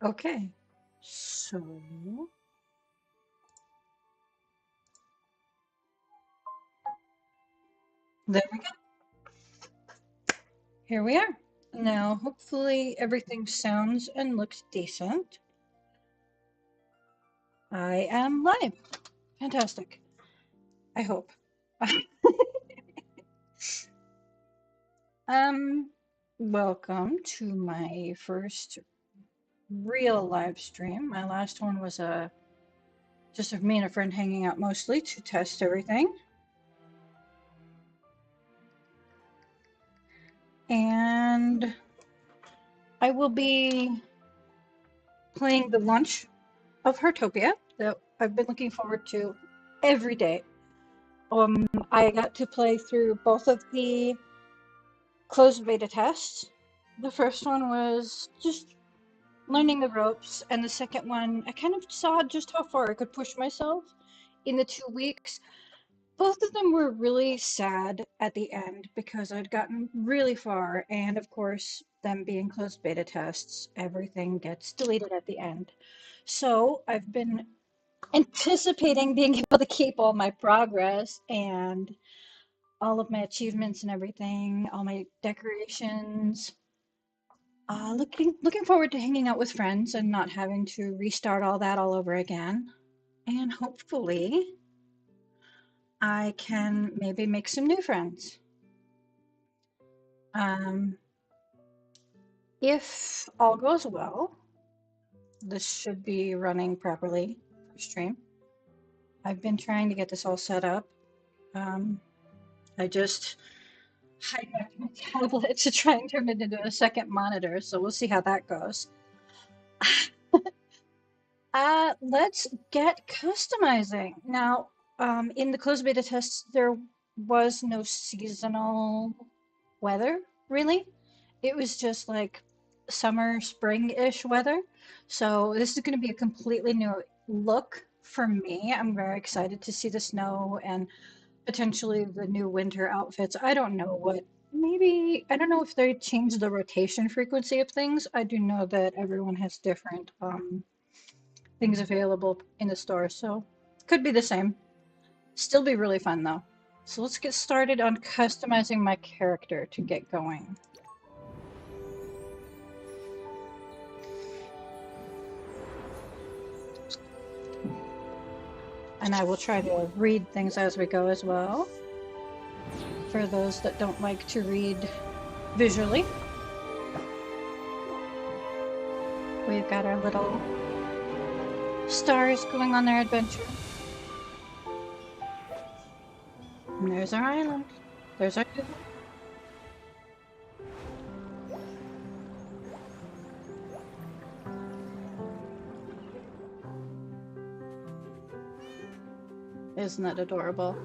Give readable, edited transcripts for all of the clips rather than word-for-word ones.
Okay, so there we go. Here we are. Now, hopefully everything sounds and looks decent. I am live. Fantastic. I hope. Um, welcome to my first real live stream. My last one was just of me and a friend hanging out mostly to test everything. And I will be playing the launch of Heartopia that I've been looking forward to every day. I got to play through both of the closed beta tests. The first one was just learning the ropes, and the second one, I kind of saw just how far I could push myself in the 2 weeks. Both of them were really sad at the end because I'd gotten really far, and of course, them being closed beta tests, everything gets deleted at the end. So I've been anticipating being able to keep all my progress and all of my achievements and everything, all my decorations. Looking forward to hanging out with friends and not having to restart all that all over again. And hopefully, I can maybe make some new friends. Um, if all goes well, this should be running properly for stream. I've been trying to get this all set up. Um, I just hijacked my tablet to try and turn it into a second monitor, so we'll see how that goes. Let's get customizing. Now, in the closed beta tests, there was no seasonal weather, really. It was just like summer, spring-ish weather. So this is going to be a completely new look for me. I'm very excited to see the snow and potentially the new winter outfits. I don't know what, maybe, I don't know if they changed the rotation frequency of things. I do know that everyone has different things available in the store, so could be the same. Still be really fun though. So let's get started on customizing my character to get going. And I will try to read things as we go as well, for those that don't like to read visually. We've got our little stars going on their adventure. And there's our island. There's our... Isn't that adorable?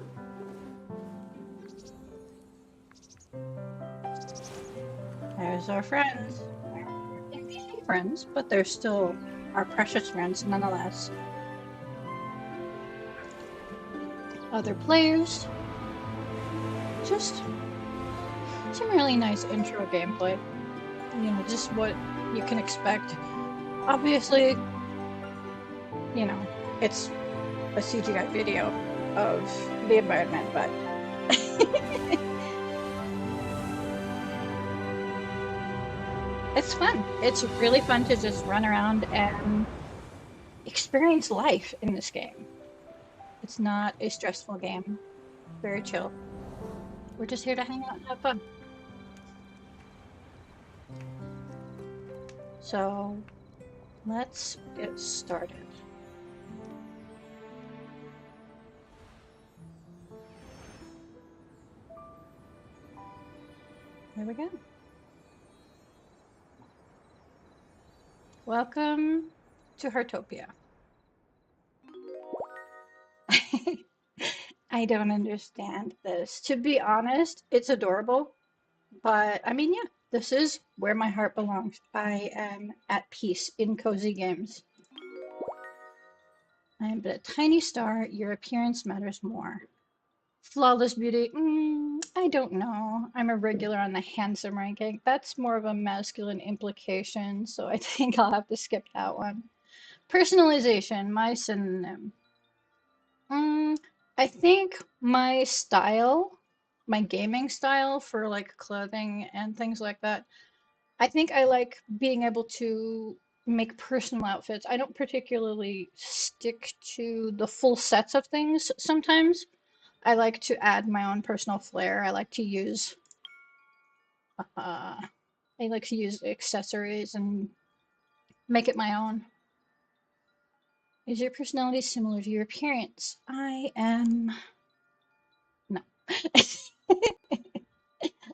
There's our friends. NPC friends, but they're still our precious friends nonetheless. Other players. Just some really nice intro gameplay. You know, just what you can expect. Obviously, you know, it's a CGI video of the environment, but it's fun. It's really fun to just run around and experience life in this game. It's not a stressful game. Very chill. We're just here to hang out and have fun. So let's get started. There we go. Welcome to Heartopia. I don't understand this. To be honest, it's adorable, but I mean, yeah, this is where my heart belongs. I am at peace in cozy games. I am but a tiny star. Your appearance matters more. Flawless beauty. I don't know. I'm a regular on the handsome ranking. That's more of a masculine implication, so I think I'll have to skip that one. Personalization, my synonym. Mm, I think my style, my gaming style for like clothing and things like that, I think I like being able to make personal outfits. I don't particularly stick to the full sets of things sometimes. I like to add my own personal flair. Uh, I like to use accessories and make it my own. Is your personality similar to your appearance? I am. No.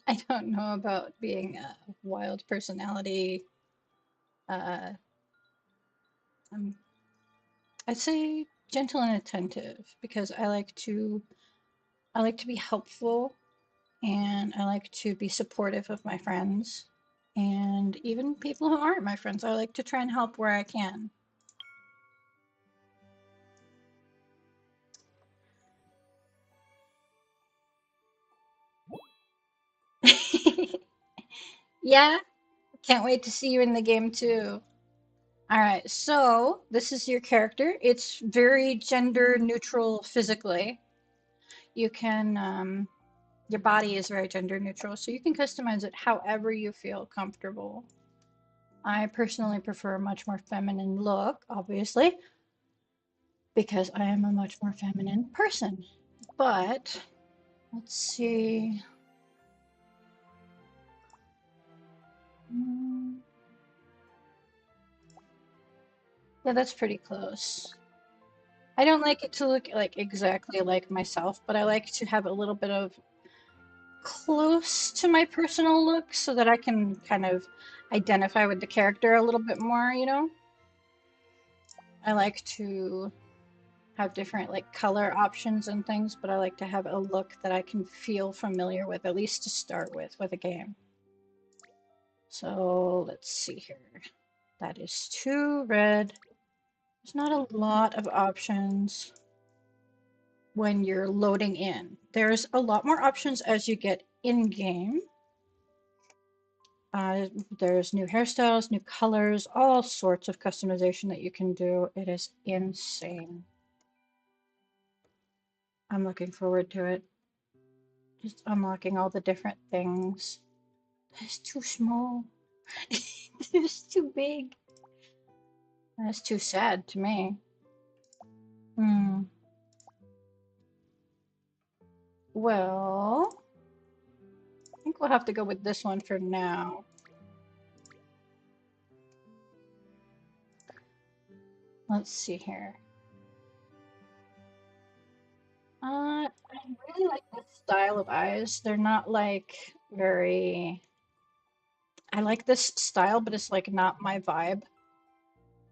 I don't know about being a wild personality. Uh, I'm, I'd say gentle and attentive because I like to be helpful and I like to be supportive of my friends and even people who aren't my friends. I like to try and help where I can. Yeah, can't wait to see you in the game too. All right, so this is your character. It's very gender neutral physically. You can, your body is very gender neutral, so you can customize it however you feel comfortable. I personally prefer a much more feminine look, obviously, because I am a much more feminine person. But let's see. Mm, yeah, that's pretty close. I don't like it to look like exactly like myself, but I like to have a little bit of close to my personal look so that I can kind of identify with the character a little bit more, you know? I like to have different like color options and things, but I like to have a look that I can feel familiar with, at least to start with a game. So let's see here. That is 2 red. There's not a lot of options when you're loading in. There's a lot more options as you get in game. There's new hairstyles, new colors, all sorts of customization that you can do. It is insane. I'm looking forward to it. Just unlocking all the different things. That's too small. It's too big. That's too sad to me. Hmm. Well, I think we'll have to go with this one for now. Let's see here. I really like this style of eyes. They're not like very. I like this style, but it's like not my vibe.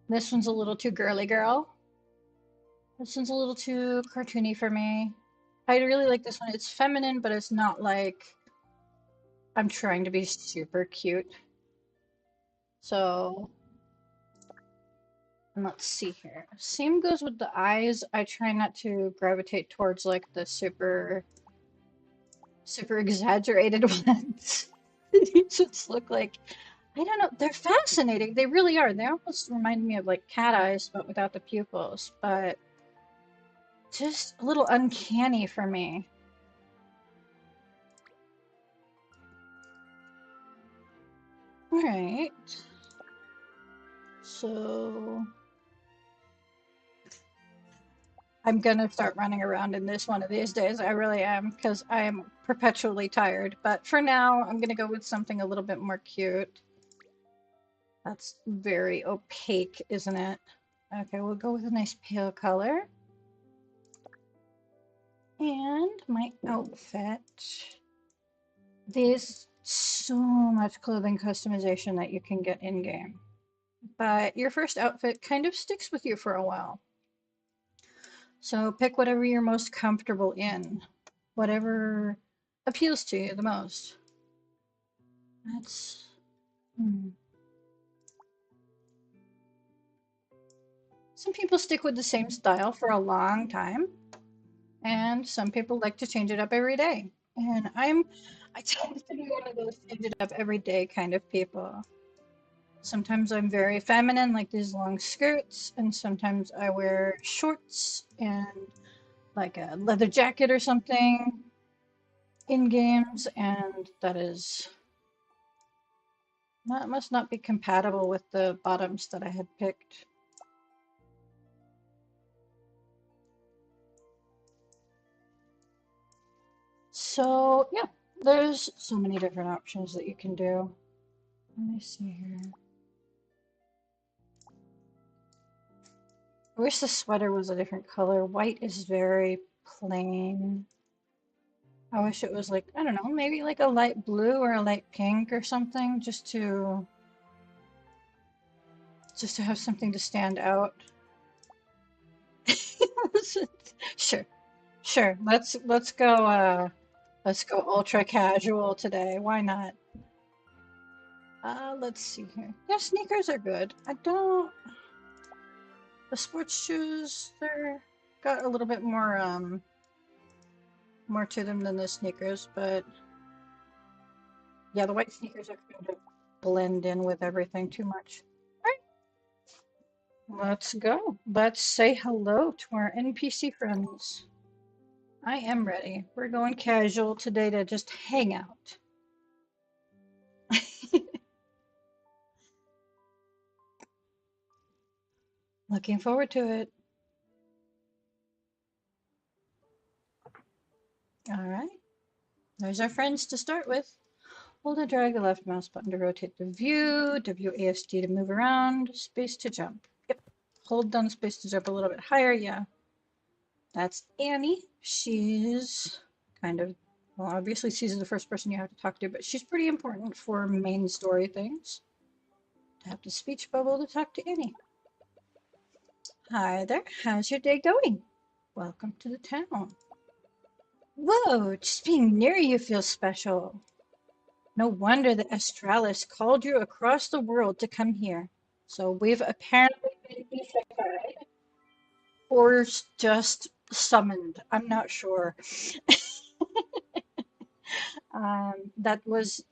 This one's a little too girly girl. This one's a little too cartoony for me. I really like this one. It's feminine, but it's not like I'm trying to be super cute. So, and let's see here. Same goes with the eyes. I try not to gravitate towards like the super exaggerated ones. They just look like, I don't know, they're fascinating. They really are. They almost remind me of like cat eyes, but without the pupils. But just a little uncanny for me. All right. So I'm gonna start running around in this one of these days. I really am, because I am perpetually tired. But for now, I'm gonna go with something a little bit more cute. That's very opaque, isn't it? Okay, we'll go with a nice pale color. And my outfit. There's so much clothing customization that you can get in game. But your first outfit kind of sticks with you for a while. So pick whatever you're most comfortable in, whatever appeals to you the most. That's. Hmm. Some people stick with the same style for a long time, and some people like to change it up every day. And I tend to be one of those change it up every day kind of people. Sometimes I'm very feminine, like these long skirts, and sometimes I wear shorts and like a leather jacket or something in games, and that must not be compatible with the bottoms that I had picked. So yeah, there's so many different options that you can do. Let me see here. I wish the sweater was a different color. White is very plain. I wish it was like, I don't know, maybe like a light blue or a light pink or something, just to have something to stand out. Sure. Sure. Let's go ultra casual today. Why not? Let's see here. Yeah, sneakers are good. I don't the sports shoes, they're got a little bit more to them than the sneakers, but yeah, the white sneakers are kind of blend in with everything too much. All right, let's go. Let's say hello to our NPC friends. I am ready. We're going casual today to just hang out. Looking forward to it. All right, there's our friends to start with. Hold and drag the left mouse button to rotate the view, WASD to move around, space to jump. Yep, hold down space to jump a little bit higher. Yeah, that's Annie. She's kind of, well, obviously she's the first person you have to talk to, but she's pretty important for main story things. Tap the speech bubble to talk to Annie. Hi there, how's your day going? Welcome to the town. Whoa, just being near you feels special. No wonder the Astralis called you across the world to come here. So we've apparently been isekai or just summoned. I'm not sure. That was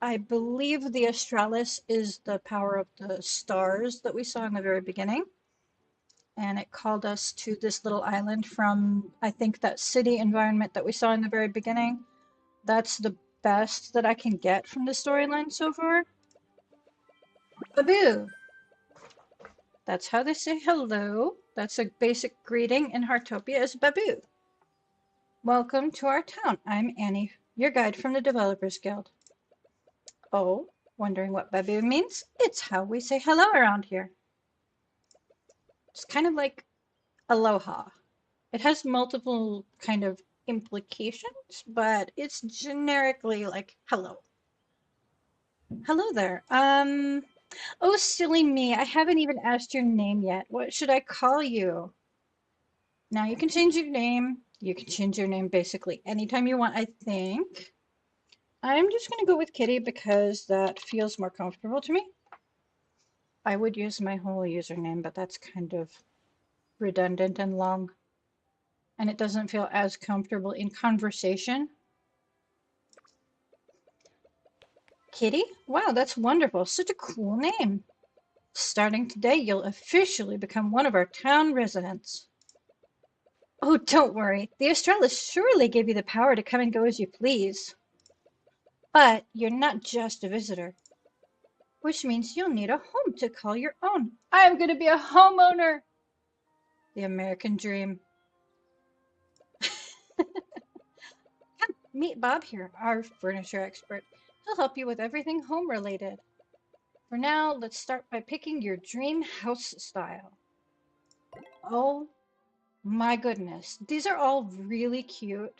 I believe the Astralis is the power of the stars that we saw in the very beginning, and it called us to this little island from I think that city environment that we saw in the very beginning. That's the best that I can get from the storyline so far. Baboo! That's how they say hello. That's a basic greeting in Heartopia is Baboo. Welcome to our town. I'm Annie, your guide from the Developers Guild. Oh, wondering what Baboo means? It's how we say hello around here. It's kind of like aloha. It has multiple kind of implications, but it's generically like hello. Hello there. Oh, silly me. I haven't even asked your name yet. What should I call you? Now you can change your name. You can change your name basically anytime you want, I think. I'm just going to go with Kitty because that feels more comfortable to me. I would use my whole username, but that's kind of redundant and long. And it doesn't feel as comfortable in conversation. Kitty? Wow, that's wonderful. Such a cool name. Starting today, you'll officially become one of our town residents. Oh, don't worry. The Australis surely gave you the power to come and go as you please. But you're not just a visitor, which means you'll need a home to call your own. I'm going to be a homeowner. The American dream. Come, meet Bob here, our furniture expert. He'll help you with everything home related. For now, let's start by picking your dream house style. Oh my goodness, these are all really cute.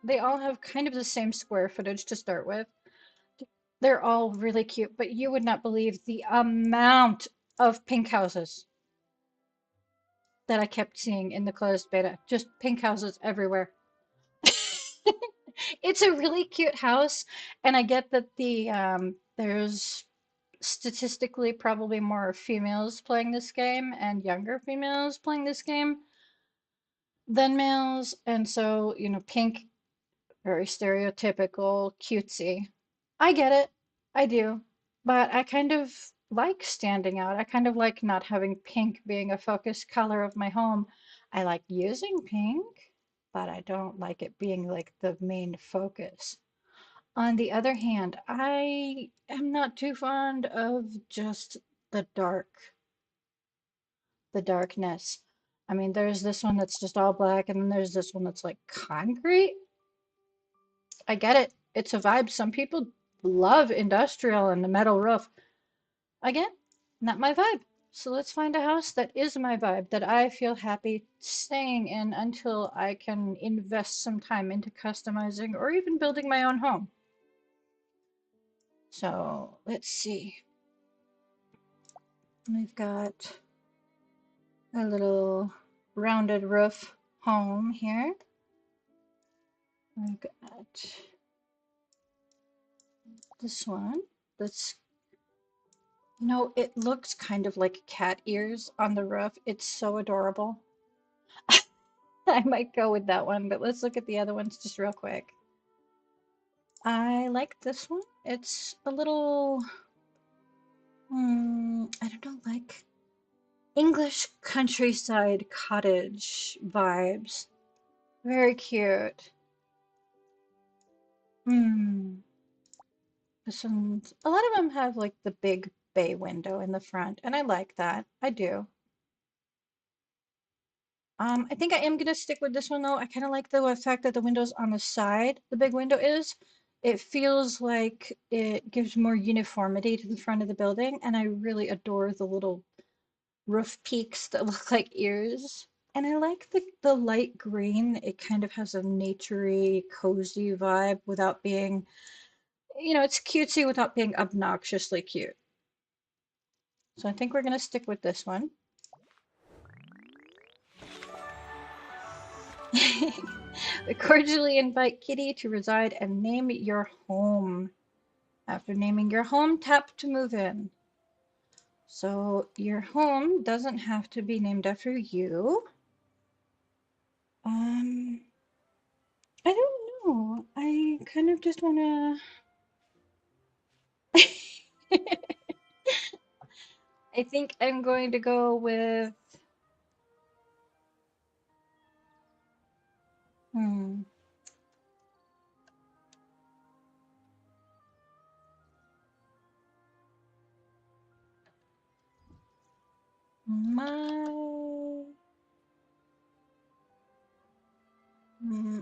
They all have kind of the same square footage to start with. They're all really cute, but you would not believe the amount of pink houses that I kept seeing in the closed beta. Just pink houses everywhere. It's a really cute house, and I get that there's statistically probably more females playing this game and younger females playing this game. than males. And so, you know, pink, very stereotypical, cutesy. I get it. I do. But I kind of like standing out. I kind of like not having pink being a focus color of my home. I like using pink, but I don't like it being like the main focus. On the other hand, I am not too fond of just the dark, the darkness. I mean, there's this one that's just all black, and then there's this one that's like concrete. I get it. It's a vibe. Some people love industrial and the metal roof. Again, not my vibe. So let's find a house that is my vibe, that I feel happy staying in until I can invest some time into customizing or even building my own home. So let's see. We've got a little rounded roof home here. We've got this one that's, no, it looks kind of like cat ears on the roof. It's so adorable. I might go with that one, but let's look at the other ones just real quick. I like this one. It's a little, I don't know, like English countryside cottage vibes. Very cute. Hmm. This one's, a lot of them have like the big bay window in the front, and I like that. I do. I think I am gonna stick with this one though. I kind of like the fact that the window's on the side. The big window is. It feels like it gives more uniformity to the front of the building, and I really adore the little roof peaks that look like ears. And I like the light green. It kind of has a naturey, cozy vibe without being, you know, it's cutesy without being obnoxiously cute. So I think we're gonna stick with this one. We cordially invite Kitty to reside and name your home. After naming your home, tap to move in. So your home doesn't have to be named after you. Um, I don't know. I kind of just wanna. I think I'm going to go with hmm,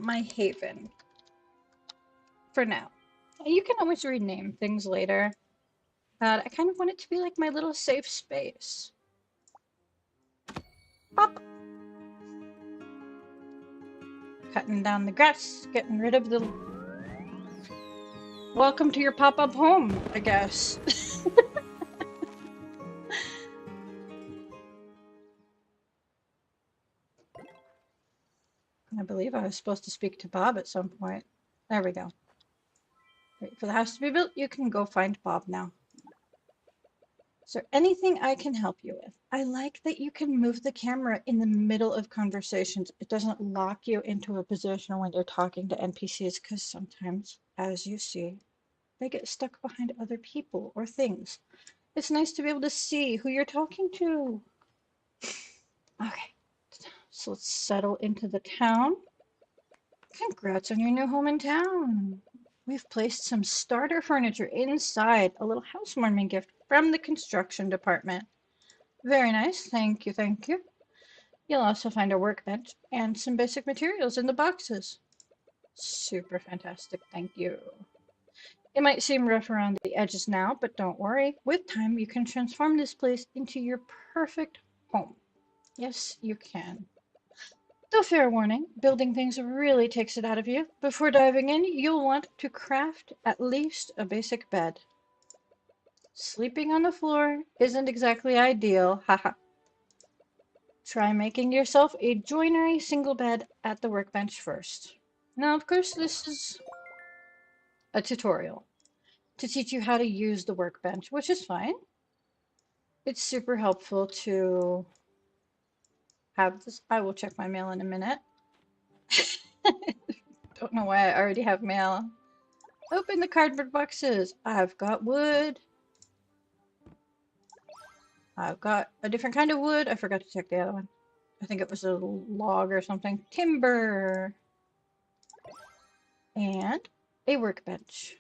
my haven for now. You can always rename things later, but I kind of want it to be like my little safe space. Pop, cutting down the grass, getting rid of the. Welcome to your pop-up home, I guess. I believe I was supposed to speak to Bob at some point. There we go. Wait for the house to be built. You can go find Bob now. Is there anything I can help you with? I like that you can move the camera in the middle of conversations. It doesn't lock you into a position when you're talking to NPCs because sometimes, as you see, they get stuck behind other people or things. It's nice to be able to see who you're talking to. Okay, so let's settle into the town. Congrats on your new home in town. We've placed some starter furniture inside, a little housewarming gift from the construction department. Very nice, thank you, thank you. You'll also find a workbench and some basic materials in the boxes. Super fantastic, thank you. It might seem rough around the edges now, but don't worry. With time, you can transform this place into your perfect home. Yes, you can. Though fair warning, building things really takes it out of you. Before diving in, you'll want to craft at least a basic bed. Sleeping on the floor isn't exactly ideal, haha. Try making yourself a joinery single bed at the workbench first. Now, of course, this is a tutorial to teach you how to use the workbench, which is fine. It's super helpful to have this. I will check my mail in a minute. Don't know why I already have mail. Open the cardboard boxes. I've got wood. I've got a different kind of wood. I forgot to check the other one. I think it was a log or something. Timber. And a workbench.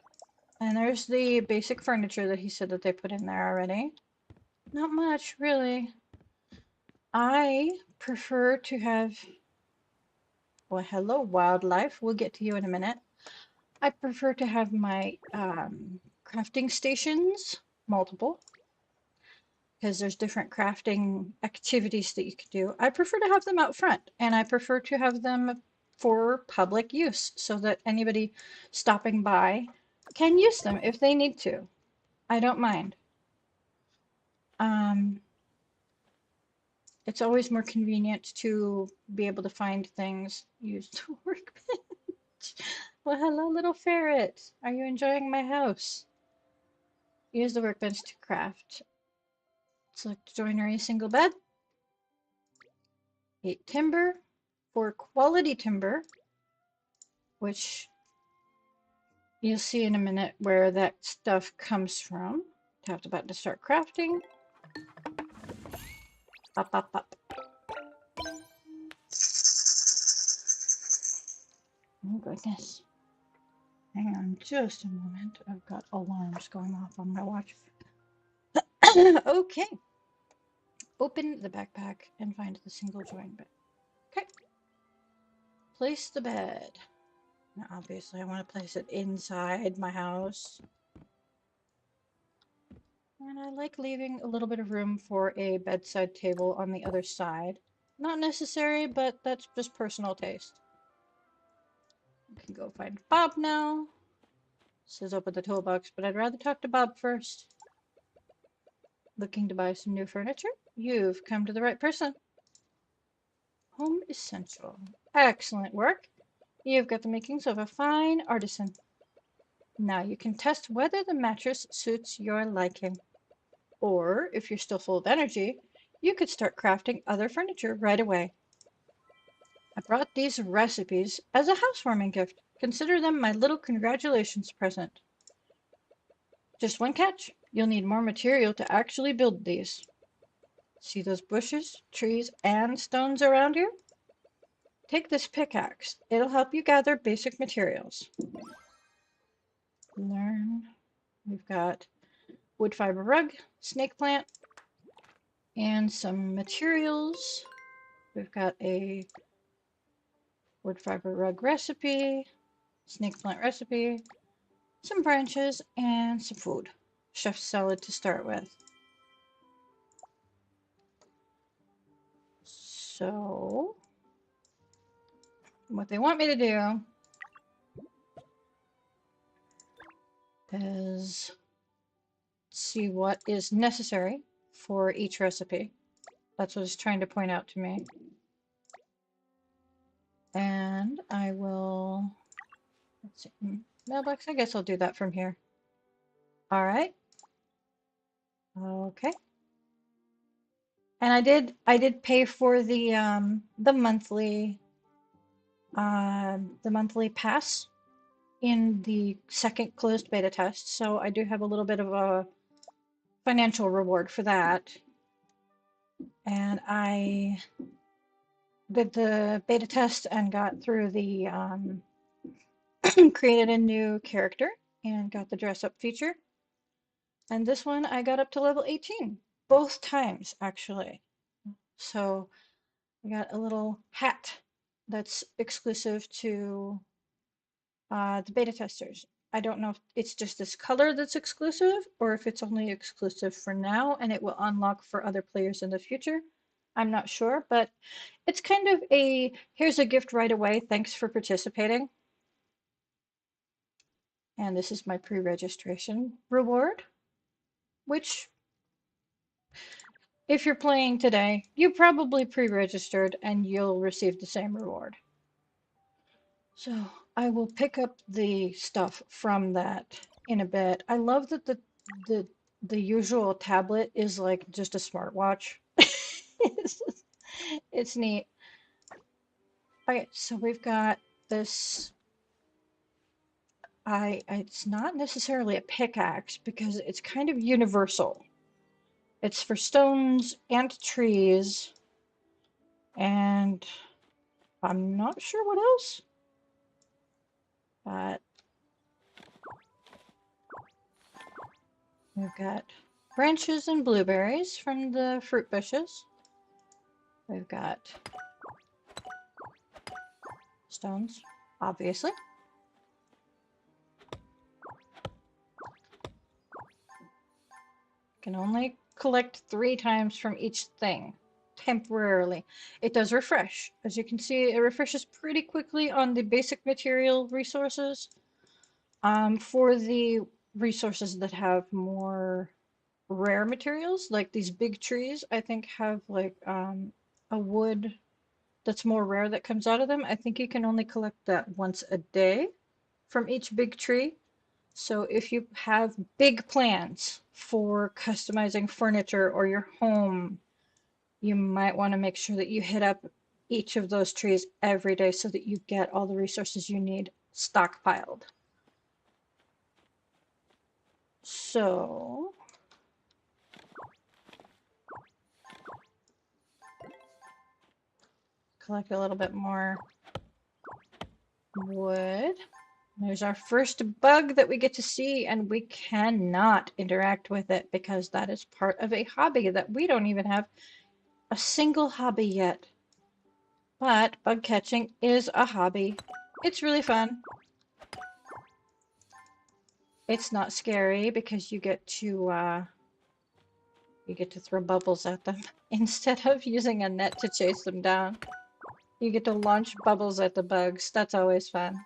And there's the basic furniture that he said that they put in there already. Not much, really. I prefer to have... Well, hello, wildlife. We'll get to you in a minute. I prefer to have my crafting stations, multiple, because there's different crafting activities that you could do. I prefer to have them out front, and I prefer to have them for public use so that anybody stopping by can use them if they need to. I don't mind. It's always more convenient to be able to find things used to workbench. Well, hello, little ferret. Are you enjoying my house? Use the workbench to craft. Select joinery single bed. 8 timber. For quality timber, which you'll see in a minute where that stuff comes from. Tap the button to start crafting. Up, up, up. Oh, goodness. Hang on just a moment. I've got alarms going off on my watch. Okay. Open the backpack and find the single join bed. Okay. Place the bed. Now, obviously, I want to place it inside my house. And I like leaving a little bit of room for a bedside table on the other side. Not necessary, but that's just personal taste. I can go find Bob now. Says open the toolbox, but I'd rather talk to Bob first. Looking to buy some new furniture? You've come to the right person. Home essential. Excellent work. You've got the makings of a fine artisan. Now you can test whether the mattress suits your liking. Or, if you're still full of energy, you could start crafting other furniture right away. I brought these recipes as a housewarming gift. Consider them my little congratulations present. Just one catch. You'll need more material to actually build these. See those bushes, trees, and stones around you? Take this pickaxe. It'll help you gather basic materials. Learn. We've got wood fiber rug, snake plant, and some materials. We've got a wood fiber rug recipe, snake plant recipe, some branches, and some food. Chef's salad to start with. So, what they want me to do is see what is necessary for each recipe. That's what it's trying to point out to me. And I will, let's see, mailbox, I guess I'll do that from here. All right. Okay. And I did pay for the monthly pass in the second closed beta test, so I do have a little bit of a financial reward for that. And I did the beta test and got through the created a new character and got the dress up feature. And this one I got up to level 18 both times actually. So I got a little hat that's exclusive to the beta testers. I don't know if it's just this color that's exclusive or if it's only exclusive for now and it will unlock for other players in the future. I'm not sure, but it's kind of a here's a gift right away. Thanks for participating. And this is my pre-registration reward, which if you're playing today, you probably pre-registered and you'll receive the same reward. So I will pick up the stuff from that in a bit. I love that the usual tablet is like just a smartwatch. It's neat. Okay, so we've got this It's not necessarily a pickaxe because it's kind of universal. It's for stones and trees, and I'm not sure what else, but we've got branches and blueberries from the fruit bushes. We've got stones, obviously. Can only collect 3 times from each thing temporarily. It does refresh. As you can see, it refreshes pretty quickly on the basic material resources. For the resources that have more rare materials, like these big trees, I think have like a wood that's more rare that comes out of them. I think you can only collect that once a day from each big tree. So if you have big plans for customizing furniture or your home, you might want to make sure that you hit up each of those trees every day so that you get all the resources you need stockpiled. So collect a little bit more wood. There's our first bug that we get to see, and we cannot interact with it because that is part of a hobby that we don't even have a single hobby yet. But bug catching is a hobby. It's really fun. It's not scary because you get to throw bubbles at them instead of using a net to chase them down. You get to launch bubbles at the bugs. That's always fun.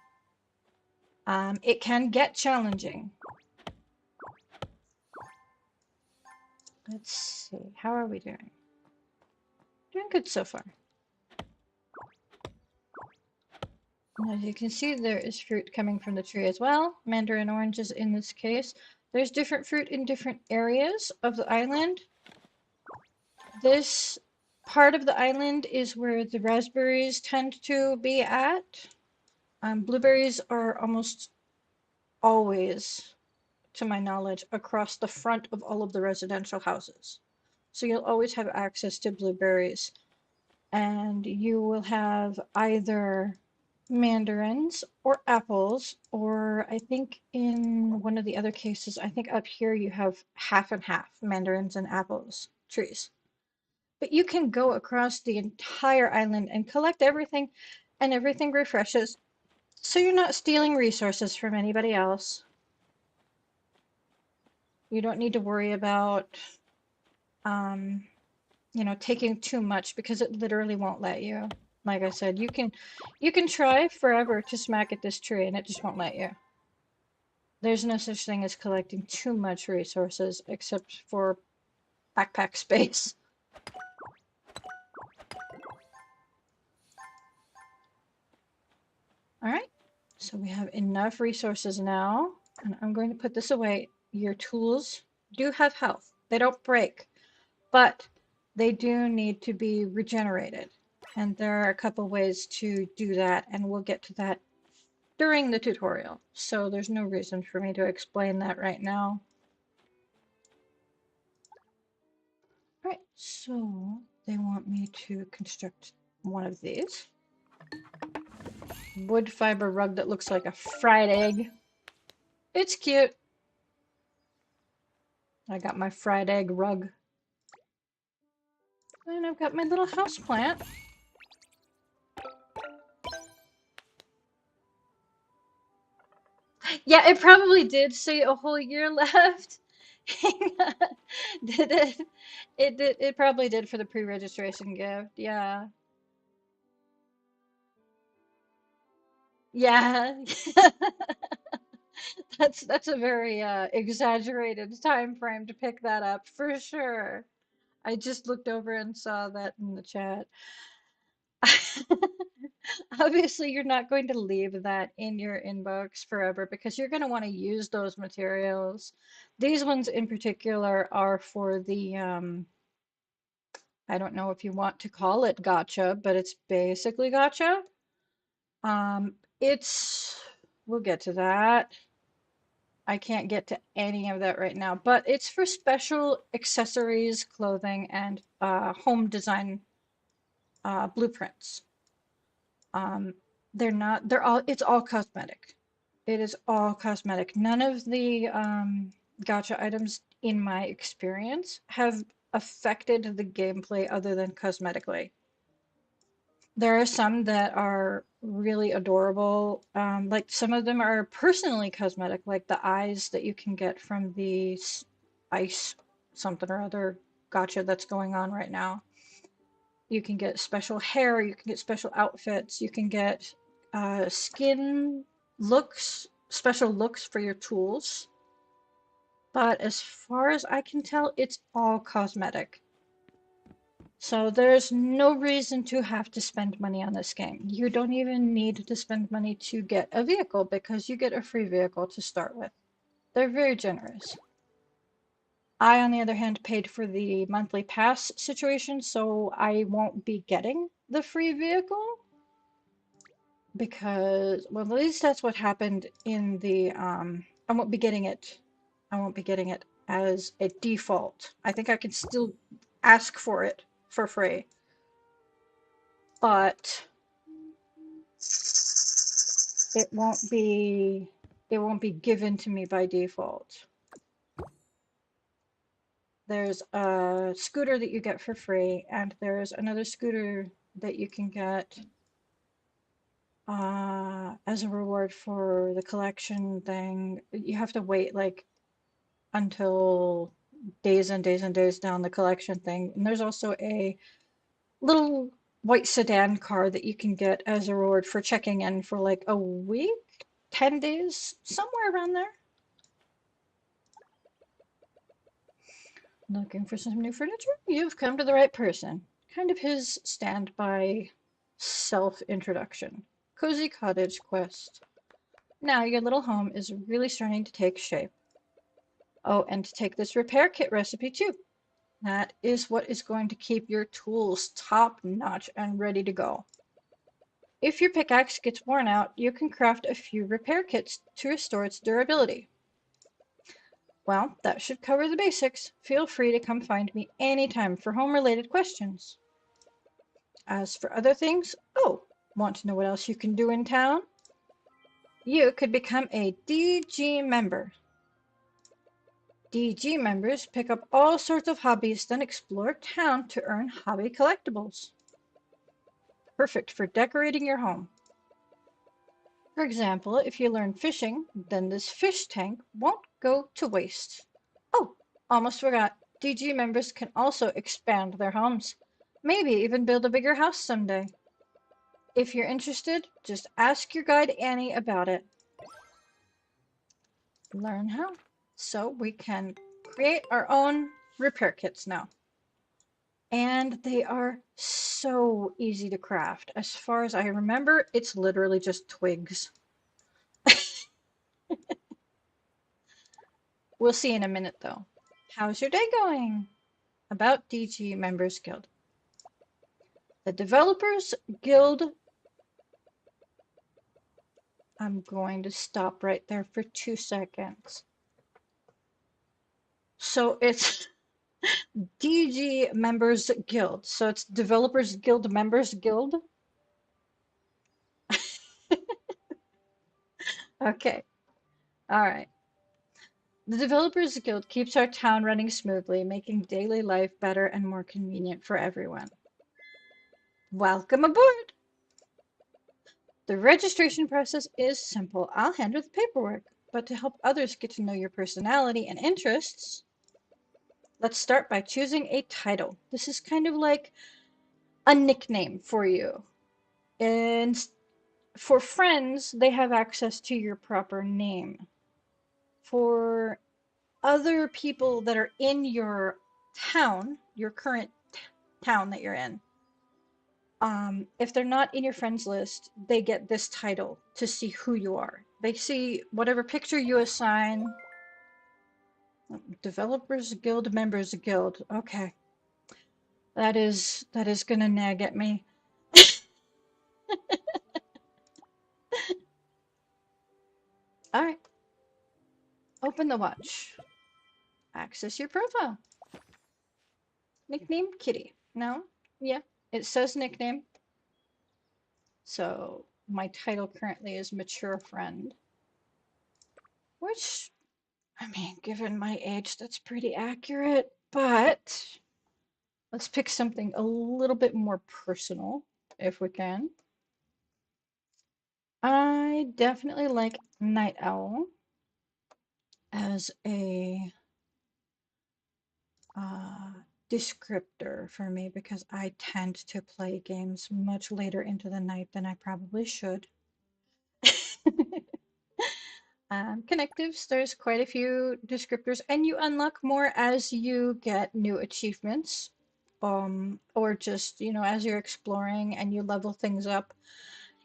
It can get challenging. Let's see. How are we doing? Doing good so far. And as you can see, there is fruit coming from the tree as well. Mandarin oranges in this case. There's different fruit in different areas of the island. This part of the island is where the raspberries tend to be at. Blueberries are almost always, to my knowledge, across the front of all of the residential houses. So you'll always have access to blueberries. And you will have either mandarins or apples, or I think in one of the other cases, I think up here you have half and half mandarins and apples trees. But you can go across the entire island and collect everything, and everything refreshes. So you're not stealing resources from anybody else. You don't need to worry about, um, taking too much because it literally won't let you. Like I said, you can try forever to smack at this tree and it just won't let you. There's no such thing as collecting too much resources except for backpack space. All right, so we have enough resources now, and I'm going to put this away. Your tools do have health. They don't break, but they do need to be regenerated. And there are a couple ways to do that, and we'll get to that during the tutorial. So there's no reason for me to explain that right now. All right, so they want me to construct one of these. Wood fiber rug that looks like a fried egg. It's cute. I got my fried egg rug. And I've got my little house plant. Yeah, it probably did say a whole year left. Hang on. Did it? It did. It probably did for the pre-registration gift. Yeah. Yeah. That's a very exaggerated time frame to pick that up for sure. I just looked over and saw that in the chat. Obviously, you're not going to leave that in your inbox forever because you're going to want to use those materials. These ones in particular are for the, I don't know if you want to call it gotcha, but it's basically gotcha. It's, we'll get to that. I can't get to any of that right now, but it's for special accessories, clothing, and home design blueprints. Um, it's all cosmetic. It is all cosmetic. None of the gotcha items, in my experience, have affected the gameplay other than cosmetically. There are some that are really adorable. Like some of them are personally cosmetic, like the eyes that you can get from the ice something or other gotcha that's going on right now. You can get special hair, you can get special outfits, you can get skin looks, special looks for your tools. But as far as I can tell, it's all cosmetic. So there's no reason to have to spend money on this game. You don't even need to spend money to get a vehicle because you get a free vehicle to start with. They're very generous. I, on the other hand, paid for the monthly pass situation, so I won't be getting the free vehicle because, well, at least that's what happened in the, I won't be getting it. I won't be getting it as a default. I think I can still ask for it for free, but it won't be given to me by default. There's a scooter that you get for free, and there's another scooter that you can get as a reward for the collection thing. You have to wait like until days and days and days down the collection thing. And there's also a little white sedan car that you can get as a reward for checking in for like a week, 10 days, somewhere around there. Looking for some new furniture? You've come to the right person. Kind of his standby self-introduction. Cozy cottage quest. Now your little home is really starting to take shape. Oh, and to take this repair kit recipe too. That is what is going to keep your tools top notch and ready to go. If your pickaxe gets worn out, you can craft a few repair kits to restore its durability. Well, that should cover the basics. Feel free to come find me anytime for home-related questions. As for other things, oh, want to know what else you can do in town? You could become a DG member. DG members pick up all sorts of hobbies, then explore town to earn hobby collectibles. Perfect for decorating your home. For example, if you learn fishing, then this fish tank won't go to waste. Oh, almost forgot. DG members can also expand their homes. Maybe even build a bigger house someday. If you're interested, just ask your guide Annie about it. Learn how. So we can create our own repair kits now. And they are so easy to craft. As far as I remember, it's literally just twigs. We'll see in a minute though. How's your day going? About DG Members Guild. The Developers Guild. I'm going to stop right there for 2 seconds. So it's DG Members Guild. So it's Developers Guild Members Guild. Okay. All right. The Developers Guild keeps our town running smoothly, making daily life better and more convenient for everyone. Welcome aboard! The registration process is simple. I'll handle the paperwork, but to help others get to know your personality and interests, let's start by choosing a title. This is kind of like a nickname for you. And for friends, they have access to your proper name. For other people that are in your town, your current town that you're in, if they're not in your friends list, they get this title to see who you are. They see whatever picture you assign. Developers Guild, Members Guild. Okay. That is gonna nag at me. All right. Open the watch. Access your profile. Nickname Kitty. No? Yeah. It says nickname. So my title currently is Mature Friend. Which, I mean, given my age, that's pretty accurate. But let's pick something a little bit more personal, if we can. I definitely like Night Owl as a uh, descriptor for me because I tend to play games much later into the night than I probably should. Connectives, there's quite a few descriptors, and you unlock more as you get new achievements, or just, as you're exploring and you level things up,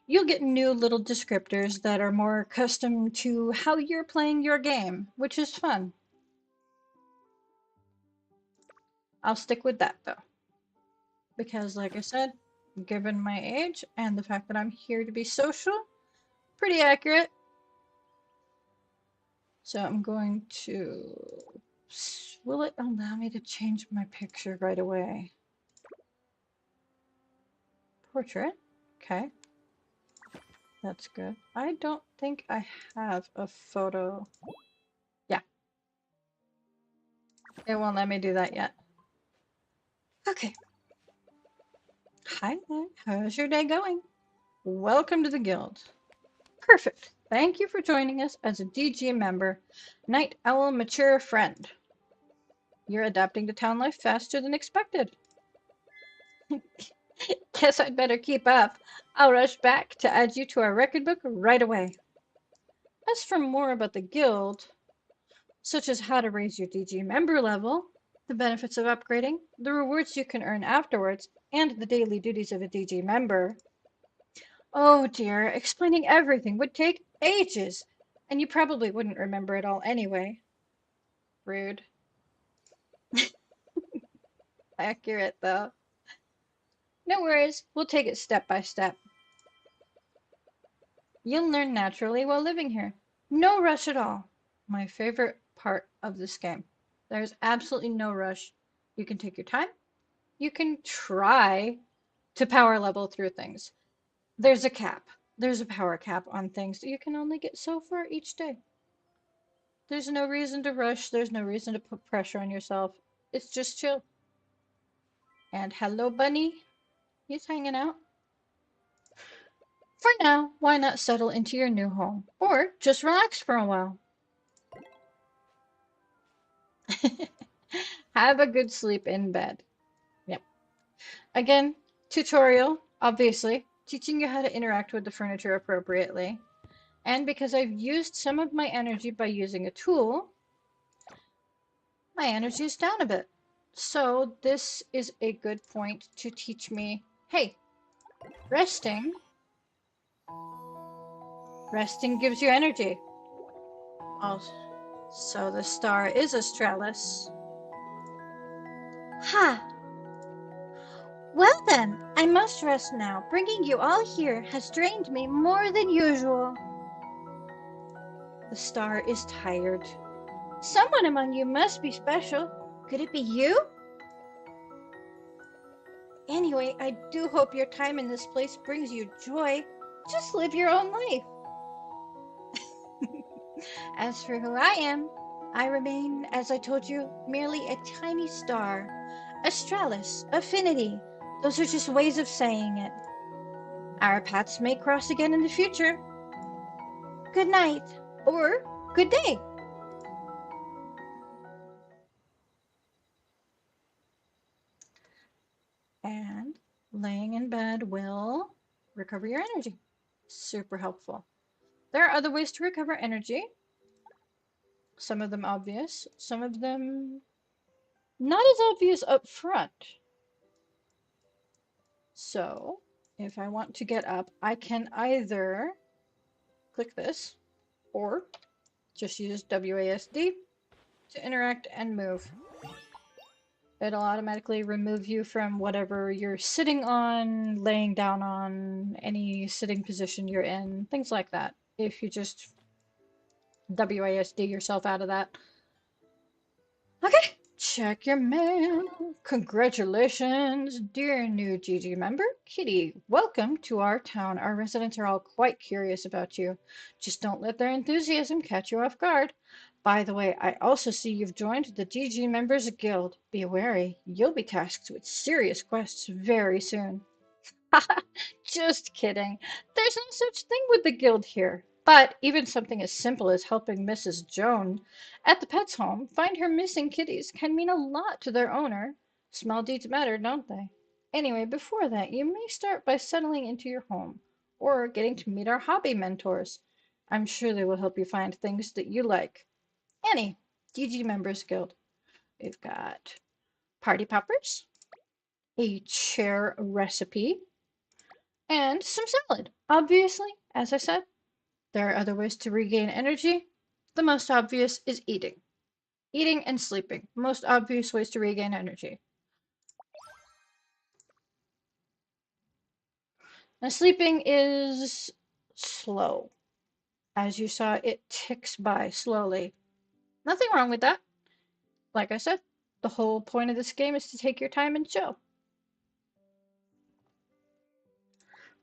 you'll get new little descriptors that are more custom to how you're playing your game, which is fun. I'll stick with that though, because like I said, given my age and the fact that I'm here to be social, pretty accurate. So I'm going to, will it allow me to change my picture right away? Portrait, okay, that's good. I don't think I have a photo. Yeah, it won't let me do that yet. Okay. Hi there, how's your day going? Welcome to the guild. Perfect. Thank you for joining us as a DG member, Night Owl Mature Friend. You're adapting to town life faster than expected. Guess I'd better keep up. I'll rush back to add you to our record book right away. As for more about the guild, such as how to raise your DG member level, the benefits of upgrading, the rewards you can earn afterwards, and the daily duties of a DG member. Oh dear, explaining everything would take ages, and you probably wouldn't remember it all anyway. Rude. Accurate, though. No worries, we'll take it step by step. You'll learn naturally while living here. No rush at all. My favorite part of this game. There's absolutely no rush. You can take your time. You can try to power level through things. There's a cap. There's a power cap on things. You can only get so far each day. There's no reason to rush. There's no reason to put pressure on yourself. It's just chill. And hello, Bunny. He's hanging out. For now, why not settle into your new home? Or just relax for a while. Have a good sleep in bed. Yep. Again, tutorial, obviously, teaching you how to interact with the furniture appropriately. And because I've used some of my energy by using a tool, my energy is down a bit. So this is a good point to teach me, hey, resting gives you energy. Oh, so the star is Australis. Ha! Well then, I must rest now. Bringing you all here has drained me more than usual. The star is tired. Someone among you must be special. Could it be you? Anyway, I do hope your time in this place brings you joy. Just live your own life. As for who I am, I remain, as I told you, merely a tiny star. Australis, affinity. Those are just ways of saying it. Our paths may cross again in the future. Good night, or good day. And laying in bed will recover your energy. Super helpful. There are other ways to recover energy. Some of them obvious, some of them not as obvious up front. So if I want to get up, I can either click this or just use WASD to interact and move. It'll automatically remove you from whatever you're sitting on, laying down on, any sitting position you're in, things like that. If you just WASD yourself out of that. Okay, check your mail. Congratulations, dear new GG member. Kitty, welcome to our town. Our residents are all quite curious about you. Just don't let their enthusiasm catch you off guard. By the way, I also see you've joined the GG Members Guild. Be wary, you'll be tasked with serious quests very soon. Just kidding. There's no such thing with the guild here. But even something as simple as helping Mrs. Joan at the pet's home find her missing kitties can mean a lot to their owner. Small deeds matter, don't they? Anyway, before that, you may start by settling into your home or getting to meet our hobby mentors. I'm sure they will help you find things that you like. Annie, DG Members Guild. We've got party poppers, a chair recipe, and some salad. Obviously, as I said, there are other ways to regain energy. The most obvious is eating. Eating and sleeping. Most obvious ways to regain energy. Now, sleeping is slow. As you saw, it ticks by slowly. Nothing wrong with that. Like I said, the whole point of this game is to take your time and chill.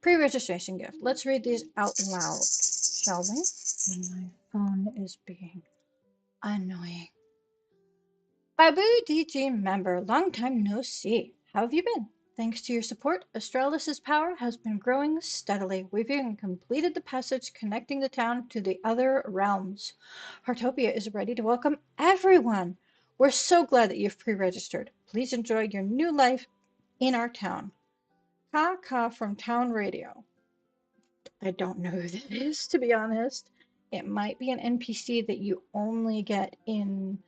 Pre-registration gift. Let's read these out loud, shall we? And my phone is being annoying. Babu DG member, long time no see. How have you been? Thanks to your support, Astralis' power has been growing steadily. We've even completed the passage connecting the town to the other realms. Heartopia is ready to welcome everyone. We're so glad that you've pre-registered. Please enjoy your new life in our town. Ka from Town Radio. I don't know who that is, to be honest. It might be an NPC that you only get in,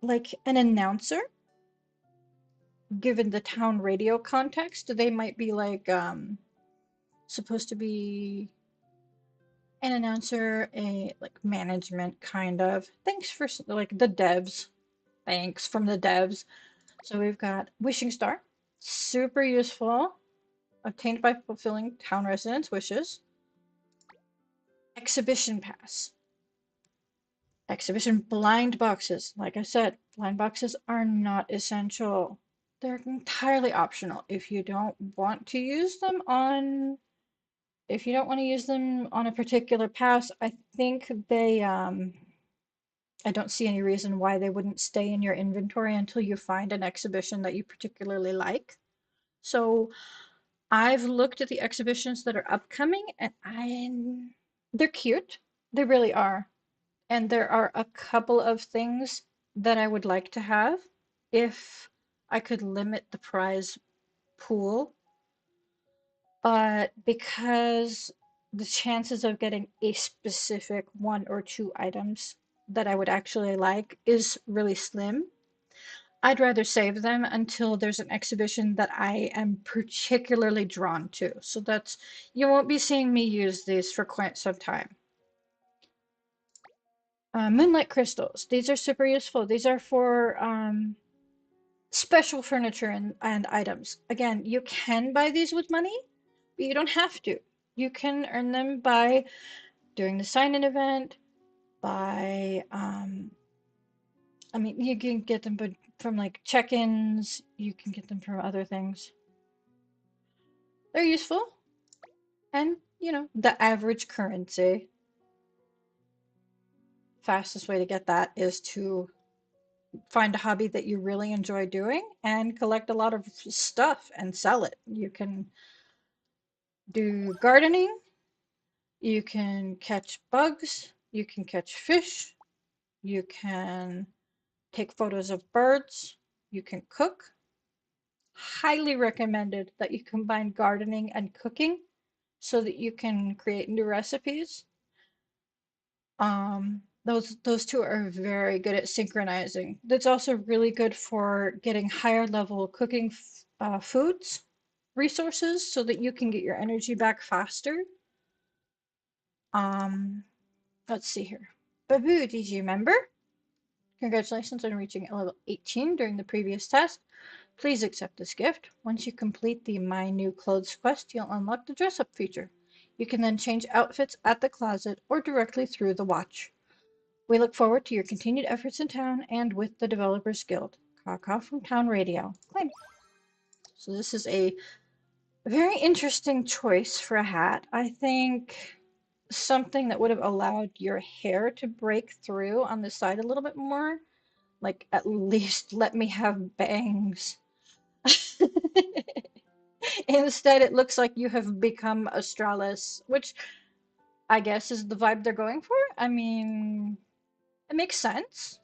like an announcer. Given the town radio context, they might be like supposed to be an announcer, a like management kind of. Thanks for like the devs. Thanks from the devs. So we've got Wishing Star, super useful, obtained by fulfilling town residents' wishes. Exhibition Pass. Exhibition blind boxes. Like I said, blind boxes are not essential. They're entirely optional. If you don't want to use them on a particular pass, I think I don't see any reason why they wouldn't stay in your inventory until you find an exhibition that you particularly like. So I've looked at the exhibitions that are upcoming and they're cute. They really are. And there are a couple of things that I would like to have if I could limit the prize pool. But because the chances of getting a specific one or two items that I would actually like is really slim, I'd rather save them until there's an exhibition that I am particularly drawn to. So you won't be seeing me use these for quite some time. Moonlight crystals. These are super useful. These are for special furniture and items. Again, you can buy these with money, but you don't have to. You can earn them by doing the sign-in event, by I mean, you can get them from like check-ins, you can get them from other things. They're useful, and the average currency. Fastest way to get that is to find a hobby that you really enjoy doing and collect a lot of stuff and sell it. You can do gardening, you can catch bugs, you can catch fish, you can take photos of birds, you can cook. Highly recommended that you combine gardening and cooking so that you can create new recipes. Those two are very good at synchronizing. That's also really good for getting higher level cooking foods resources so that you can get your energy back faster. Um, let's see here. Babu, did you remember? Congratulations on reaching level 18 during the previous test. Please accept this gift. Once you complete the My New Clothes quest, you'll unlock the dress up feature. You can then change outfits at the closet or directly through the watch. We look forward to your continued efforts in town and with the Developers Guild. Kaka from Town Radio. Claim. So this is a very interesting choice for a hat. I think something that would have allowed your hair to break through on the side a little bit more. Like, at least let me have bangs. Instead, it looks like you have become Astralis, which I guess is the vibe they're going for. I mean, it makes sense.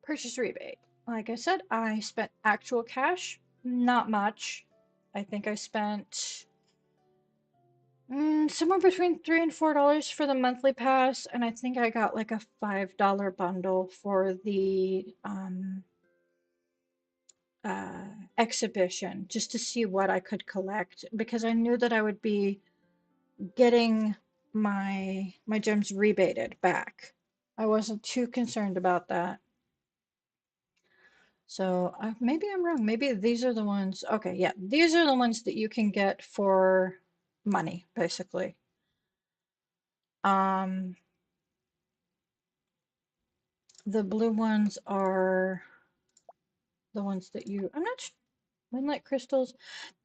Purchase rebate. Like I said, I spent actual cash, not much. I think I spent somewhere between $3 and $4 for the monthly pass, and I think I got like a $5 bundle for the exhibition just to see what I could collect because I knew that I would be getting my gems rebated back. I wasn't too concerned about that. So maybe I'm wrong. Maybe these are the ones. Okay, yeah, these are the ones that you can get for money, basically. Um, the blue ones are the ones that you. I'm not sure. Moonlight crystals.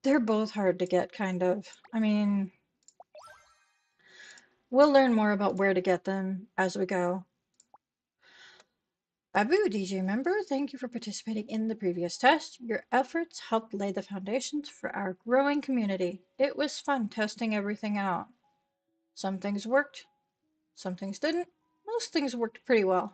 They're both hard to get, kind of. I mean, we'll learn more about where to get them as we go. Babu, DJ member, thank you for participating in the previous test. Your efforts helped lay the foundations for our growing community. It was fun testing everything out. Some things worked, some things didn't. Most things worked pretty well.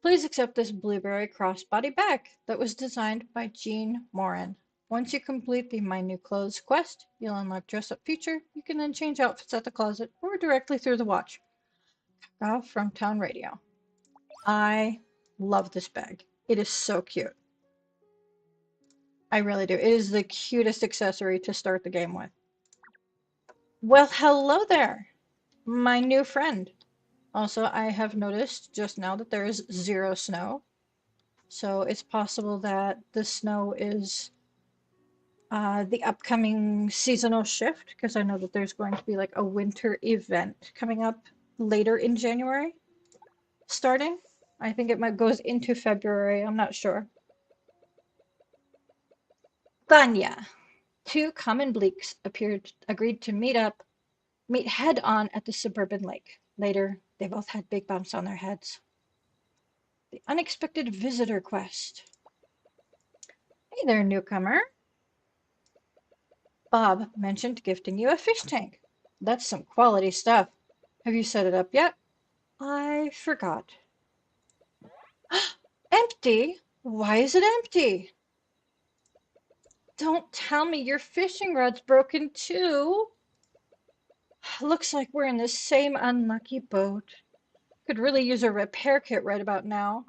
Please accept this blueberry crossbody bag that was designed by Jean Morin. Once you complete the My New Clothes quest, you'll unlock Dress Up feature. You can then change outfits at the closet or directly through the watch. From Town Radio. I love this bag. It is so cute. I really do. It is the cutest accessory to start the game with. Well, hello there, my new friend. Also, I have noticed just now that there is 0 snow. So it's possible that the snow is the upcoming seasonal shift, because I know that there's going to be like a winter event coming up later in January, starting. I think it might goes into February. I'm not sure. Vanya. 2 common bleaks agreed to meet head on at the suburban lake. Later, they both had big bumps on their heads. The unexpected visitor quest. Hey there, newcomer. Bob mentioned gifting you a fish tank. That's some quality stuff. Have you set it up yet? I forgot. Empty? Why is it empty? Don't tell me your fishing rod's broken too. Looks like we're in the same unlucky boat. Could really use a repair kit right about now.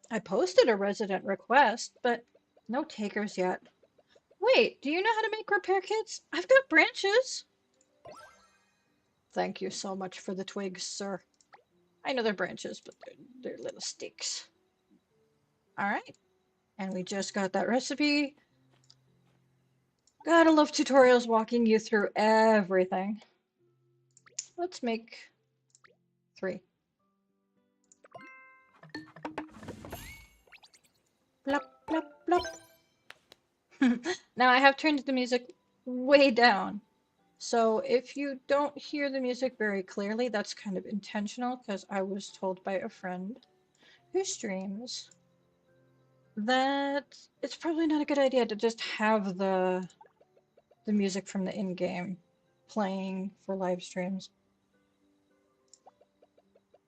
I posted a resident request, but no takers yet. Wait, do you know how to make repair kits? I've got branches. Thank you so much for the twigs, sir. I know they're branches, but they're little sticks. All right, and we just got that recipe. Gotta love tutorials walking you through everything. Let's make 3. Blop, blop, blop. Now I have turned the music way down. So if you don't hear the music very clearly, that's kind of intentional because I was told by a friend who streams that it's probably not a good idea to just have the music from the in-game playing for live streams.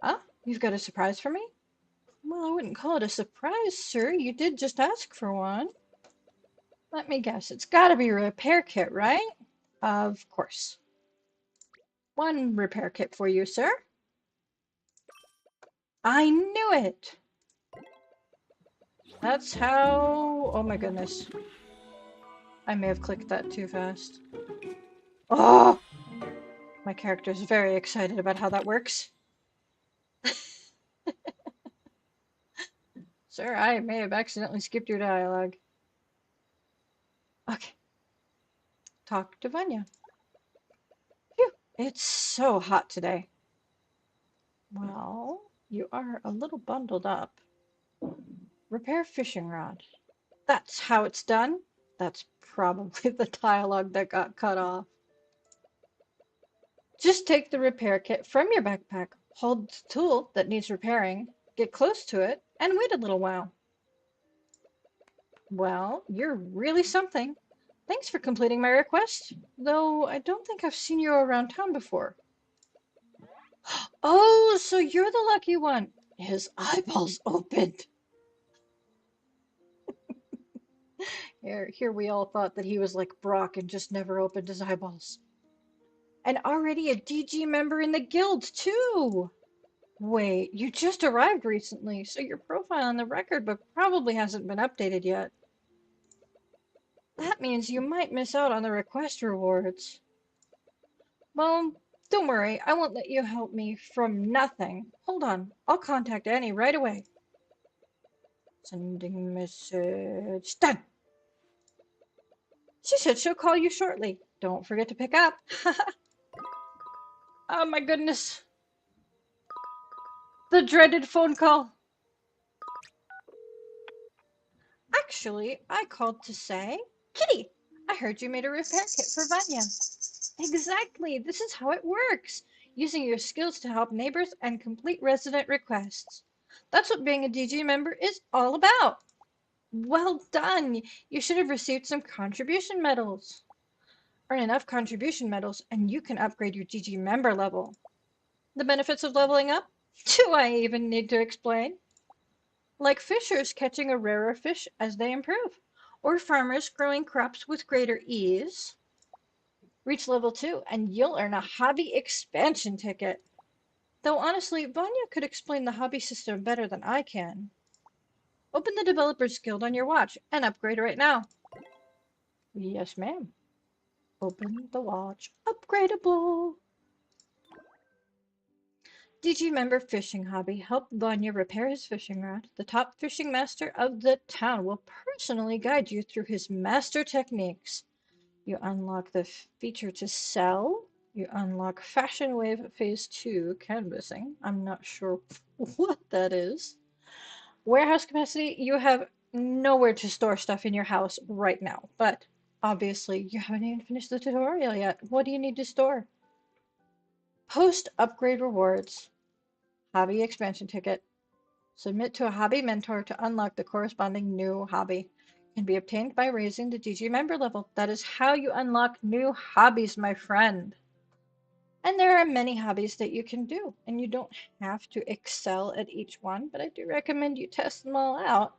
Ah, you've got a surprise for me? Well, I wouldn't call it a surprise, sir. You did just ask for one. Let me guess, it's gotta be a repair kit, right? Of course. 1 repair kit for you, sir. I knew it! That's how... Oh my goodness. I may have clicked that too fast. Oh! My character's very excited about how that works. Sir, I may have accidentally skipped your dialogue. Okay. talk to Vanya. Phew, it's so hot today. Well, you are a little bundled up. Repair fishing rod. That's how it's done. That's probably the dialogue that got cut off. Just take the repair kit from your backpack, hold the tool that needs repairing, get close to it, and wait a little while. Well, you're really something. Thanks for completing my request, though I don't think I've seen you around town before. Oh, so you're the lucky one. His eyeballs opened. Here we all thought that he was like Brock and just never opened his eyeballs. And already a DG member in the guild, too. Wait, you just arrived recently, so your profile on the record book probably hasn't been updated yet. That means you might miss out on the request rewards. Well, don't worry, I won't let you help me from nothing. Hold on, I'll contact Annie right away. Sending message done. She said she'll call you shortly. Don't forget to pick up. Oh my goodness. The dreaded phone call. Actually, I called to say, Kitty, I heard you made a repair kit for Vanya. Exactly, this is how it works. Using your skills to help neighbors and complete resident requests. That's what being a DG member is all about. Well done! You should have received some contribution medals. Earn enough contribution medals and you can upgrade your DG member level. The benefits of leveling up? Do I even need to explain? Like fishers catching a rarer fish as they improve, or farmers growing crops with greater ease. Reach level 2 and you'll earn a hobby expansion ticket. Though honestly, Vanya could explain the hobby system better than I can. Open the Developers Guild on your watch and upgrade right now. Yes, ma'am. Open the watch. Upgradable. DG member fishing hobby. Help Vanya repair his fishing rod. The top fishing master of the town will personally guide you through his master techniques. You unlock the feature to sell. You unlock Fashion Wave Phase 2 canvassing. I'm not sure what that is. Warehouse capacity. You have nowhere to store stuff in your house right now, but obviously you haven't even finished the tutorial yet. What do you need to store? Post upgrade rewards. Hobby expansion ticket. Submit to a hobby mentor to unlock the corresponding new hobby. Can be obtained by raising the DG member level. That is how you unlock new hobbies, my friend. And there are many hobbies that you can do, and you don't have to excel at each one, but I do recommend you test them all out.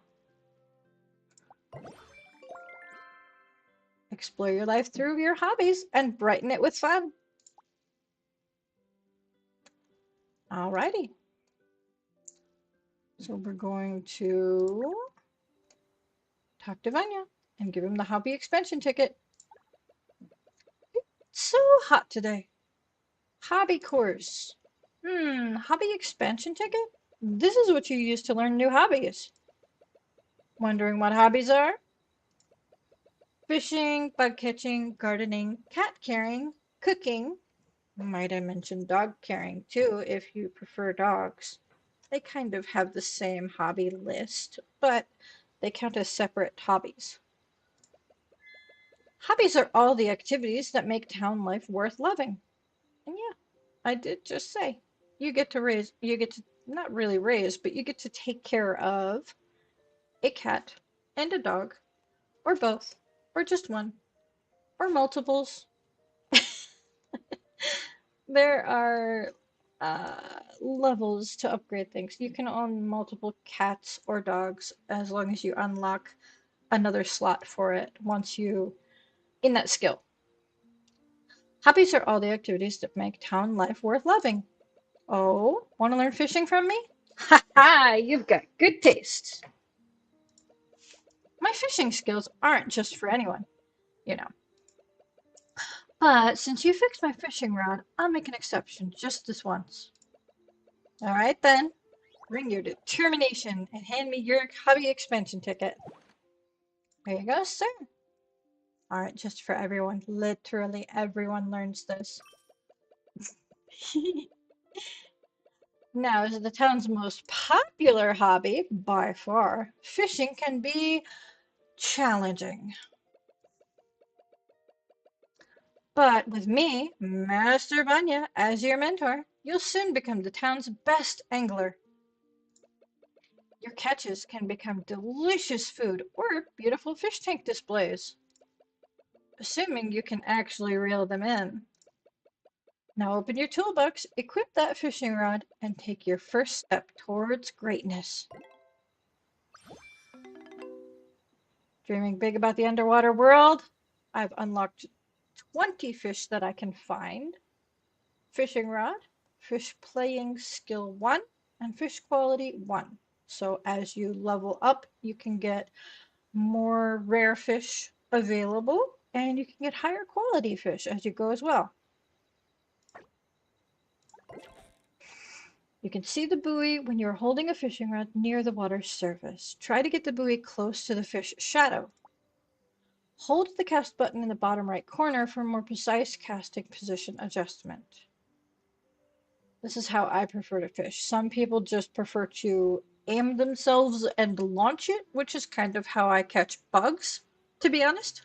Explore your life through your hobbies and brighten it with fun. Alrighty. So we're going to talk to Vanya and give him the hobby expansion ticket. It's so hot today. Hobby course. Hobby expansion ticket? This is what you use to learn new hobbies. Wondering what hobbies are? Fishing, bug catching, gardening, cat caring, cooking. Might I mention dog caring too, if you prefer dogs. They kind of have the same hobby list, but they count as separate hobbies. Hobbies are all the activities that make town life worth loving. And yeah, I did just say, you get to not really raise, but you get to take care of a cat and a dog, or both, or just one, or multiples. There are levels to upgrade things. You can own multiple cats or dogs as long as you unlock another slot for it once you in that skill. Hobbies are all the activities that make town life worth loving. Oh, want to learn fishing from me? Ha ha, you've got good taste. My fishing skills aren't just for anyone, you know. But since you fixed my fishing rod, I'll make an exception just this once. All right then, bring your determination and hand me your hobby expansion ticket. There you go, sir. aren't just for everyone. Literally everyone learns this. Now, as the town's most popular hobby, by far, fishing can be challenging. But with me, Master Vanya, as your mentor, you'll soon become the town's best angler. Your catches can become delicious food or beautiful fish tank displays, assuming you can actually reel them in. Now open your toolbox, equip that fishing rod, and take your first step towards greatness. Dreaming big about the underwater world? I've unlocked 20 fish that I can find. Fishing rod, fish playing skill 1, and fish quality 1. So as you level up, you can get more rare fish available, and you can get higher quality fish as you go as well. You can see the buoy when you're holding a fishing rod near the water's surface. Try to get the buoy close to the fish shadow. Hold the cast button in the bottom right corner for more precise casting position adjustment. This is how I prefer to fish. Some people just prefer to aim themselves and launch it, which is kind of how I catch bugs, to be honest.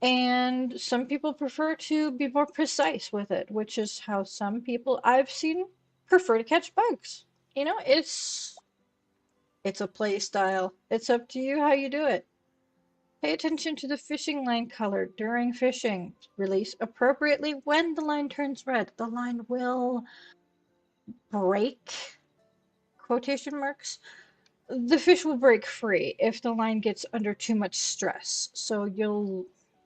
And some people prefer to be more precise with it, which is how some people I've seen prefer to catch bugs. You know, it's a play style. It's up to you how you do it. Pay attention to the fishing line color during fishing. Release appropriately when the line turns red. The line will break, quotation marks. The fish will break free if the line gets under too much stress. So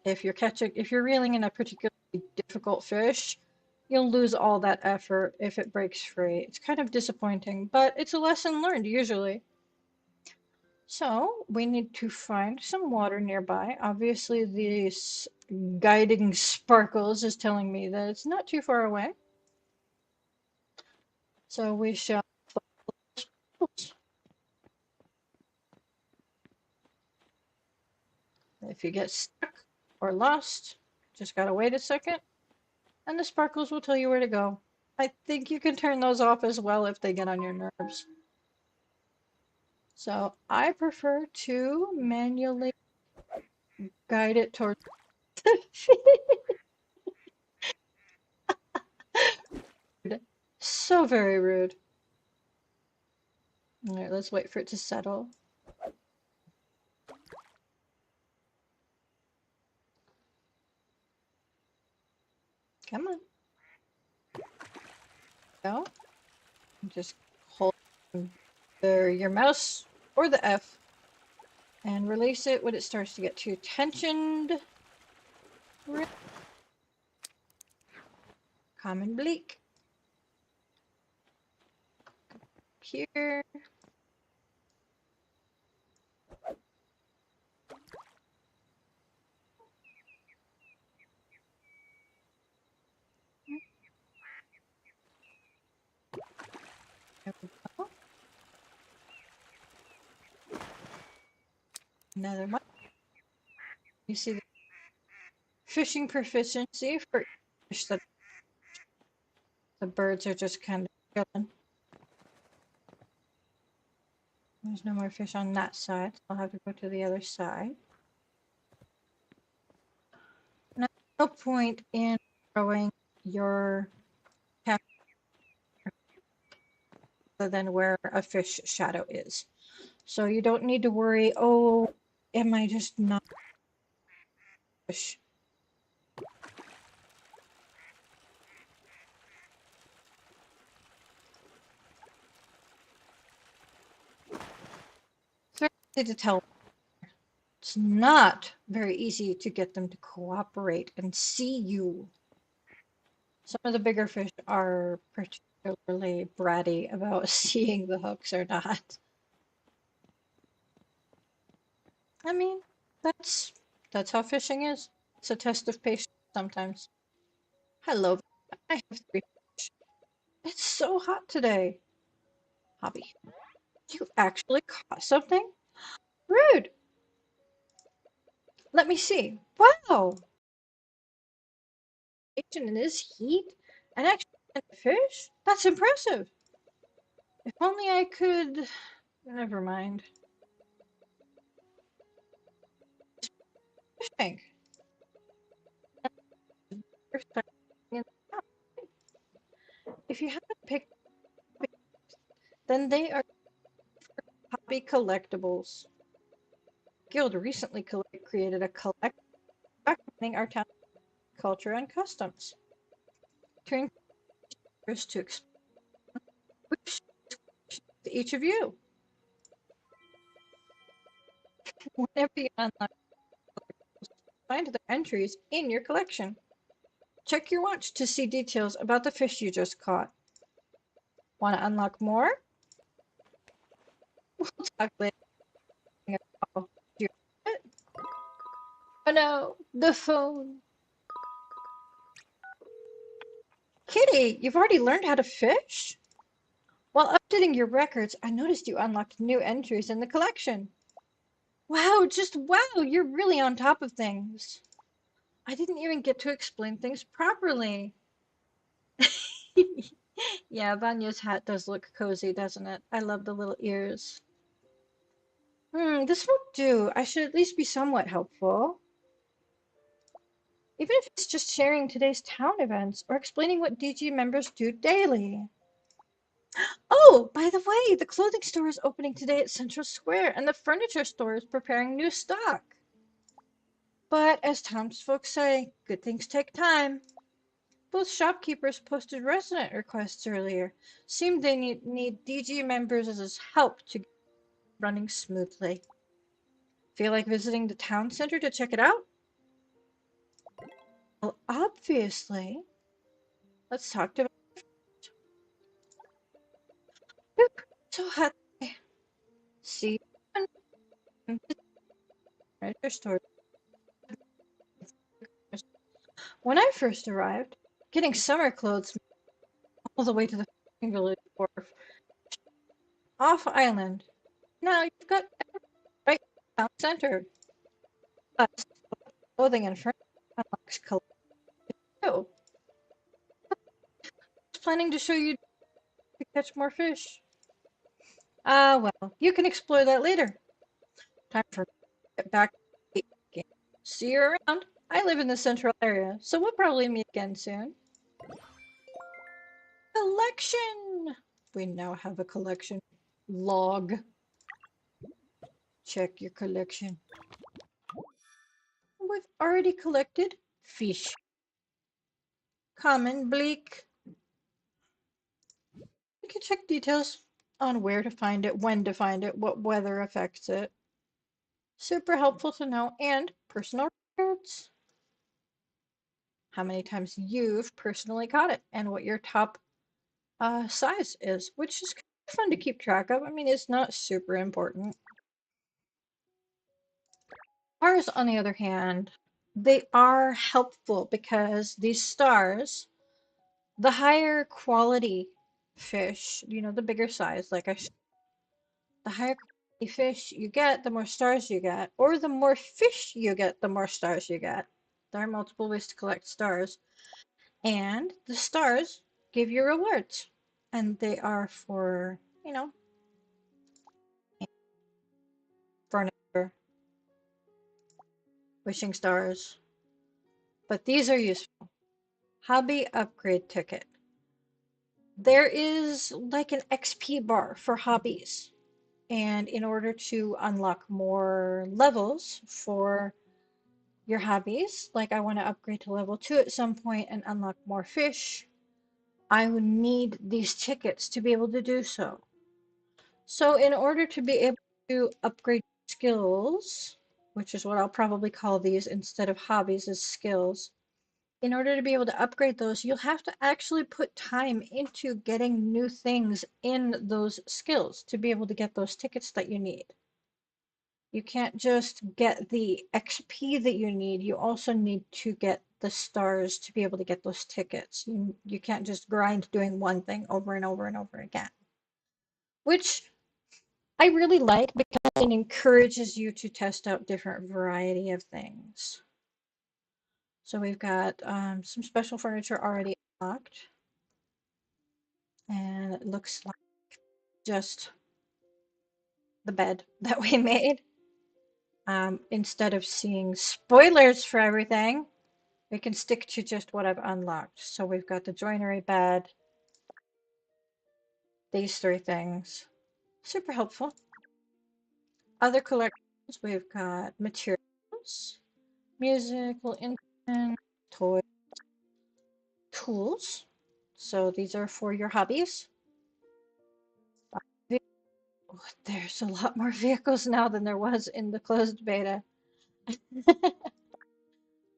if you're reeling in a particularly difficult fish, you'll lose all that effort if it breaks free. It's kind of disappointing, but it's a lesson learned usually. So we need to find some water nearby. Obviously, this guiding sparkles is telling me that it's not too far away. So we shall follow. If you get stuck or lost, just gotta wait a second, and the sparkles will tell you where to go. I think you can turn those off as well if they get on your nerves. So I prefer to manually guide it towards the feed. So very rude. All right, let's wait for it to settle. Come on. Go. Just hold your mouse or the F and release it when it starts to get too tensioned. Common bleak. Here. There we go. Another one. You see the fishing proficiency for fish that the birds are just kind of chilling. There's no more fish on that side, so I'll have to go to the other side. Now, no point in throwing your cap other than where a fish shadow is. So you don't need to worry, oh, am I just not fish? It's very easy to tell. It's not very easy to get them to cooperate and see you. Some of the bigger fish are particularly bratty about seeing the hooks or not. I mean, that's how fishing is. It's a test of patience sometimes. Hello, I have 3 fish. It's so hot today. Hobby, you actually caught something? Rude. Let me see. Wow! In this heat and actually get a fish? That's impressive. If only I could. Never mind. Fish tank. First time in the house. If you haven't picked, then they are hobby collectibles. Guild recently created a collection documenting our town's culture and customs. To encourage to explain to each of you. Whenever you unlock, find the entries in your collection. Check your watch to see details about the fish you just caught. Want to unlock more? We'll talk later. Oh no, the phone. Kitty, you've already learned how to fish? While updating your records, I noticed you unlocked new entries in the collection. Wow, just wow, you're really on top of things. I didn't even get to explain things properly. Yeah, Vanya's hat does look cozy, doesn't it? I love the little ears. This won't do. I should at least be somewhat helpful. Even if it's just sharing today's town events or explaining what DG members do daily. Oh, by the way, the clothing store is opening today at Central Square, and the furniture store is preparing new stock. But as townsfolk say, good things take time. Both shopkeepers posted resident requests earlier. Seemed they need DG members' help to get running smoothly. Feel like visiting the town center to check it out? Well, obviously. Let's talk to. So happy. See you in the furniture store. When I first arrived, getting summer clothes all the way to the fishing village wharf off island. Now you've got right town center. Plus, clothing and furniture unlocks collection too. I was planning to show you to catch more fish. Ah, well, you can explore that later. Time for me to get back to the game. See you around. I live in the central area, so we'll probably meet again soon. Collection! We now have a collection log. Check your collection. We've already collected fish. Common bleak. You can check details on where to find it, when to find it, what weather affects it. Super helpful to know. And personal records. How many times you've personally caught it and what your top size is, which is kind of fun to keep track of. I mean, it's not super important. Stars, on the other hand, they are helpful because these stars, the higher quality fish, the bigger size, the higher quality fish you get, the more stars you get, or the more fish you get, the more stars you get. There are multiple ways to collect stars, and the stars give you rewards, and they are for, furniture, wishing stars, but these are useful. Hobby upgrade ticket. There is like an XP bar for hobbies. And in order to unlock more levels for your hobbies, like I want to upgrade to level 2 at some point and unlock more fish, I would need these tickets to be able to do so. So in order to be able to upgrade skills, which is what I'll probably call these instead of hobbies as skills, in order to be able to upgrade those, you'll have to actually put time into getting new things in those skills to be able to get those tickets that you need. You can't just get the XP that you need, you also need to get the stars to be able to get those tickets. You can't just grind doing one thing over and over and over again. Which I really like because it encourages you to test out different variety of things. So we've got some special furniture already unlocked, and it looks like just the bed that we made. Instead of seeing spoilers for everything, we can stick to just what I've unlocked. So we've got the joinery bed, these three things. Super helpful. Other collections, we've got materials, musical instruments, toys, tools. So these are for your hobbies. Oh, there's a lot more vehicles now than there was in the closed beta.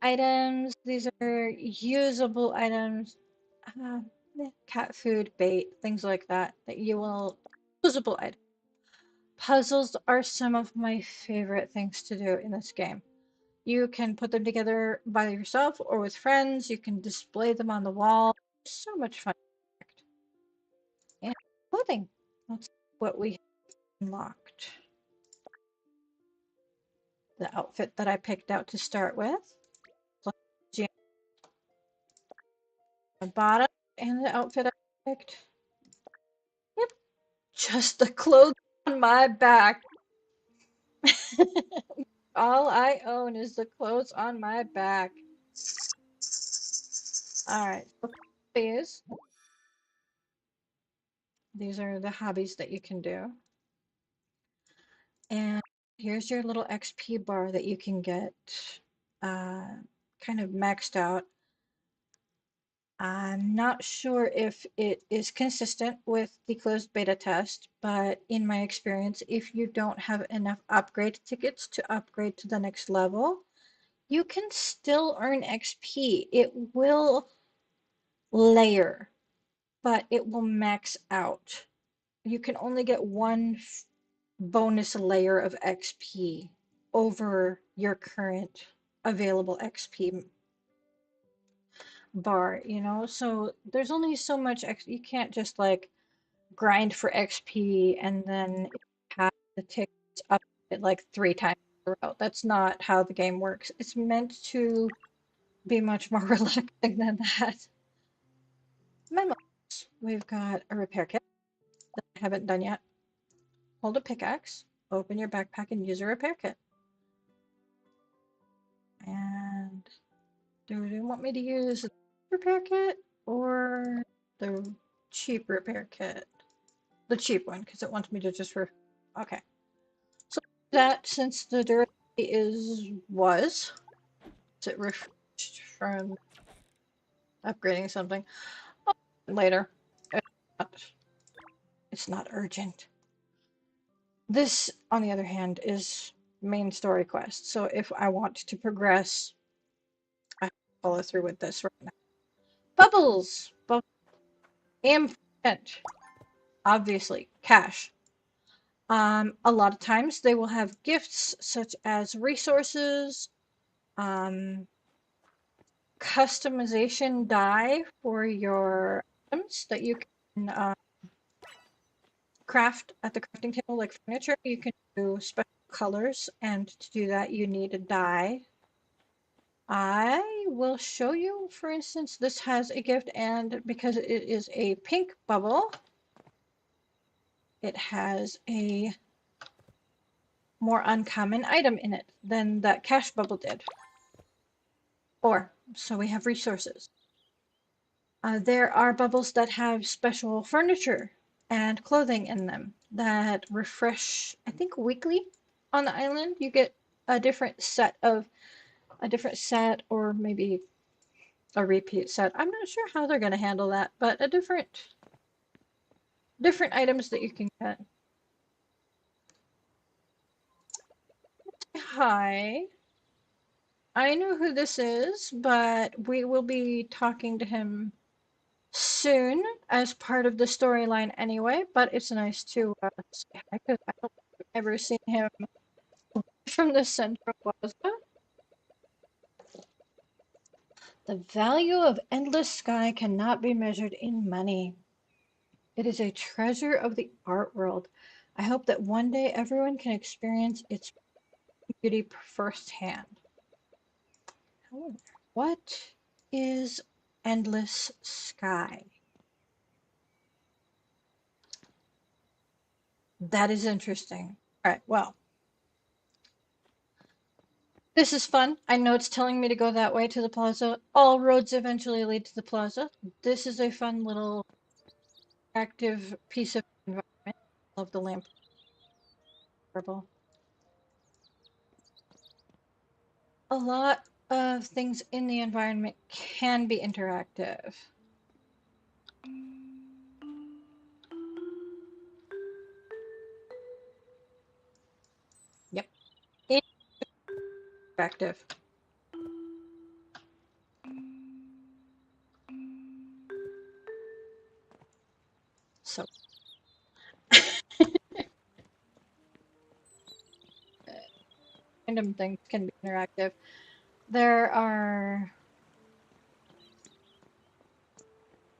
Items, these are usable items. Uh, Cat food, bait, things like that, that you will, usable items. Puzzles are some of my favorite things to do in this game. You can put them together by yourself or with friends. You can display them on the wall. So much fun. And clothing. That's what we unlocked. The outfit that I picked out to start with. The bottom and the outfit I picked. Yep, just the clothes on my back. All I own is the clothes on my back. All right, so these are the hobbies that you can do. And here's your little XP bar that you can get uh, kind of maxed out. I'm not sure if it is consistent with the closed beta test, but in my experience, if you don't have enough upgrade tickets to upgrade to the next level, you can still earn XP. It will layer, but it will max out. You can only get one bonus layer of XP over your current available XP bar, you know? So there's only so much you can't just like grind for XP and then have the tickets up it like 3 times in a row. That's not how the game works. It's meant to be much more relaxing than that. Memos. We've got a repair kit that I haven't done yet. Hold a pickaxe, open your backpack, and use a repair kit. And do you want me to use the repair kit or the cheap repair kit? The cheap one, because it wants me to just okay. So that since the durability was it refreshed from upgrading something later. It's not urgent. This, on the other hand, is main story quest. So if I want to progress, I follow through with this right now. Bubbles! Important. Obviously, cash. A lot of times they will have gifts such as resources, customization die for your items that you can craft at the crafting table, like furniture. You can do special colors, and to do that, you need a die. I will show you, for instance, this has a gift, and because it is a pink bubble, it has a more uncommon item in it than that cash bubble did. Or, so we have resources. There are bubbles that have special furniture and clothing in them that refresh, I think, weekly on the island. You get a different set or maybe a repeat set. I'm not sure how they're going to handle that, but a different items that you can get. Hi. I know who this is, but we will be talking to him soon as part of the storyline anyway, but it's nice to say hi because I don't think I've ever seen him from the Central Plaza. The value of endless sky cannot be measured in money. It is a treasure of the art world. I hope that one day everyone can experience its beauty firsthand. However, what is endless sky? That is interesting. All right, well, this is fun. I know it's telling me to go that way to the plaza. All roads eventually lead to the plaza. This is a fun little active piece of environment. Love the lamp. Purple. A lot of things in the environment can be interactive. Yep, interactive. So random things can be interactive. There are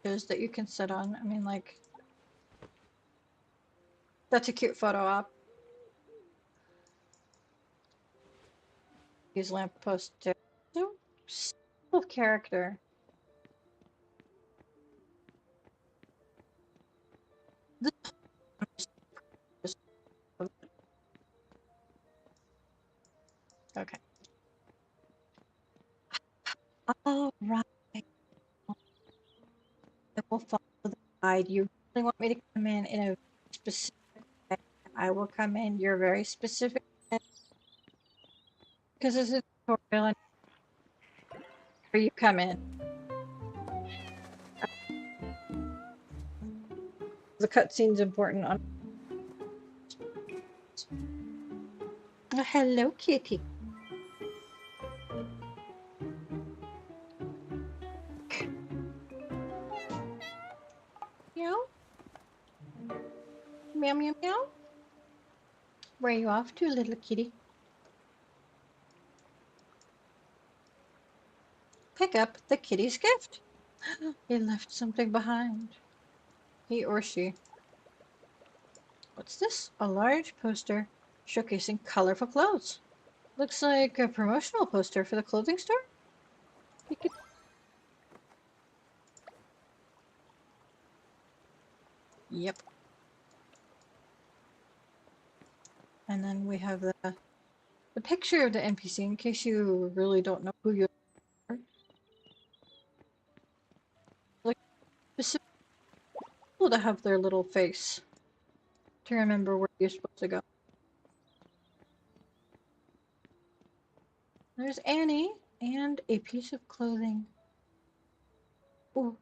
shows that you can sit on. I mean, like, that's a cute photo op. Use lamppost too. So simple character. This is okay. All right. I will follow the guide. You really want me to come in a specific way? I will come in your very specific way because this is a tutorial and where you come in. The cutscene's important. Hello, kitty. Meow. Meow, meow, meow. Where are you off to, little kitty? Pick up the kitty's gift. He left something behind. He or she. What's this? A large poster showcasing colorful clothes. Looks like a promotional poster for the clothing store. You could... Yep. And then we have the picture of the NPC in case you really don't know who you are. Like specific people to have their little face to remember where you're supposed to go. There's Annie and a piece of clothing. Oh,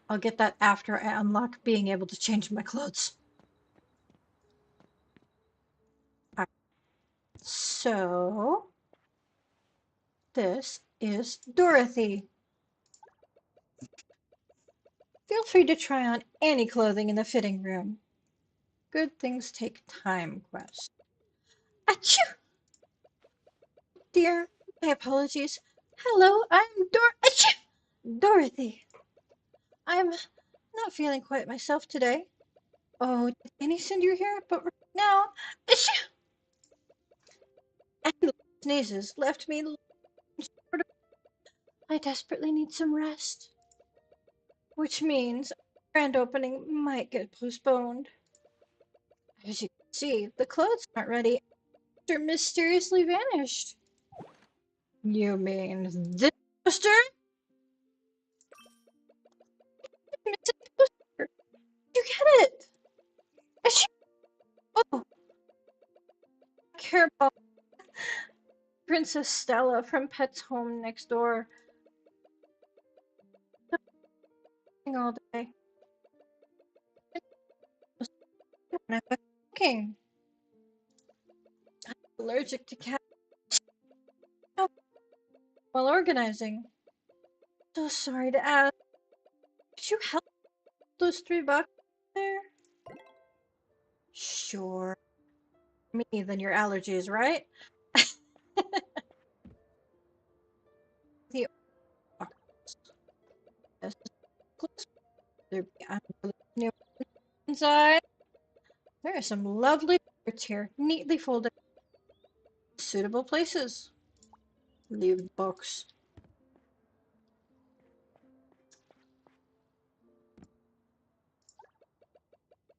I'll get that after I unlock being able to change my clothes. Right. So this is Dorothy. Feel free to try on any clothing in the fitting room. Good things take time, quest. Achoo! Dear, my apologies. Hello, I'm Achoo! Dorothy. I'm not feeling quite myself today. Oh, did Annie send you here? But right now, achoo! And sneezes left me sort of. I desperately need some rest, which means grand opening might get postponed. As you can see, the clothes aren't ready after mysteriously vanished. You mean this poster? You get it? Oh, care about Princess Stella from Pet's Home next door all day. I'm cooking. I'm allergic to cats while organizing. So sorry to ask. Could you help those $3 there? Sure. Me than your allergies, right? The There be new inside. There are some lovely shirts here, neatly folded in suitable places. Leave the box.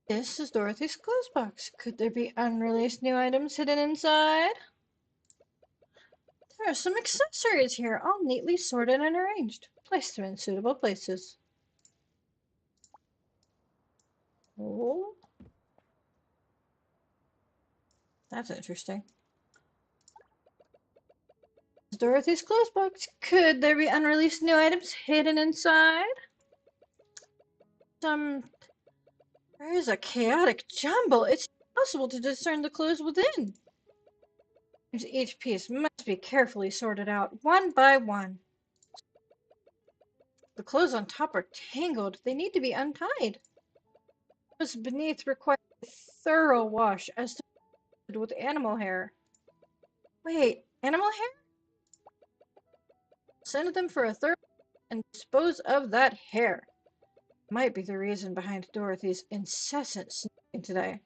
This is Dorothy's clothes box. Could there be unreleased new items hidden inside? There are some accessories here, all neatly sorted and arranged. Place them in suitable places. Oh, that's interesting. Dorothy's clothes box. Could there be unreleased new items hidden inside? There is a chaotic jumble. It's impossible to discern the clues within. Each piece must be carefully sorted out, one by one. The clothes on top are tangled. They need to be untied. Those beneath require a thorough wash as to with animal hair. Wait, animal hair? Send them for a thorough and dispose of that hair. Might be the reason behind Dorothy's incessant snooping today.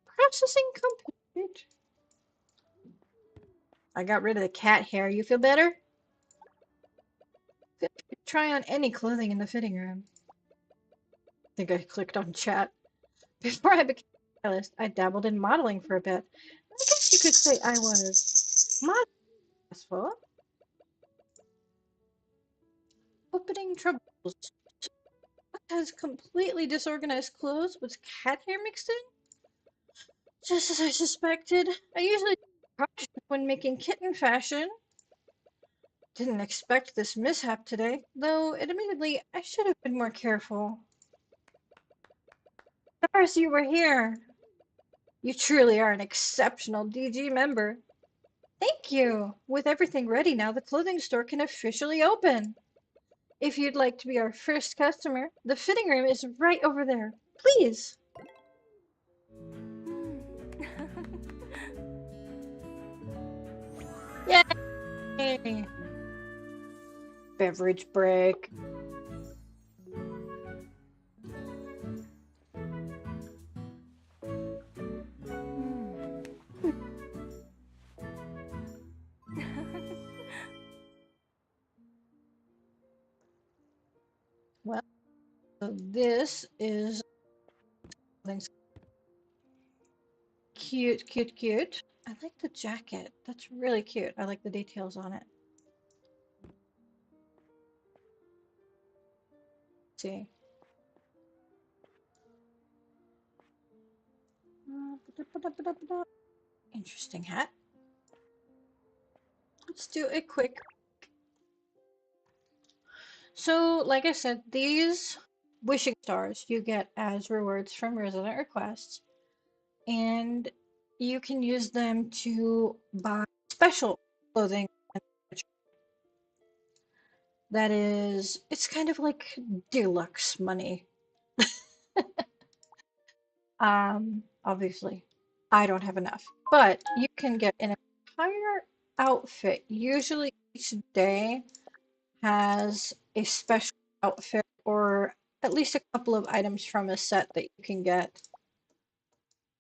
Processing complete. I got rid of the cat hair. You feel better? Feel free to try on any clothing in the fitting room. I think I clicked on chat. Before I became a stylist, I dabbled in modeling for a bit. I guess you could say I was model successful. Opening troubles. Has completely disorganized clothes with cat hair mixed in? Just as I suspected. I usually cautious when making kitten fashion. Didn't expect this mishap today, though admittedly I should have been more careful. Doris, you were here. You truly are an exceptional DG member. Thank you. With everything ready now, the clothing store can officially open. If you'd like to be our first customer, the fitting room is right over there. Please. Yay! Beverage break. Well, so this is cute, cute, cute. I like the jacket. That's really cute. I like the details on it. Let's see. Interesting hat. Let's do a quick. So, like I said, these wishing stars you get as rewards from resident requests, and you can use them to buy special clothing. That is, it's kind of like deluxe money. Obviously, I don't have enough, but you can get an entire outfit. Usually, each day has a special outfit or at least a couple of items from a set that you can get.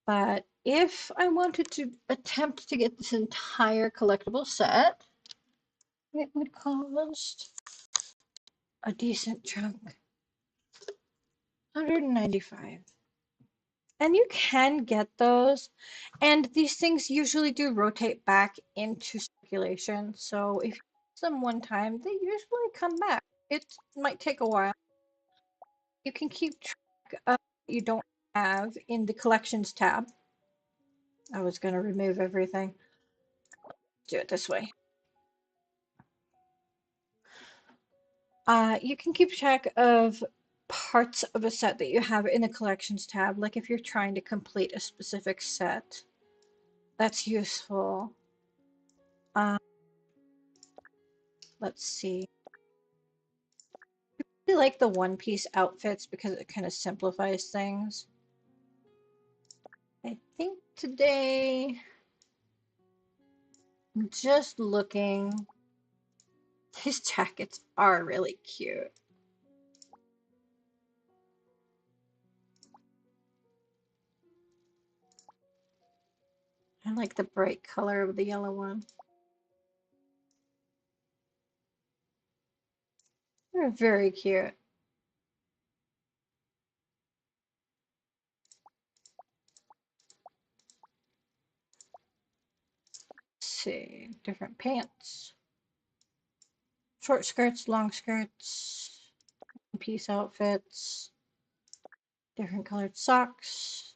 But if I wanted to attempt to get this entire collectible set, it would cost a decent chunk. 195. And you can get those. And these things usually do rotate back into circulation. So if you use them one time, they usually come back. It might take a while. You can keep track of what you don't have in the collections tab. I was going to remove everything. Do it this way. You can keep track of parts of a set that you have in the collections tab, like if you're trying to complete a specific set. That's useful. Let's see. I really like the one-piece outfits because it kind of simplifies things. I think today, I'm just looking. These jackets are really cute. I like the bright color of the yellow one. They're very cute. Let's see, different pants, short skirts, long skirts, piece outfits, different colored socks,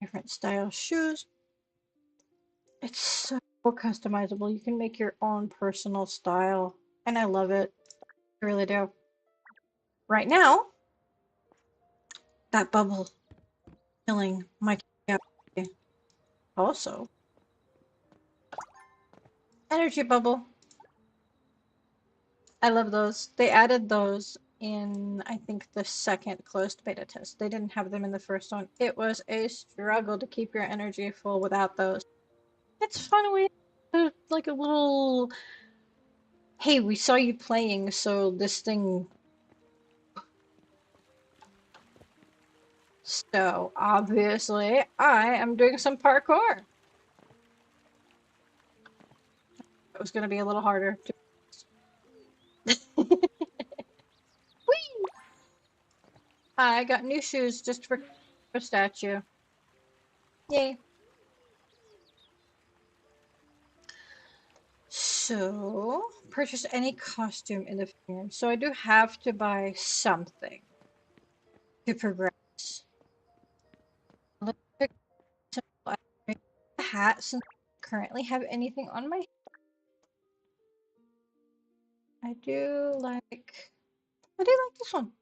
different style shoes. It's so customizable. You can make your own personal style, and I love it. I really do. Right now, that bubble killing my curiosity. Also, energy bubble. I love those. They added those in, I think, the second closed beta test. They didn't have them in the first one. It was a struggle to keep your energy full without those. It's fun way to, like a little, hey, we saw you playing, so this thing. So obviously, I am doing some parkour. It was going to be a little harder. Whee! I got new shoes just for a statue. Yay. So, purchase any costume in the game. So I do have to buy something to progress. Let's pick a hat since I currently have anything on my head. I do like this one.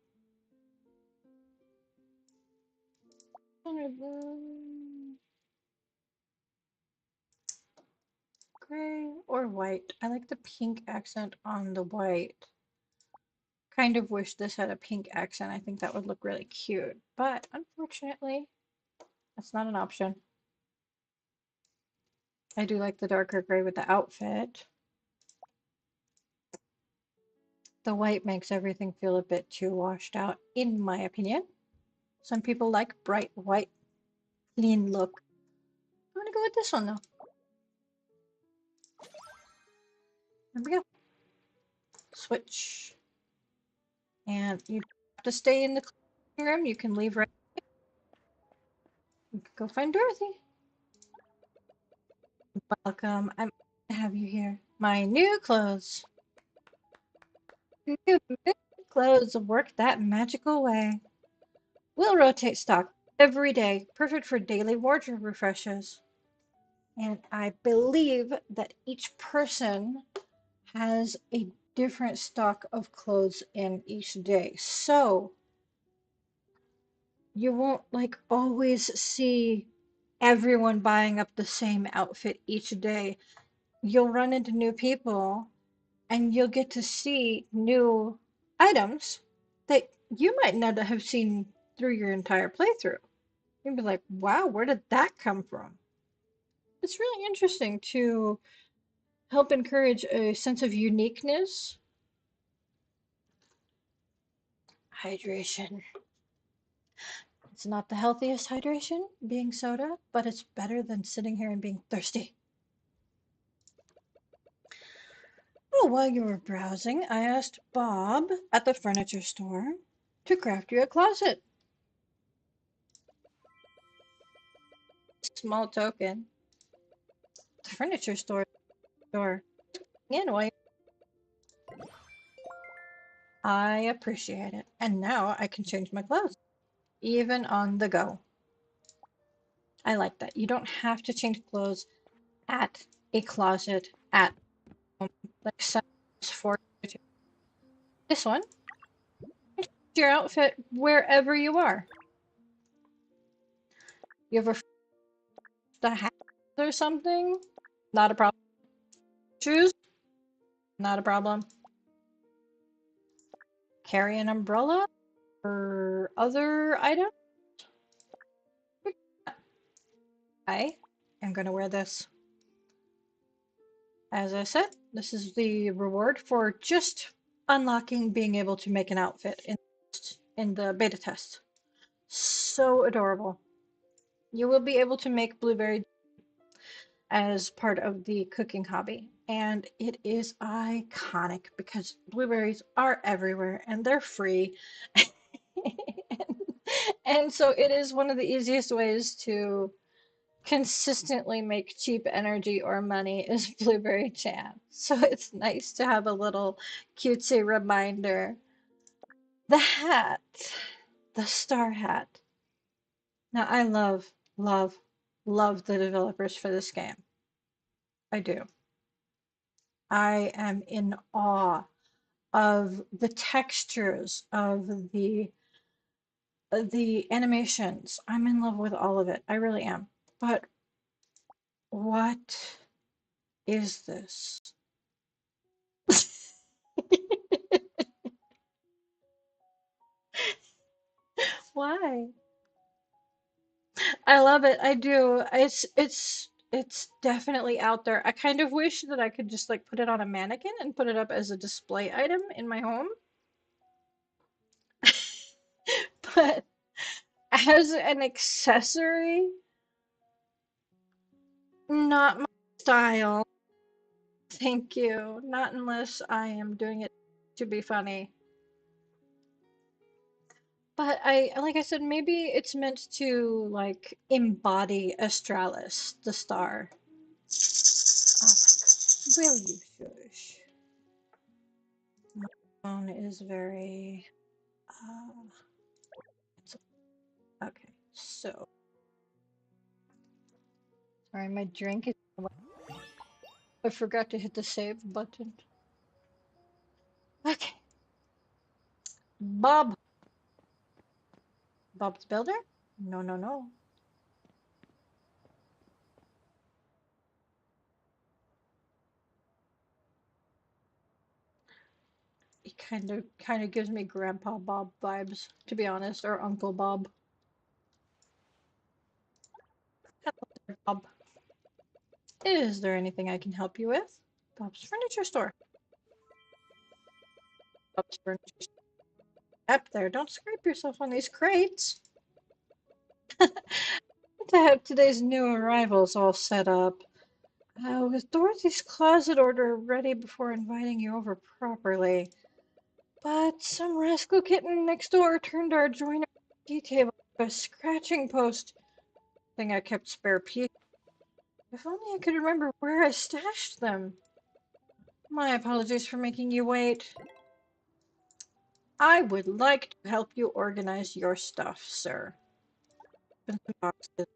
Gray or white. I like the pink accent on the white. Kind of wish this had a pink accent. I think that would look really cute. But unfortunately, that's not an option. I do like the darker gray with the outfit. The white makes everything feel a bit too washed out, in my opinion. Some people like bright white, clean look. I'm gonna go with this one though. There we go. Switch. And you have to stay in the room. You can leave right. You can go find Dorothy. Welcome. I'm to have you here. My new clothes. New clothes work that magical way. We'll rotate stock every day, perfect for daily wardrobe refreshes. And I believe that each person has a different stock of clothes in each day. So you won't like always see everyone buying up the same outfit each day. You'll run into new people and you'll get to see new items that you might not have seen through your entire playthrough. You'll be like, wow, where did that come from? It's really interesting to help encourage a sense of uniqueness. Hydration. It's not the healthiest hydration, being soda, but it's better than sitting here and being thirsty. Oh, while you were browsing, I asked Bob at the furniture store to craft you a closet. Small token. The furniture store. In while I appreciate it. And now I can change my clothes, even on the go. I like that. You don't have to change clothes at a closet at home, like for this one. Your outfit wherever you are. You have a hat or something? Not a problem. Shoes? Not a problem. Carry an umbrella or other items? I am going to wear this. As I said, this is the reward for just unlocking being able to make an outfit in the beta test. So adorable. You will be able to make blueberry. as part of the cooking hobby. And it is iconic because blueberries are everywhere and they're free. And so it is one of the easiest ways to consistently make cheap energy or money is blueberry jam. So it's nice to have a little cutesy reminder. The hat, the star hat. Now I love the developers for this game. I do. I am in awe of the textures of the animations. I'm in love with all of it. I really am. But what is this? Why? I love it. I do. It's definitely out there. I kind of wish that I could just like put it on a mannequin and put it up as a display item in my home. But as an accessory, not my style. Thank you. Not unless I am doing it to be funny. But like I said, maybe it's meant to like embody Astralis, the star. Oh my God. Will you shush? My phone is very it's okay. So sorry, my drink is I forgot to hit the save button. Okay. Bob. Bob's Builder? No, no, no. He kind of gives me Grandpa Bob vibes, to be honest, or Uncle Bob. Hello there, Bob. Is there anything I can help you with? Bob's Furniture Store. Bob's Furniture Store. Up there, don't scrape yourself on these crates. To have today's new arrivals all set up. With Dorothy's closet order ready before inviting you over properly. But some rascal kitten next door turned our joiner tea table into a scratching post. Thing I kept spare pieces. If only I could remember where I stashed them. My apologies for making you wait. I would like to help you organize your stuff, sir. Open some boxes.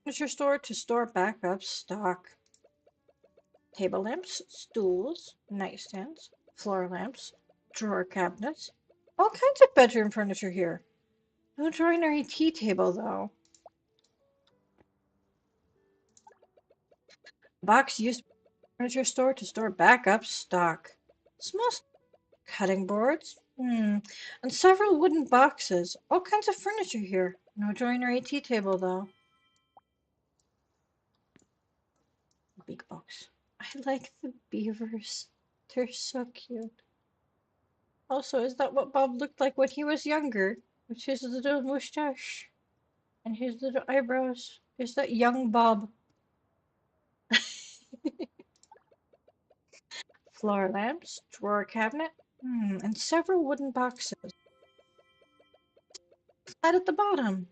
Furniture store to store backup stock. Table lamps, stools, nightstands, floor lamps, drawer cabinets. All kinds of bedroom furniture here. No joinery tea table, though. Box used furniture store to store backup stock. Small cutting boards. And several wooden boxes. All kinds of furniture here. No joinery tea table, though. Big box. I like the beavers. They're so cute. Also, is that what Bob looked like when he was younger? With his little mustache and his little eyebrows? Is that young Bob? Floor lamps, drawer cabinet, and several wooden boxes. Flat at the bottom.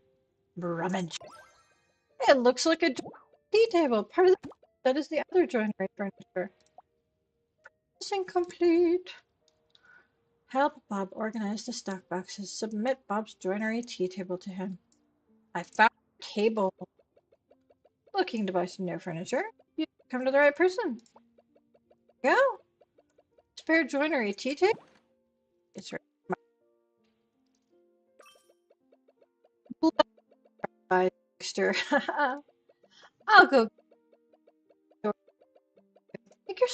Rummage. It looks like a tea table. Part of that is the other joinery furniture. It's incomplete. Help Bob organize the stock boxes. Submit Bob's joinery tea table to him. I found a table. Looking to buy some new furniture? You come to the right person. Go. Spare joinery tea table? It's right by Dexter. I'll go. Take your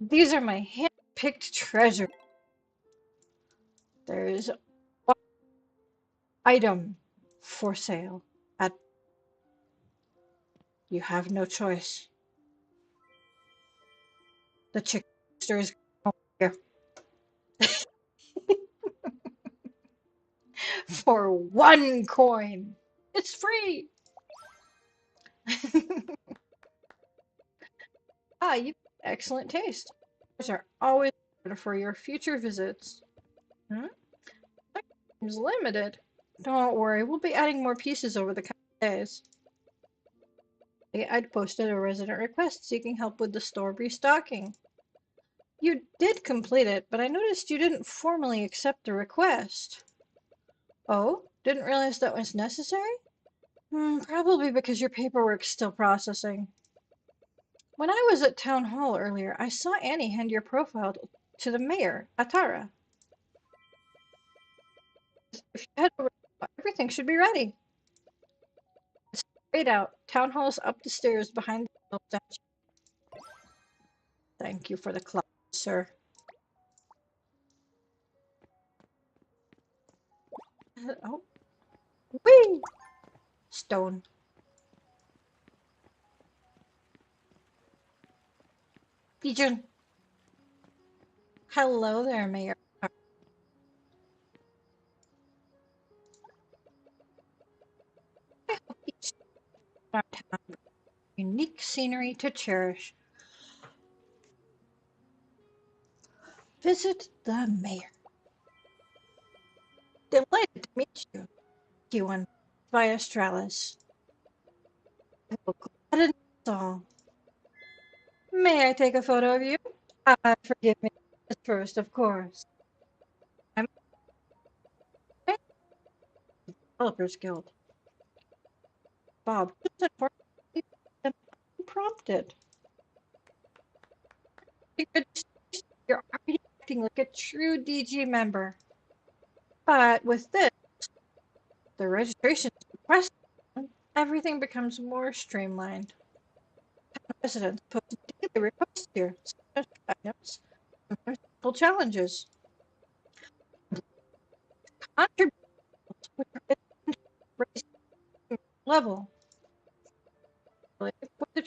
These are my hand-picked treasures. There's one item for sale. At you have no choice. The chickster is here. For 1 coin. It's free. Ah, you have excellent taste. Those are always good for your future visits. Hmm? Seems limited. Don't worry, we'll be adding more pieces over the coming days. I'd posted a resident request seeking help with the store restocking. You did complete it, but I noticed you didn't formally accept the request. Oh, didn't realize that was necessary? Probably because your paperwork's still processing. When I was at town hall earlier, I saw Annie hand your profile to the mayor, Atara. If you head over, everything should be ready. Straight out. Town hall's up the stairs behind the statue. Thank you for the clock, sir. Oh, whee! Stone. Pigeon. Hello there, Mayor. Each our town unique scenery to cherish. Visit the mayor. Delighted to meet you, Q1 via Stralis. Well, glad it's all. May I take a photo of you? Forgive me first, of course. I'm a Developers Guild. Bob, just unfortunately, unprompted. You're already acting like a true DG member. But with this, the registration request, everything becomes more streamlined. Residents post daily requests here, sometimes items, sometimes simple challenges. Contribute raise level. Like, what the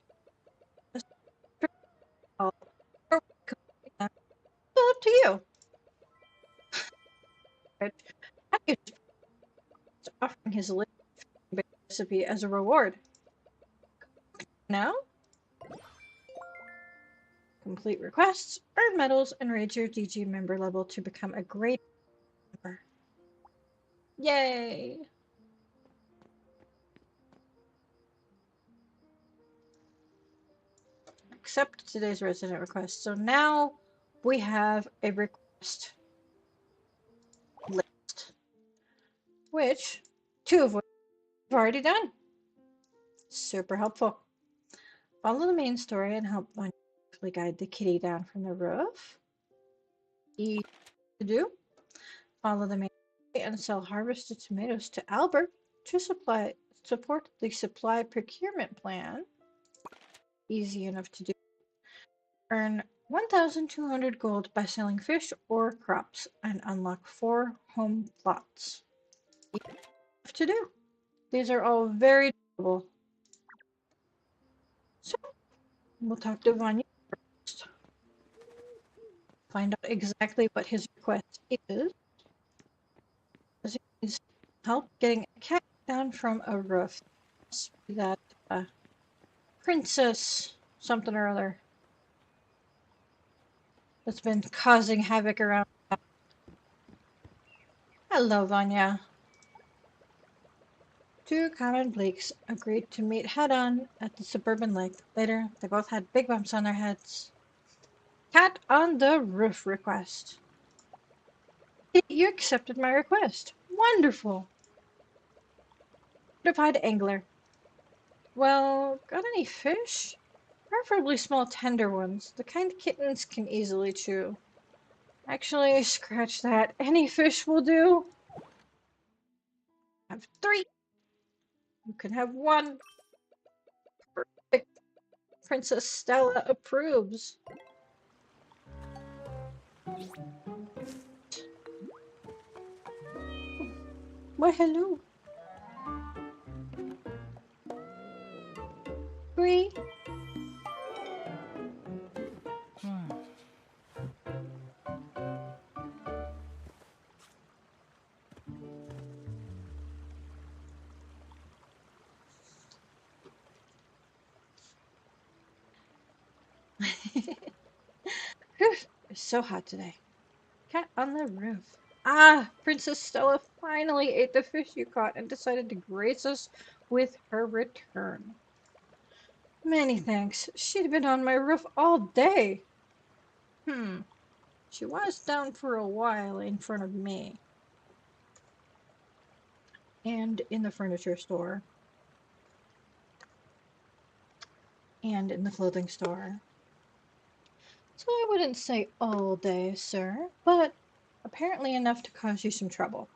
up to you. Right? Offering his recipe as a reward. Now, complete requests, earn medals, and raise your DG member level to become a great member. Yay! Accept today's resident request. So now we have a request list, which 2 of which we've already done. Super helpful. Follow the main story and help one guide the kitty down from the roof. Easy to do. Follow the main story and sell harvested tomatoes to Albert to support the supply procurement plan. Easy enough to do. Earn 1,200 gold by selling fish or crops and unlock 4 home plots. Easy enough to do. These are all very doable. So, we'll talk to Vanya first. Find out exactly what his request is. He needs help getting a cat down from a roof. That princess something or other that's been causing havoc around. Hello, Vanya. 2 common bleaks agreed to meet head-on at the suburban lake. Later, they both had big bumps on their heads. Cat on the roof request. You accepted my request. Wonderful. Certified angler. Well, got any fish? Preferably small tender ones, the kind kittens can easily chew. Actually, scratch that. Any fish will do. I have 3. You can have 1. Perfect. Princess Stella approves. Why, hello. 3. so hot today. Cat on the roof. Ah, Princess Stella finally ate the fish you caught and decided to grace us with her return. Many thanks. She'd been on my roof all day. Hmm. She was down for a while in front of me. And in the furniture store. And in the clothing store. So I wouldn't say all day, sir, but apparently enough to cause you some trouble.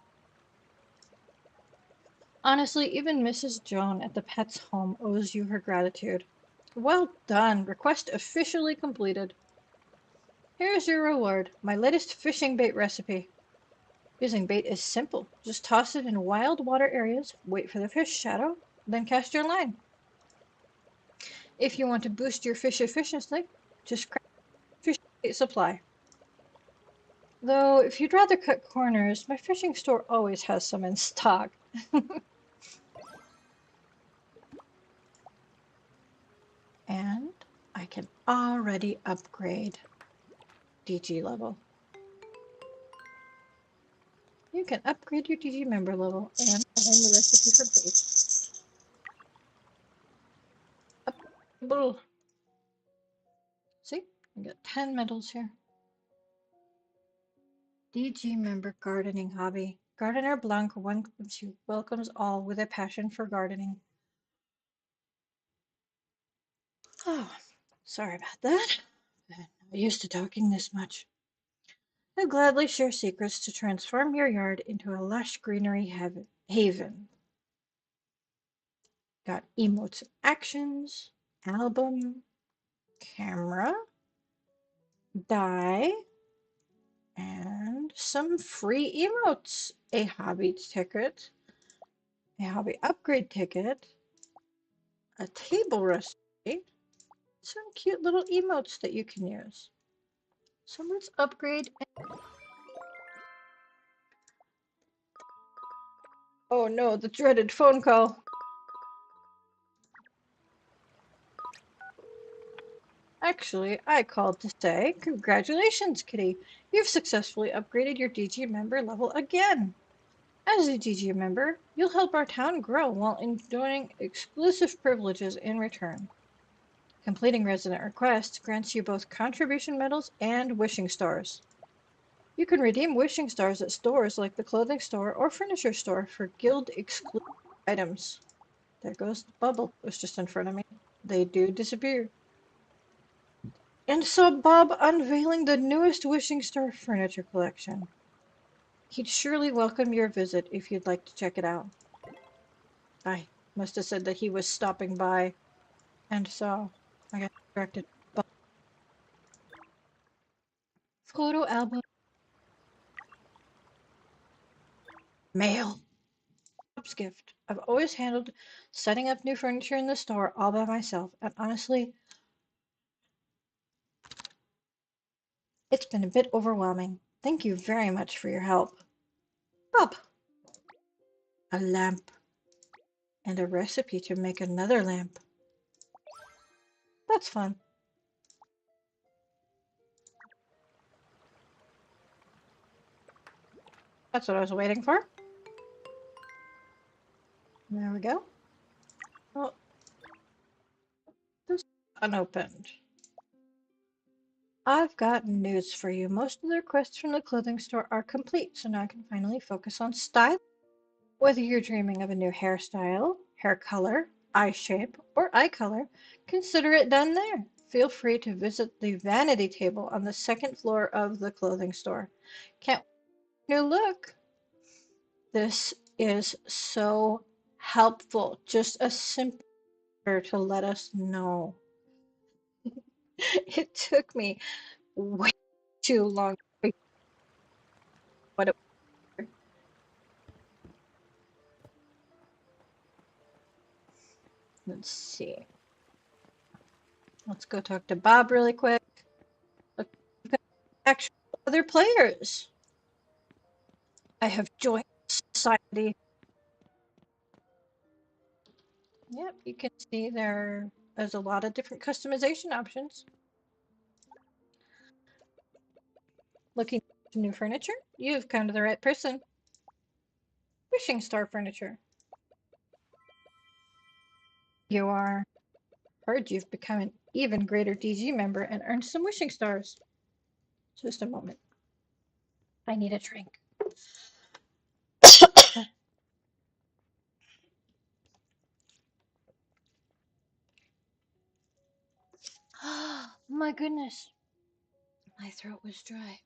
Honestly, even Mrs. Joan at the pet's home owes you her gratitude. Well done. Request officially completed. Here's your reward, my latest fishing bait recipe. Using bait is simple. Just toss it in wild water areas, wait for the fish shadow, then cast your line. If you want to boost your fish efficiency, just craft fish bait supply. Though, if you'd rather cut corners, my fishing store always has some in stock. And I can already upgrade DG level. You can upgrade your DG member level and find the recipe for bait. See, I got 10 medals here. DG member gardening hobby. Gardener Blanc welcomes all with a passion for gardening. Oh, sorry about that. I'm not used to talking this much. I'd gladly share secrets to transform your yard into a lush greenery haven. Got emotes and actions, album, camera, die, and some free emotes. A hobby ticket, a hobby upgrade ticket, a table recipe, some cute little emotes that you can use. So let's upgrade. Oh no, the dreaded phone call. Actually, I called to say, congratulations, Kitty. You've successfully upgraded your DG member level again. As a DG member, you'll help our town grow while enjoying exclusive privileges in return. Completing resident requests grants you both contribution medals and wishing stars. You can redeem wishing stars at stores like the clothing store or furniture store for guild exclusive items. There goes the bubble. It was just in front of me. They do disappear. And saw Bob unveiling the newest wishing star furniture collection. He'd surely welcome your visit if you'd like to check it out. I must have said that he was stopping by, and so I got distracted. Photo album. Mail. Bob's gift. I've always handled setting up new furniture in the store all by myself, and honestly, it's been a bit overwhelming. Thank you very much for your help. Bob. A lamp and a recipe to make another lamp. That's fun. That's what I was waiting for. There we go. Oh, this is unopened. I've got news for you. Most of the requests from the clothing store are complete, so now I can finally focus on style. Whether you're dreaming of a new hairstyle, hair color, eye shape, or eye color, consider it done there. Feel free to visit the vanity table on the second floor of the clothing store. Can't new look. This is so helpful. Just a simple to let us know. It took me way too long to figure out what it was. Let's see. Let's go talk to Bob really quick. Look, actual other players. I have joined society. Yep, you can see there's a lot of different customization options. Looking for new furniture? You've come to the right person. Wishing Star Furniture. You are. Heard you've become an even greater DG member and earned some wishing stars. Just a moment. I need a drink. My goodness. My throat was dry.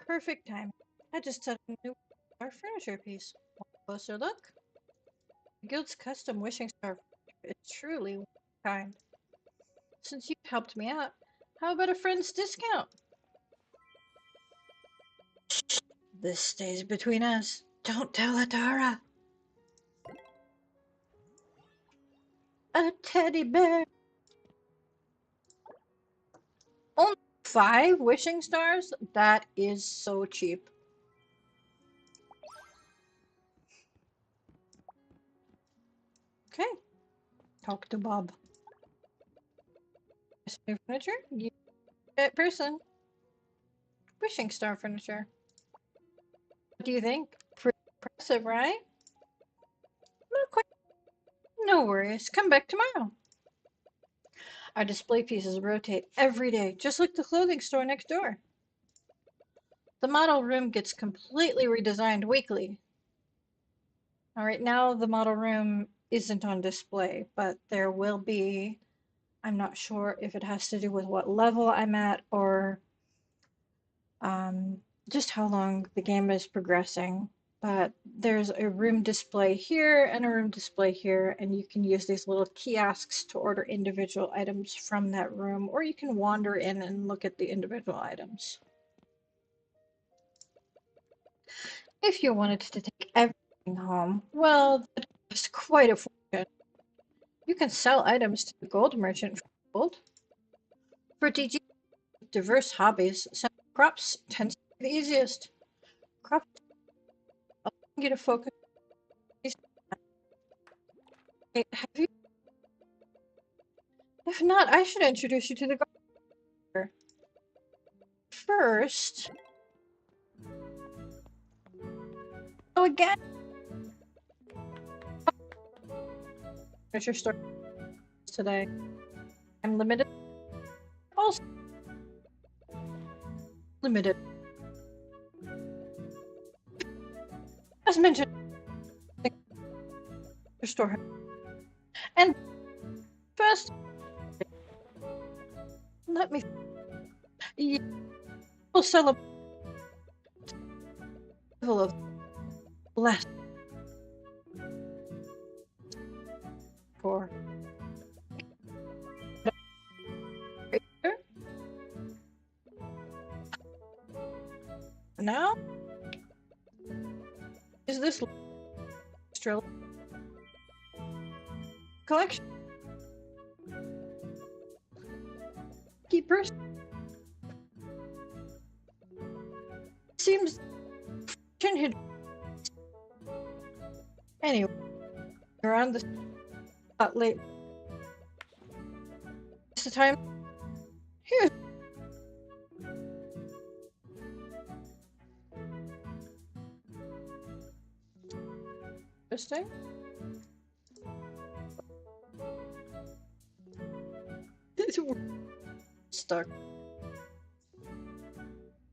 Perfect time. I just set up a new star furniture piece. Want a closer look? The Guild's custom wishing star furniture is truly one of a kind. Since you've helped me out, how about a friend's discount? This stays between us. Don't tell Atara. A teddy bear. Only 5 wishing stars? That is so cheap. Okay, talk to Bob. New furniture? You that person. Wishing star furniture. What do you think? Pretty impressive, right? Not quite. No worries. Come back tomorrow. Our display pieces rotate every day, just like the clothing store next door. The model room gets completely redesigned weekly. All right, now the model room isn't on display, but there will be. I'm not sure if it has to do with what level I'm at or just how long the game is progressing. But there's a room display here and a room display here, and you can use these little kiosks to order individual items from that room, or you can wander in and look at the individual items. If you wanted to take everything home, well, that costs quite a fortune. You can sell items to the gold merchant for gold. For DG with diverse hobbies, selling crops tends to be the easiest. Crops allow you to focus. Hey, have you? If not, I should introduce you to the gardener. First, oh again, furniture store today. I'm limited. Also limited. As mentioned, the store. And first, let me. You will celebrate the level of less for. Now, is this extra collection? Keepers seems hidden. Anyway, around the spot late. It's the time. Here's interesting. It's stuck.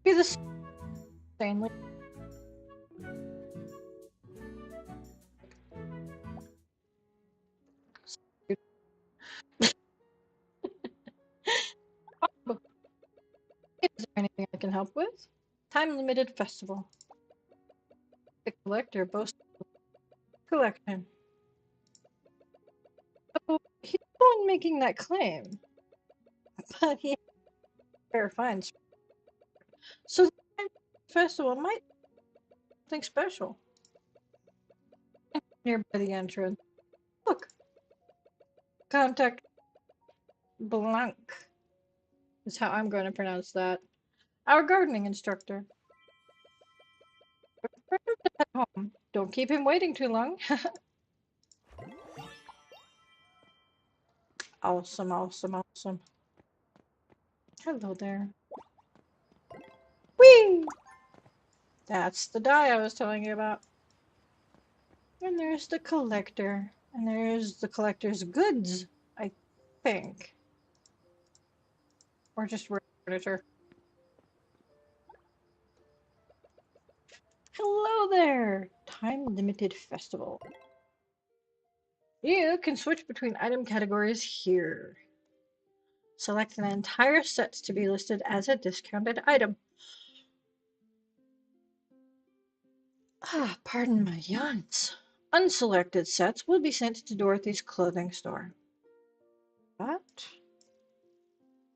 Be the same. Is there anything I can help with? Time limited festival. The collector boasts a collection. Oh, he's the one making that claim. But he has rare finds. So the festival might be something special. Nearby the entrance. Look, contact Blanc is how I'm going to pronounce that. Our gardening instructor. At home. Don't keep him waiting too long. Awesome, awesome, awesome. Hello there. Whee! That's the die I was telling you about. And there's the collector. And there's the collector's goods, I think. Or just furniture. Hello there! Time limited festival. You can switch between item categories here. Select an entire set to be listed as a discounted item. Ah, pardon my yawns. Unselected sets will be sent to Dorothy's clothing store. But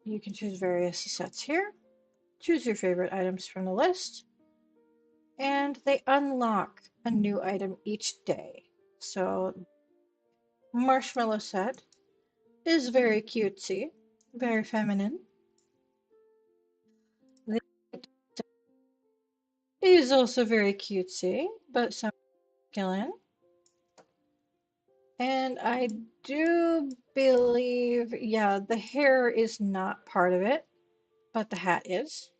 you can choose various sets here. Choose your favorite items from the list, and they unlock a new item each day. So, marshmallow set is very cutesy, very feminine. The is also very cutesy, but some masculine. And I do believe, yeah, the hair is not part of it, but the hat is.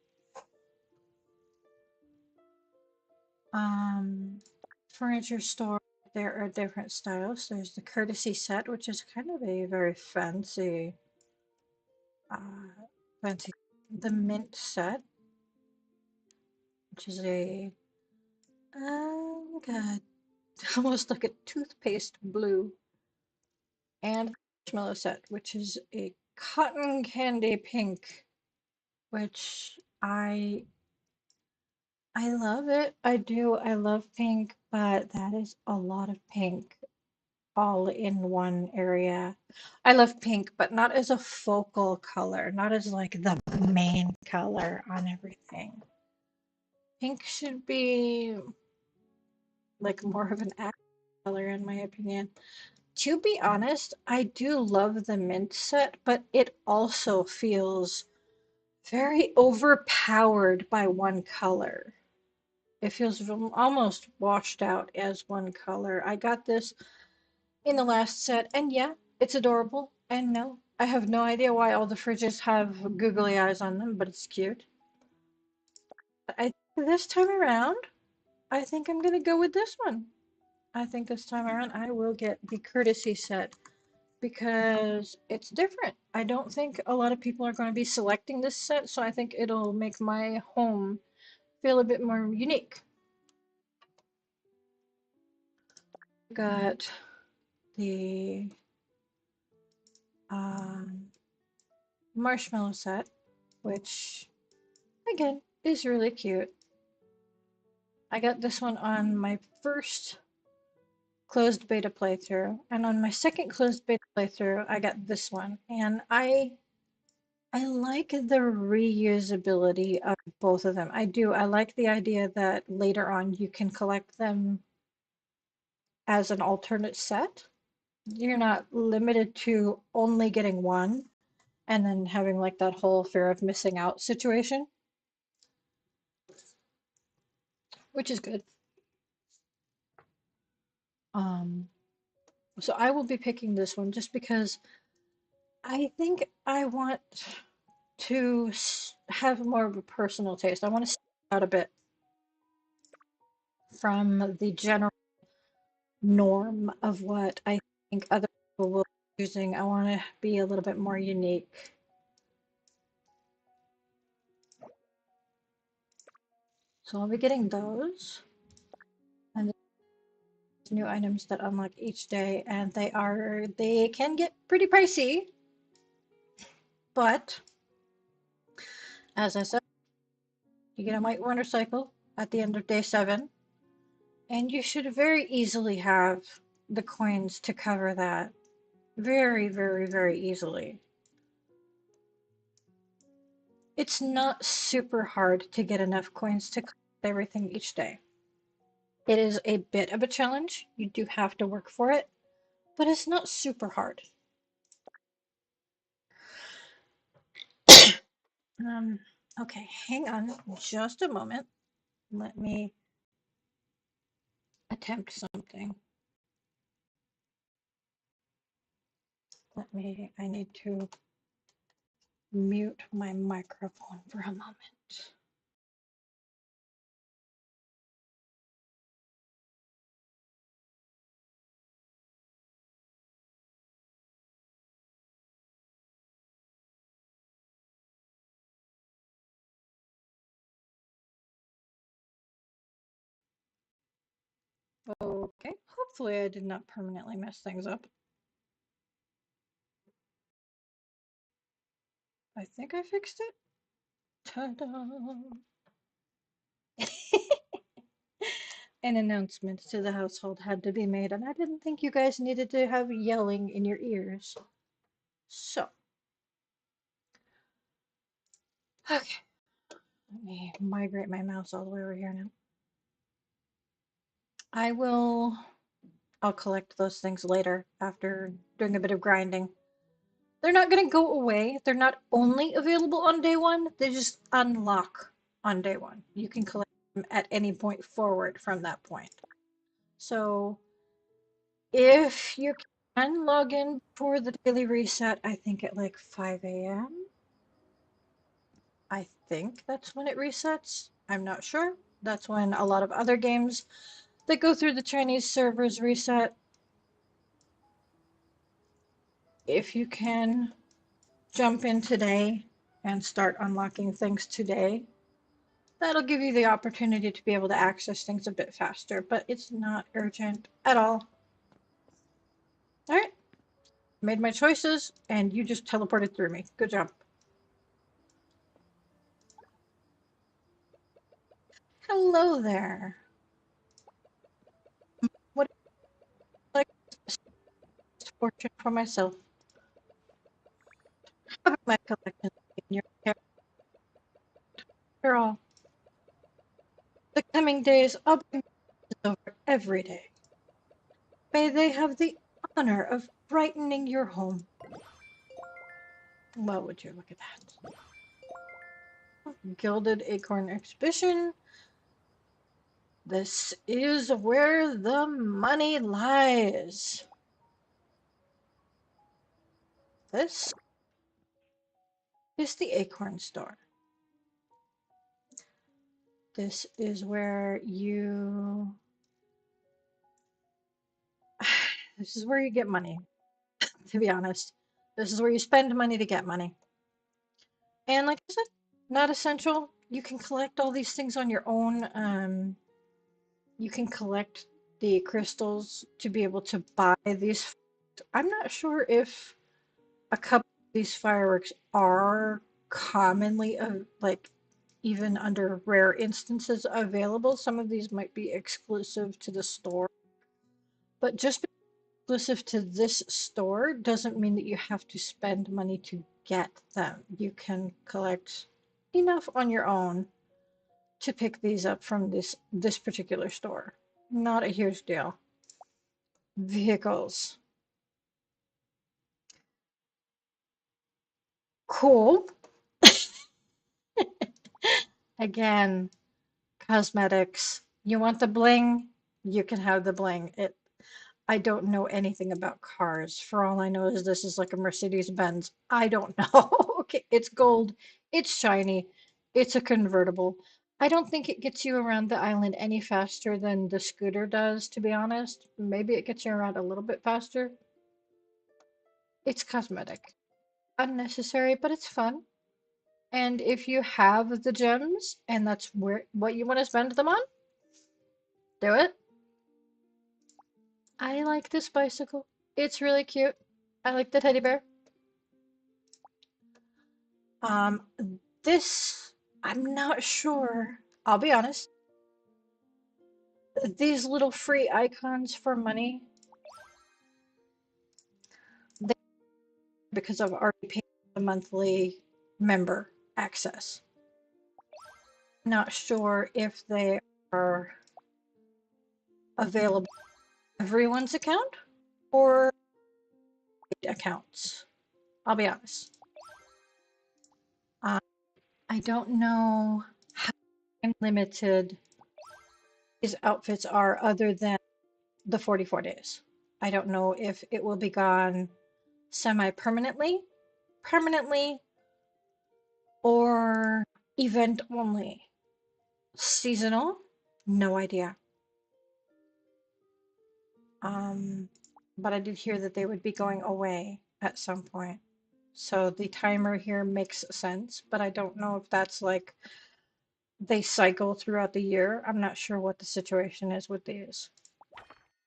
Um, Furniture store, there are different styles. There's the courtesy set, which is kind of a very uh, fancy. The mint set, which is a, God, almost like a toothpaste blue. And the marshmallow set, which is a cotton candy pink, which I love it. I do. I love pink, but that is a lot of pink all in one area. I love pink, but not as a focal color, not as like the main color on everything. Pink should be like more of an active color, in my opinion. To be honest, I do love the mint set, but it also feels very overpowered by one color. It feels almost washed out as one color. I got this in the last set, and yeah, it's adorable. And no, I have no idea why all the fridges have googly eyes on them, but it's cute. This time around, I think I'm gonna go with this one. I think this time around I will get the courtesy set because it's different. I don't think a lot of people are going to be selecting this set, so I think it'll make my home feel a bit more unique. Got the um, marshmallow set, which again is really cute. I got this one on my first closed beta playthrough, and on my second closed beta playthrough, I got this one, and I like the reusability of both of them. I do. I like the idea that later on you can collect them as an alternate set. You're not limited to only getting one and then having like that whole fear of missing out situation, which is good. Um, so I will be picking this one just because I think I want to have more of a personal taste. I want to stand out a bit from the general norm of what I think other people will be using. I want to be a little bit more unique. So I'll be getting those and new items that unlock each day, and they can get pretty pricey, but as I said, you get a white wonder cycle at the end of day 7, and you should very easily have the coins to cover that. Very, very, very easily. It's not super hard to get enough coins to collect everything each day. It is a bit of a challenge. You do have to work for it, but it's not super hard. Um, okay, hang on just a moment. Let me attempt something. I need to mute my microphone for a moment. Okay, hopefully I did not permanently mess things up. I think I fixed it. Ta-da! An announcement to the household had to be made, and I didn't think you guys needed to have yelling in your ears. So, okay, let me migrate my mouse all the way over here now. I'll collect those things later after doing a bit of grinding. They're not going to go away. They're not only available on day one, they just unlock on day one. You can collect them at any point forward from that point. So if you can log in for the daily reset, I think at like 5 a.m. I think that's when it resets. I'm not sure. That's when a lot of other games that go through the Chinese servers reset. If you can jump in today and start unlocking things today, that'll give you the opportunity to be able to access things a bit faster, but it's not urgent at all. All right, made my choices, and you just teleported through me. Good job. Hello there. What like fortune for myself? Having my collection in your care. After all, the coming days I'll bring over every day. May they have the honor of brightening your home. Well, would you look at that? Gilded Acorn Exhibition. This is where the money lies. This is the Acorn Store. This is where you this is where you get money, to be honest. This is where you spend money to get money. And like I said, not essential. You can collect all these things on your own. You can collect the crystals to be able to buy these. I'm not sure if a couple of these fireworks are commonly like even under rare instances available. Some of these might be exclusive to the store, but just because exclusive to this store doesn't mean that you have to spend money to get them. You can collect enough on your own to pick these up from this particular store. Not a huge deal. Vehicles. Cool. Again, cosmetics. You want the bling? You can have the bling. I don't know anything about cars. For all I know is this is like a Mercedes Benz. I don't know. Okay, it's gold. It's shiny. It's a convertible. I don't think it gets you around the island any faster than the scooter does, to be honest. Maybe it gets you around a little bit faster. It's cosmetic. Unnecessary, but it's fun. And if you have the gems and that's what you want to spend them on, do it. I like this bicycle. It's really cute. I like the teddy bear. Um, this, I'm not sure. I'll be honest. These little free icons for money, they, because I've already paid the monthly member access. Not sure if they are available on everyone's account or accounts. I'll be honest. Uh, I don't know how time limited these outfits are other than the 44 days. I don't know if it will be gone semi-permanently, permanently, or event only? Seasonal? No idea. Um, but I did hear that they would be going away at some point. So the timer here makes sense, but I don't know if that's like they cycle throughout the year. I'm not sure what the situation is with these.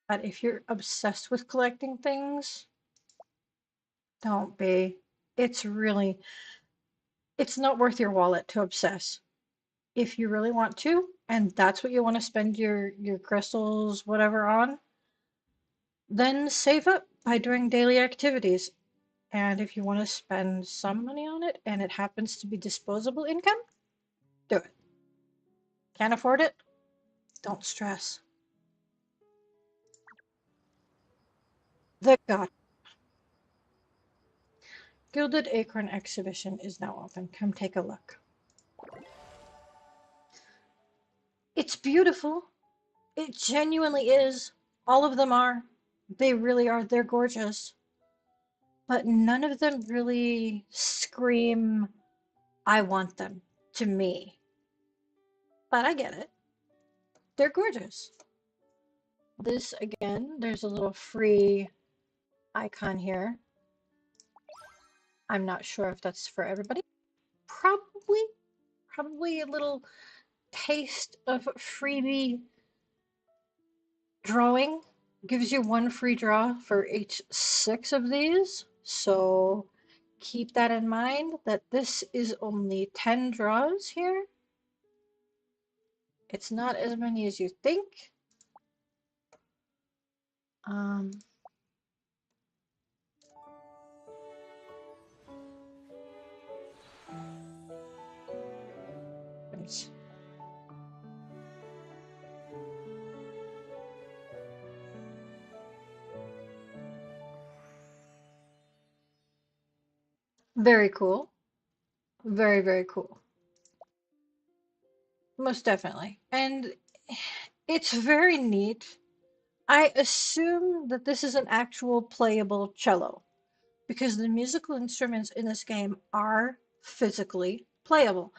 But if you're obsessed with collecting things, don't be. It's really, it's not worth your wallet to obsess. If you really want to, and that's what you want to spend your crystals, whatever on, then save up by doing daily activities. And if you want to spend some money on it and it happens to be disposable income, do it. Can't afford it? Don't stress. The God. Gilded Acorn exhibition is now open. Come take a look. It's beautiful. It genuinely is. All of them are. They really are. They're gorgeous. But none of them really scream, I want them to me. But I get it. They're gorgeous. This, again, there's a little free icon here. I'm not sure if that's for everybody. Probably, probably a little taste of freebie drawing. Gives you one free draw for each 6 of these. So keep that in mind that this is only 10 draws here. It's not as many as you think. Um, it's very cool. Very, very cool. Most definitely. And it's very neat. I assume that this is an actual playable cello because the musical instruments in this game are physically playable.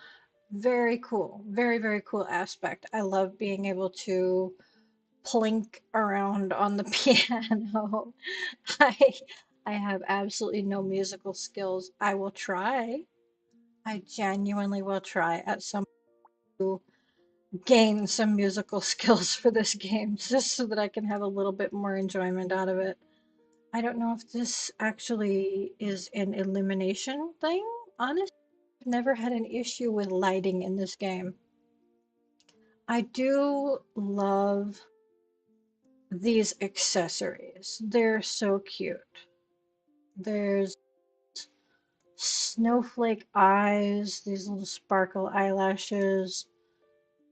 Very cool. Very, very cool aspect. I love being able to plink around on the piano. I I have absolutely no musical skills. I will try. I genuinely will try at some to gain some musical skills for this game just so that I can have a little bit more enjoyment out of it. I don't know if this actually is an elimination thing. Honestly, I've never had an issue with lighting in this game. I do love these accessories. They're so cute. There's snowflake eyes, these little sparkle eyelashes,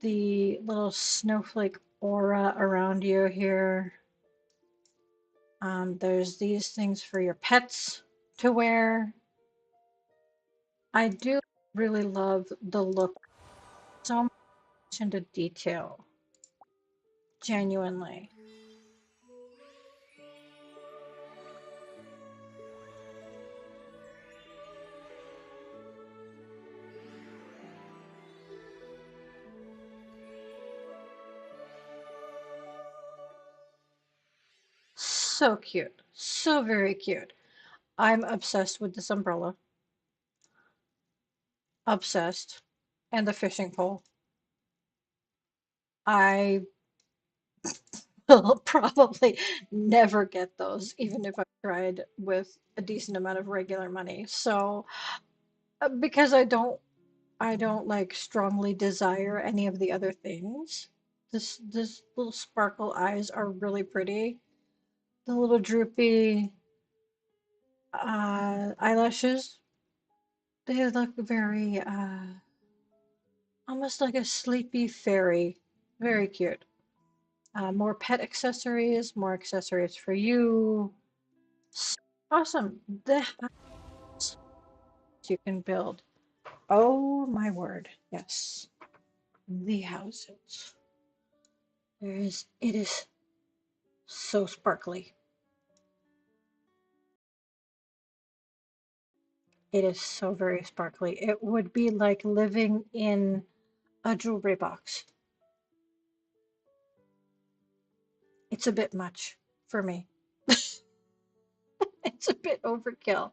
the little snowflake aura around you here. There's these things for your pets to wear. I do really love the look, so much into detail, genuinely. So cute, so very cute. I'm obsessed with this umbrella, obsessed, and the fishing pole. I will probably never get those, even if I tried with a decent amount of regular money. So, because I don't like strongly desire any of the other things. This little sparkle eyes are really pretty. The little droopy eyelashes, they look very almost like a sleepy fairy. Very cute. More accessories for you. Awesome. The house you can build. Oh my word. Yes. The houses. It is so sparkly. It is so very sparkly. It would be like living in a jewelry box. It's a bit much for me. It's a bit overkill.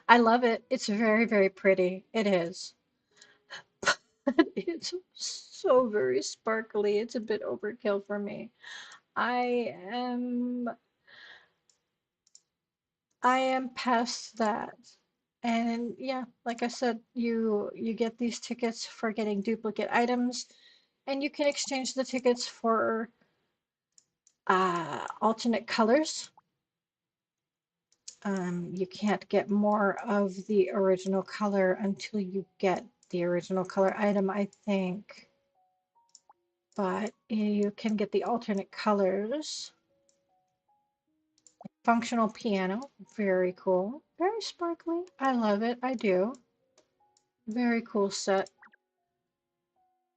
I love it. It's very, very pretty. It is. It's so very sparkly. It's a bit overkill for me. I am I am past that. And yeah, like I said, you get these tickets for getting duplicate items, and you can exchange the tickets for alternate colors. You can't get more of the original color until you get the original color item, I think. But you can get the alternate colors. Functional piano, very cool. Very sparkly. I love it. I do. Very cool set.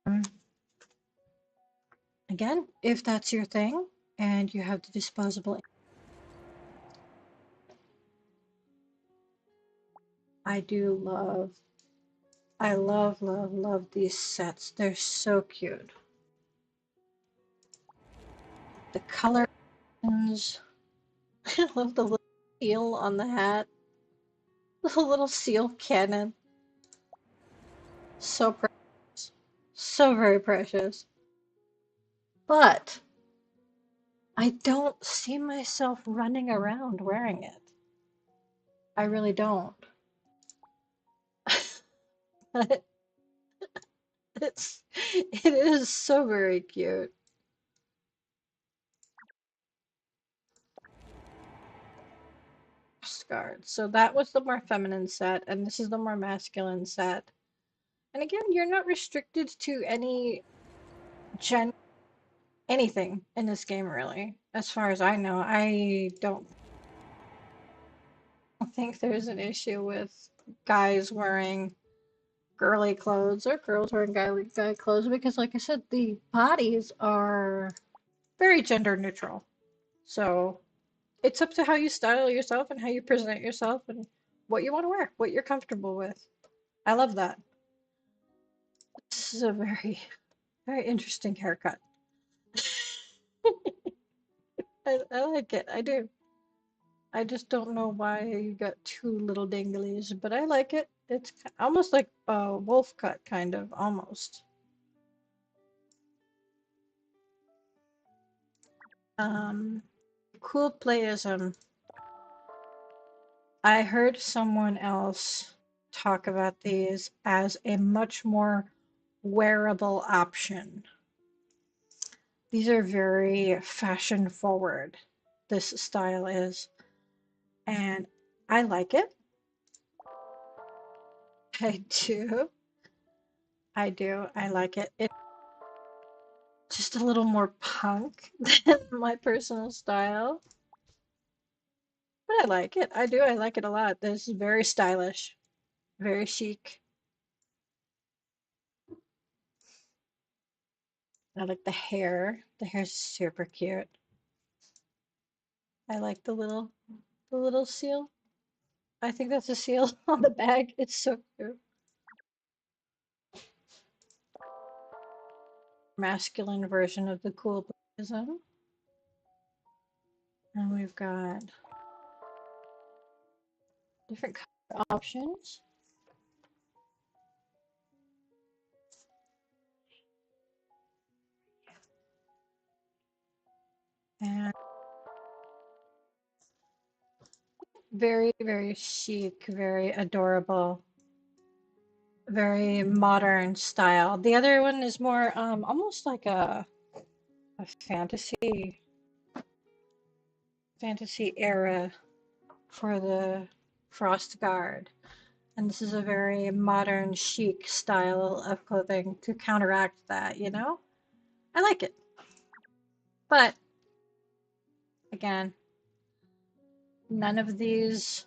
Um, Again, if that's your thing and you have the disposable, I do love, I love, love, love these sets. They're so cute. The colors, I love the little seal on the hat, the little seal cannon. So precious. So very precious. But I don't see myself running around wearing it. I really don't. But it is so very cute. Scarred. So that was the more feminine set, and this is the more masculine set. And again, you're not restricted to any gen anything in this game really. As far as I know, I don't think there's an issue with guys wearing girly clothes or girls wearing guy clothes because like I said, the bodies are very gender neutral. So it's up to how you style yourself and how you present yourself and what you want to wear, what you're comfortable with. I love that. This is a very, very interesting haircut. I like it. I do. I just don't know why you got two little dinglies, but I like it. It's almost like a wolf cut, kind of, almost. Um, cool playism. I heard someone else talk about these as a much more wearable option. These are very fashion forward, this style is, and I like it. I do. I do. I like it. It's just a little more punk than my personal style, but I like it. I do. I like it a lot. This is very stylish, very chic. I like the hair. The hair's super cute. I like the little seal. I think that's a seal on the bag. It's so cute. Masculine version of the cool Buddhism. And we've got different color options. And very, very chic, very adorable, very modern style. The other one is more almost like a fantasy era for the Frost Guard. And this is a very modern, chic style of clothing to counteract that, you know? I like it. But again, none of these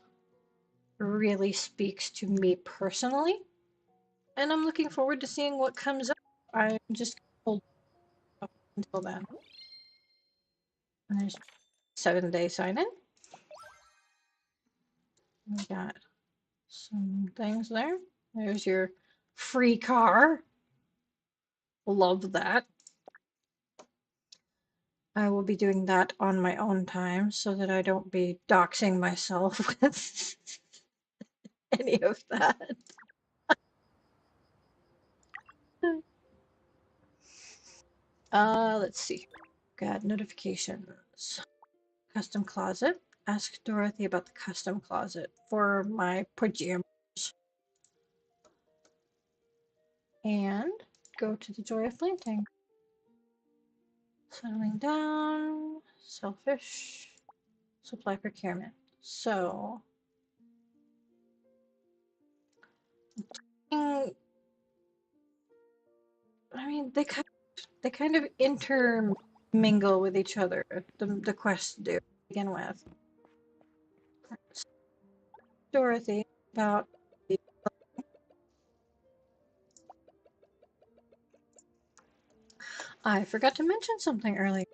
really speaks to me personally. And I'm looking forward to seeing what comes up. I'm just gonna hold up until then. And there's 7-day sign in. We got some things there. There's your free car. Love that. I will be doing that on my own time so that I don't be doxing myself with any of that. Let's see. Got notifications. Custom closet. Ask Dorothy about the custom closet for my pajamas. And go to the Joy of Planting. Settling down. Selfish. Supply procurement. So, I mean, they kind of intermingle with each other. The quests do to begin with. Dorothy about I forgot to mention something earlier.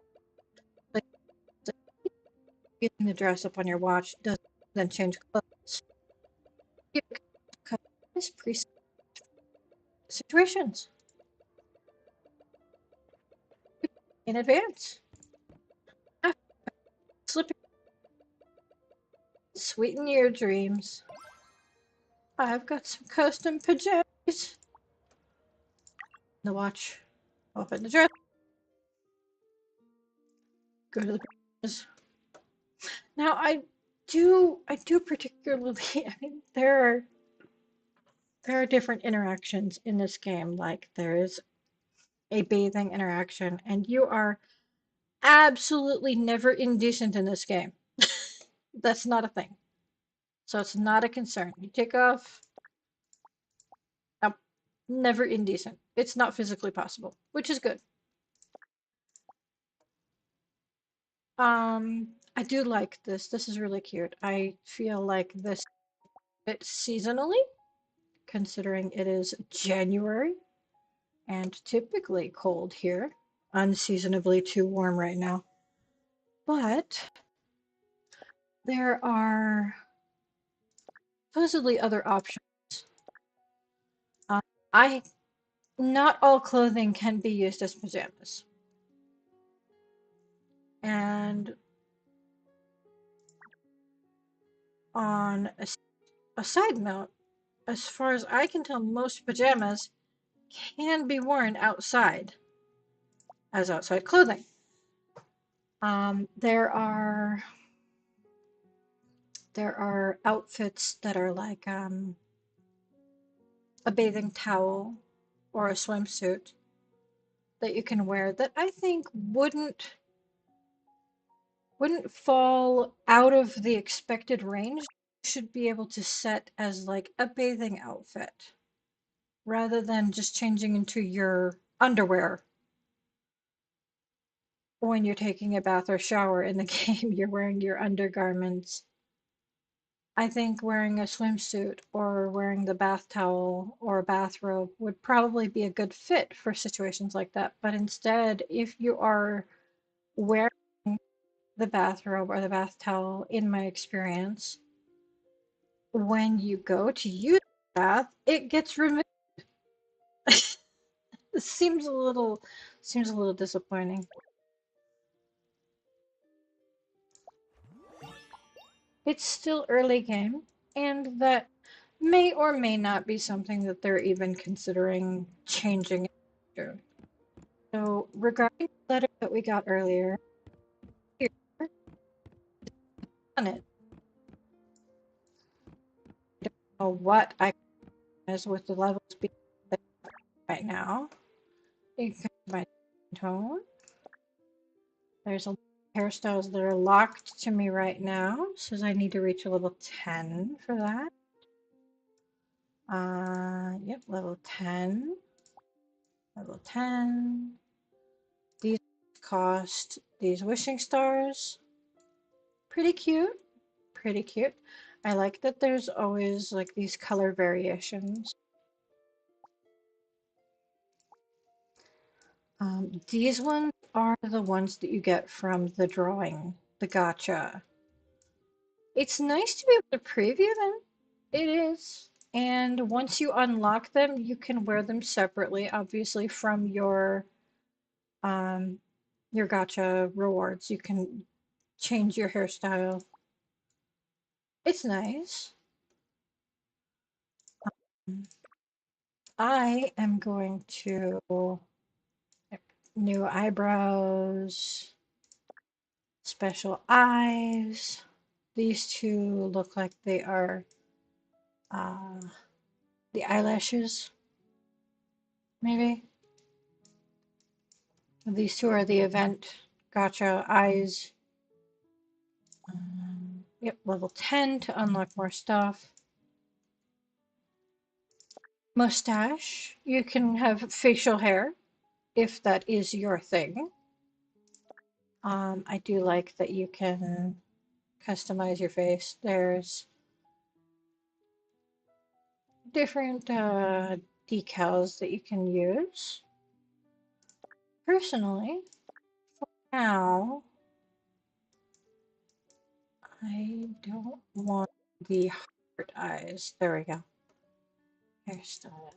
Like getting the dress up on your watch doesn't then change clothes. You can customize preset situations in advance. After slipping, sweeten your dreams. I've got some custom pajamas. The watch. Open the dress. Go to the pajamas. Now I do particularly. I mean, there are different interactions in this game. Like there is a bathing interaction, and you are absolutely never indecent in this game. That's not a thing. So it's not a concern. You take off, never indecent. It's not physically possible, which is good. I do like this. This is really cute. I feel like this fits seasonally, considering it is January and typically cold here. Unseasonably too warm right now. But there are supposedly other options. I Not all clothing can be used as pajamas. And on a side note, as far as I can tell, most pajamas can be worn outside as outside clothing. There are outfits that are like a bathing towel or a swimsuit that you can wear that I think wouldn't fall out of the expected range. You should be able to set as like a bathing outfit rather than just changing into your underwear when you're taking a bath or shower in the game. You're wearing your undergarments. I think wearing a swimsuit or wearing the bath towel or a bathrobe would probably be a good fit for situations like that. But instead, if you are wearing the bathrobe or the bath towel, in my experience, when you go to use the bath, it gets removed. It seems a little disappointing. It's still early game, and that may or may not be something that they're even considering changing. So, regarding the letter that we got earlier, here on it, I don't know what I is with the levels being right now. You can my tone. There's a hairstyles that are locked to me right now. Says I need to reach a level 10 for that. Yep, level 10. Level 10. These cost these wishing stars. Pretty cute. Pretty cute. I like that there's always like these color variations. These ones are the ones that you get from the drawing, the gotcha. It's nice to be able to preview them It is. And once you unlock them, you can wear them separately, obviously, from your gacha rewards. You can change your hairstyle. It's nice. I am going to new eyebrows, special eyes. These two look like they are uh, the eyelashes, maybe. These two are the event gotcha eyes. Yep, level 10 to unlock more stuff. Mustache. You can have facial hair if that is your thing. I do like that you can customize your face. There's different decals that you can use. Personally, now I don't want the heart eyes. There we go. Hairstyle.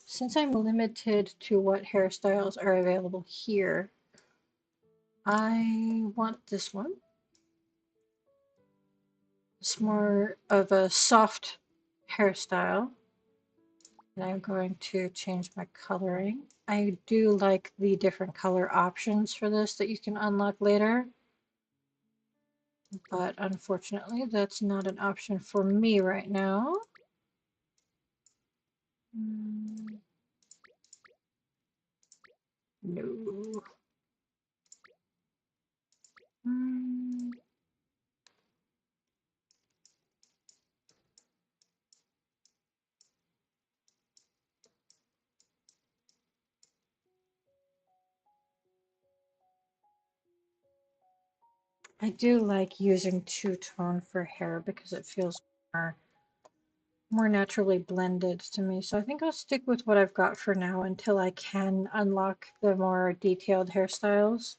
Since I'm limited to what hairstyles are available here, I want this one. It's more of a soft hairstyle. And I'm going to change my coloring. I do like the different color options for this that you can unlock later. But unfortunately, that's not an option for me right now. No. I do like using two-tone for hair because it feels more naturally blended to me. So I think I'll stick with what I've got for now until I can unlock the more detailed hairstyles.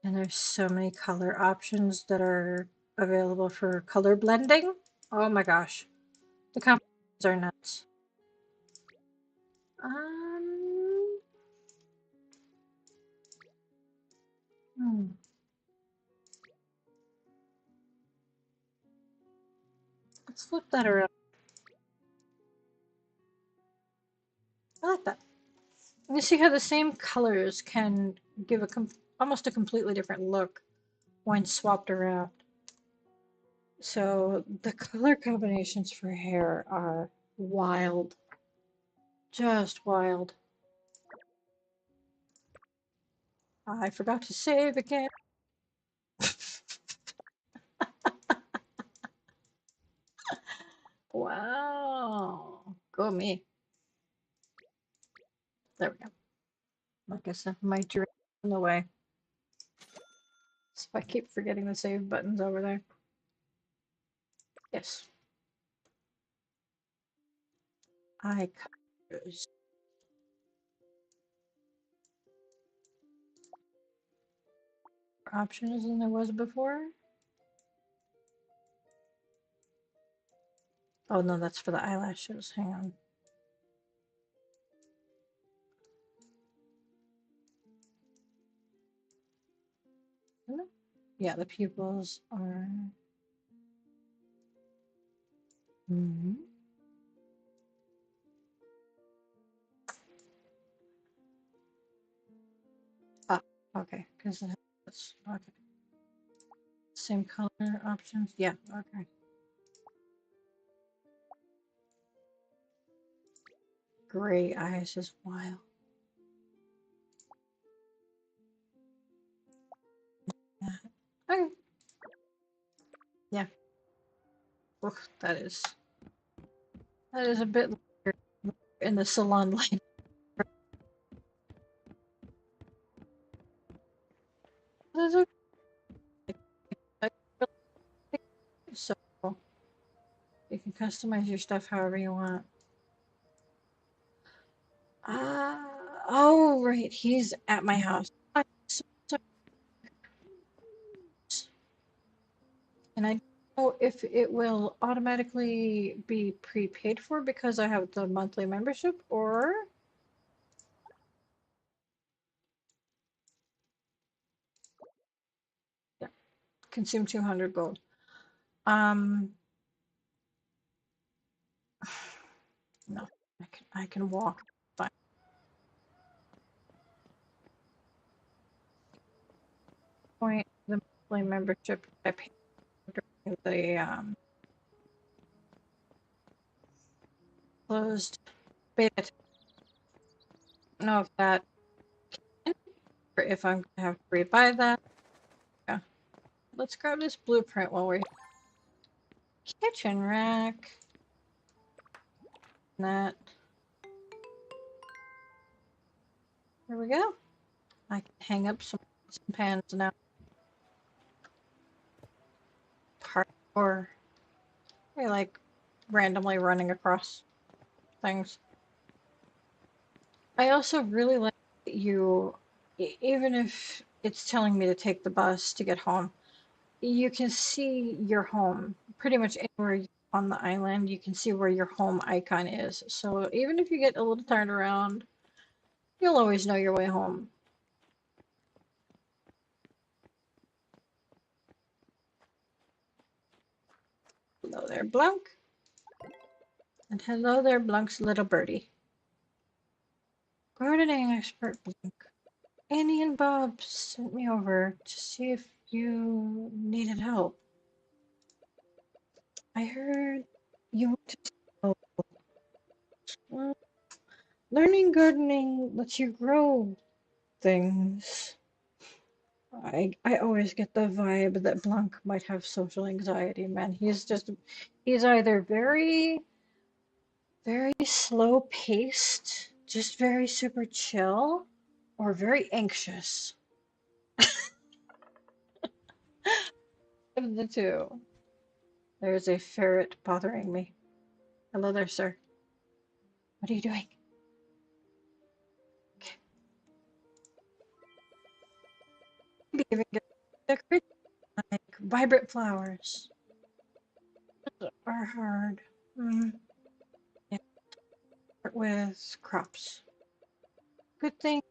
And there's so many color options that are available for color blending. Oh my gosh. The combinations are nuts. Um, hmm. Let's flip that around. I like that. You see how the same colors can give almost a completely different look when swapped around. So the color combinations for hair are wild. Just wild. I forgot to save again. Wow. Go me. There we go. Like I said, my drink in the way. So I keep forgetting the save buttons over there. Yes. Eye colors. Options than there was before. Oh no, that's for the eyelashes. Hang on. Yeah, the pupils are. Ah, okay. Because that's okay. Same color options. Yeah. Okay. Gray eyes is wild. Yeah. Okay. Yeah. Oof, that is a bit longer in the salon line. That's okay. So you can customize your stuff however you want. Oh right, he's at my house. So- so- And I know if it will automatically be prepaid for because I have the monthly membership, or yeah, consume 200 gold. Um, no, I can walk. Fine. Point the monthly membership I paid during the closed beta. I don't know if that or if I'm gonna have to rebuy that. Yeah. Let's grab this blueprint while we're kitchen rack. That. There we go. I can hang up some pans now. Parkour. I like randomly running across things. I also really like that you, even if it's telling me to take the bus to get home, you can see your home pretty much anywhere on the island. You can see where your home icon is. So even if you get a little turned around, you'll always know your way home. Hello there, Blanc. And hello there, Blanc's little birdie. Gardening expert Blanc. Annie and Bob sent me over to see if you needed help. I heard you want to help. Well, learning gardening lets you grow things. I always get the vibe that Blanc might have social anxiety, man. He's either very slow paced, just very super chill, or very anxious. Of the two. There's a ferret bothering me. Hello there, sir. What are you doing? Okay. Maybe even get decorations like vibrant flowers. Those are hard. Yeah, start with crops. Good thing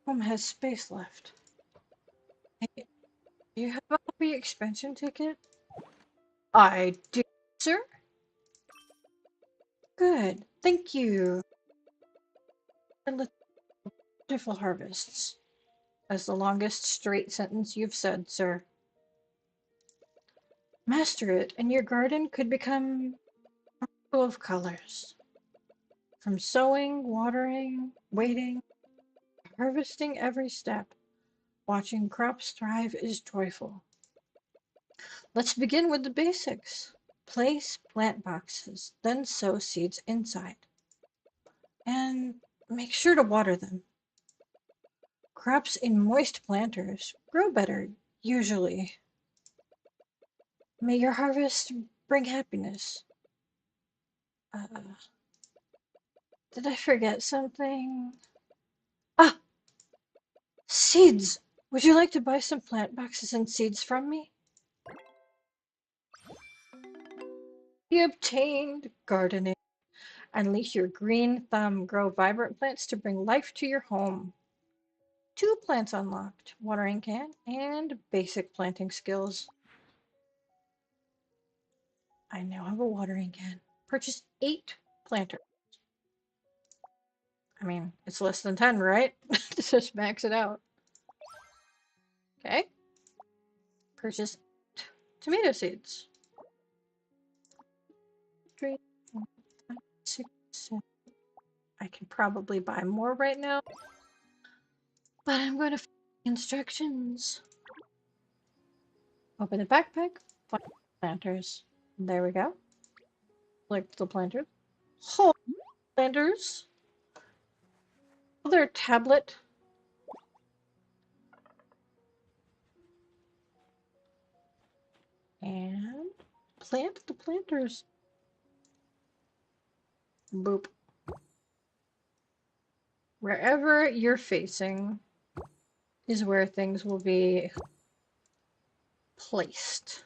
home has space left. Hey, do you have a hobby expansion ticket? I do, sir. Good. Thank you. Wonderful harvests. That's the longest straight sentence you've said, sir. Master it, and your garden could become full of colors. From sowing, watering, waiting, harvesting every step, watching crops thrive is joyful. Let's begin with the basics. Place plant boxes, then sow seeds inside. And make sure to water them. Crops in moist planters grow better, usually. May your harvest bring happiness. Uh, did I forget something? Ah! Seeds! Would you like to buy some plant boxes and seeds from me? You obtained gardening. Unleash your green thumb. Grow vibrant plants to bring life to your home. 2 plants unlocked. Watering can and basic planting skills. I now have a watering can. Purchase 8 planters. I mean, it's less than 10, right? Just max it out. Okay. Purchase 8 tomato seeds. 3, 4, 5, 6, 7. I can probably buy more right now, but I'm going to follow the instructions. Open the backpack, find planters. There we go. Select the planters. Whole planters. Other tablet. And plant the planters. Boop. Wherever you're facing is where things will be placed.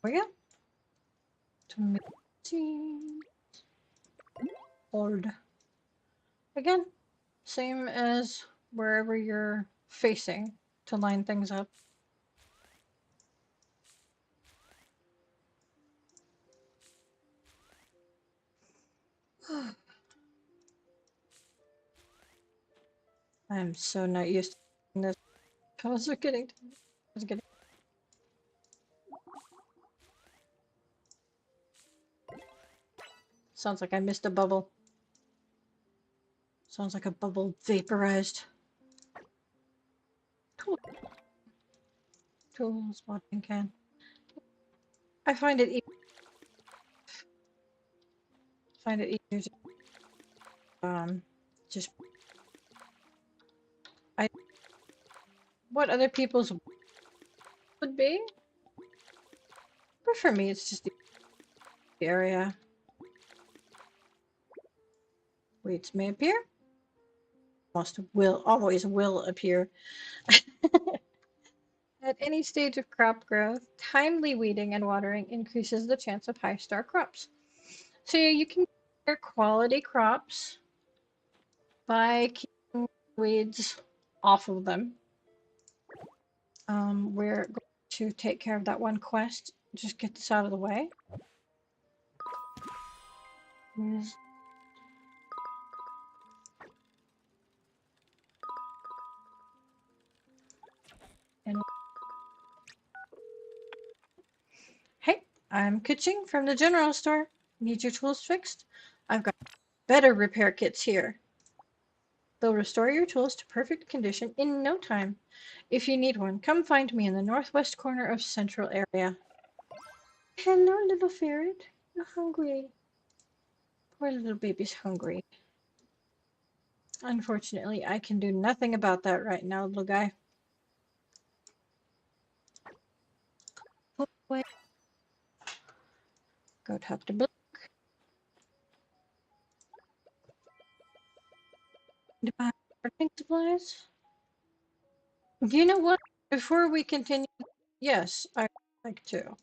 we go. Tomato seeds. Hold. Again, same as wherever you're facing to line things up. I'm so not used to this. Toes are getting. Sounds like I missed a bubble. Sounds like a bubble vaporized. Tools, watering can. I find it easier to just what other people's would be, but for me it's just the area. Weeds may appear. Always will appear. At any stage of crop growth, timely weeding and watering increases the chance of high star crops. So you can get quality crops by keeping weeds off of them. We're going to take care of that one quest. Just get this out of the way. And hey, I'm Kitching from the general store. Need your tools fixed? I've got better repair kits here. They'll restore your tools to perfect condition in no time. If you need one, come find me in the northwest corner of Central area. Hello, little ferret. You're hungry. Poor little baby's hungry. Unfortunately, I can do nothing about that right now, little guy. Away. Go talk to Blue. Buy gardening supplies. You know what? Before we continue, yes, I'd like to.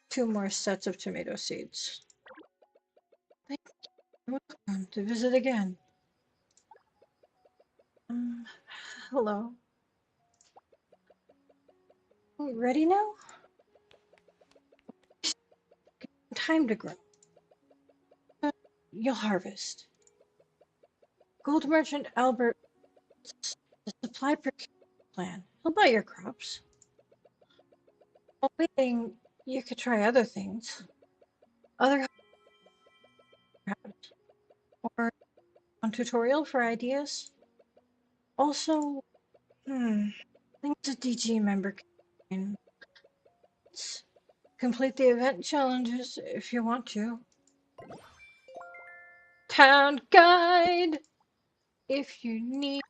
2 more sets of tomato seeds. Thank you. Welcome to visit again. Hello. Ready now? Time to grow. You'll harvest. Gold merchant Albert, the supply procurement plan. He'll buy your crops. While waiting, you could try other things. Other crops. Or on tutorial for ideas. Also, things a DG member can complete the event challenges if you want to. Town guide if you need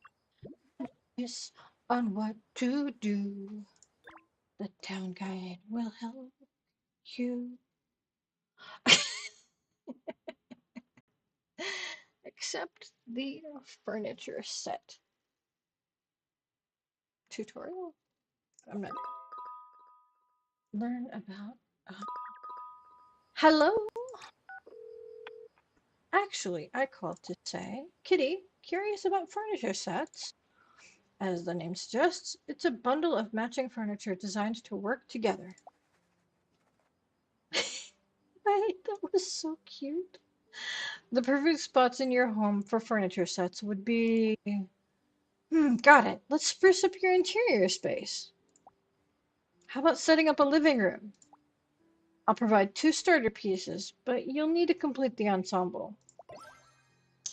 advice on what to do. The town guide will help you. Except the furniture set tutorial. I'm not learn about. Hello. Actually, I called to say, Kitty, curious about furniture sets? As the name suggests, it's a bundle of matching furniture designed to work together. Right? That was so cute. The perfect spots in your home for furniture sets would be. Got it. Let's spruce up your interior space. How about setting up a living room? I'll provide 2 starter pieces, but you'll need to complete the ensemble.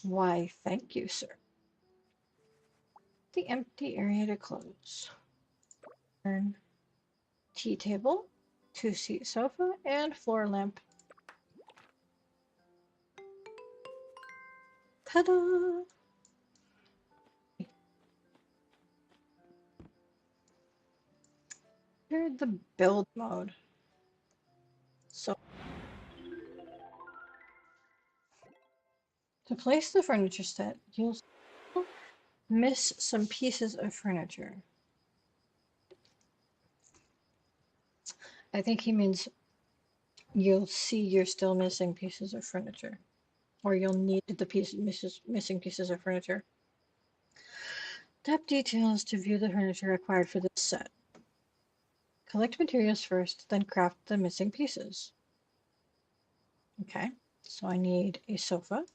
Why, thank you, sir. The empty area to close. Turn. Tea table, 2-seat sofa, and floor lamp. Ta-da! Here's the build mode. So, to place the furniture set, you'll miss some pieces of furniture. I think he means you'll see you're still missing pieces of furniture, or you'll need the missing pieces of furniture. Tap details to view the furniture required for this set. Collect materials first, then craft the missing pieces. Okay, so I need a sofa,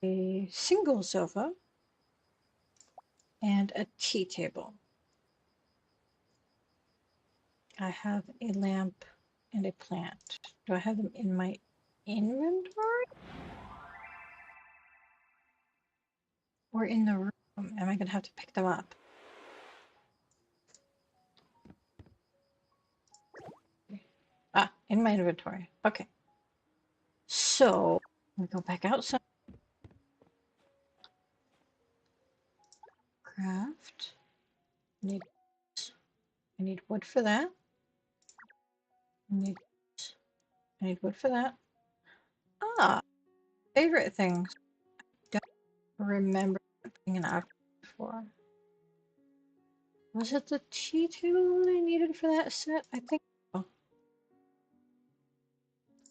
a single sofa, and a tea table. I have a lamp and a plant. Do I have them in my inventory? Or in the room? Am I going to have to pick them up? Ah, in my inventory. Okay. So, we go back outside. Craft. I need wood for that. I need wood for that. Ah, favorite things. Don't remember being an option before. Was it the tea table I needed for that set? I think so.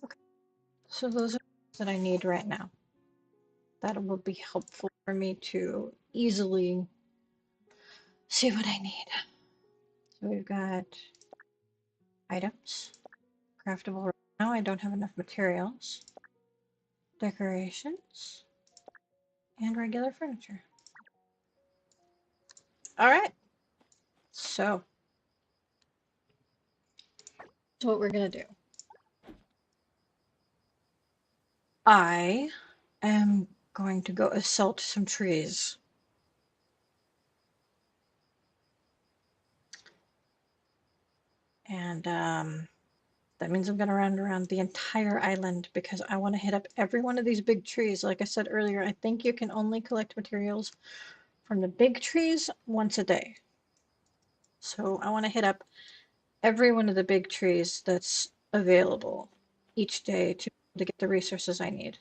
Okay. So those are things that I need right now. That will be helpful for me to easily see what I need. So we've got items. Craftable right now. I don't have enough materials. Decorations. And regular furniture. Alright. So, that's what we're going to do. I am going to go assault some trees. And that means I'm going to run around the entire island because I want to hit up every one of these big trees. Like I said earlier, I think you can only collect materials from the big trees once a day. So I want to hit up every one of the big trees that's available each day to get the resources I need.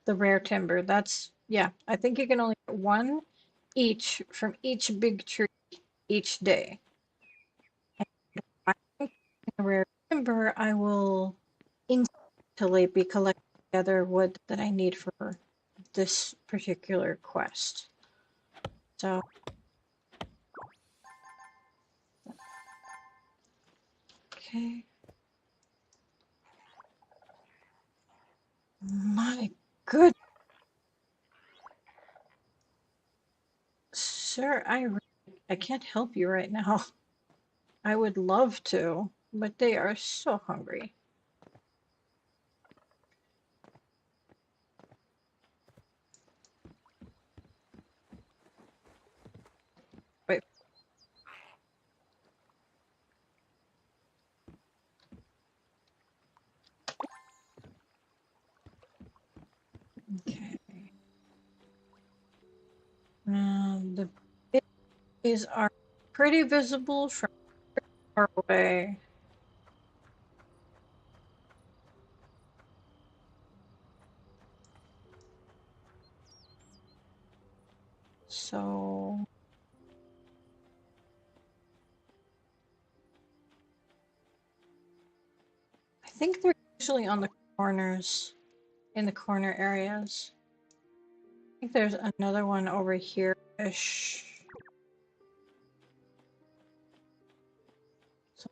The rare timber, that's, yeah, I think you can only get one each from each big tree each day. And by the rare timber, I will instantly be collecting together wood that I need for this particular quest. So, okay. My good sir, I can't help you right now. I would love to, but they are so hungry. Wait. Okay. The these are pretty visible from far away. So I think they're usually on the corners, in the corner areas. I think there's another one over here-ish. So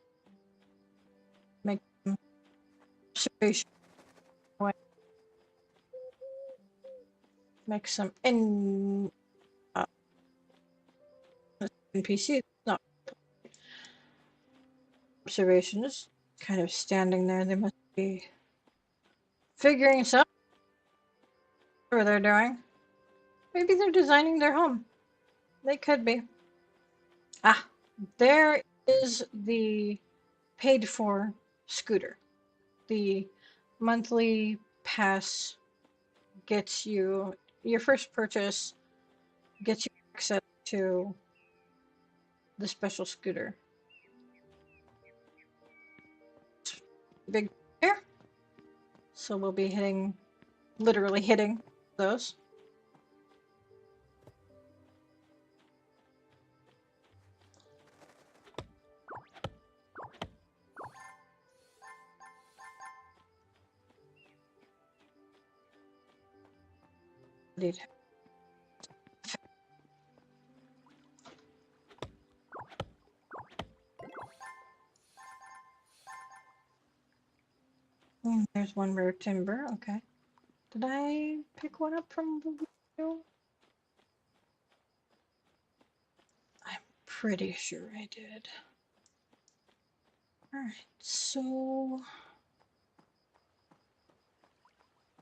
make some observation. Make some NPC. No, observations. Kind of standing there. They must be figuring something what they're doing. Maybe they're designing their home. They could be. Ah, there is the paid for scooter. The monthly pass gets you your first purchase gets you access to the special scooter. Big there. So we'll be literally hitting those. There's one rare timber. Okay. Did I pick one up from the video? I'm pretty sure I did. Alright, so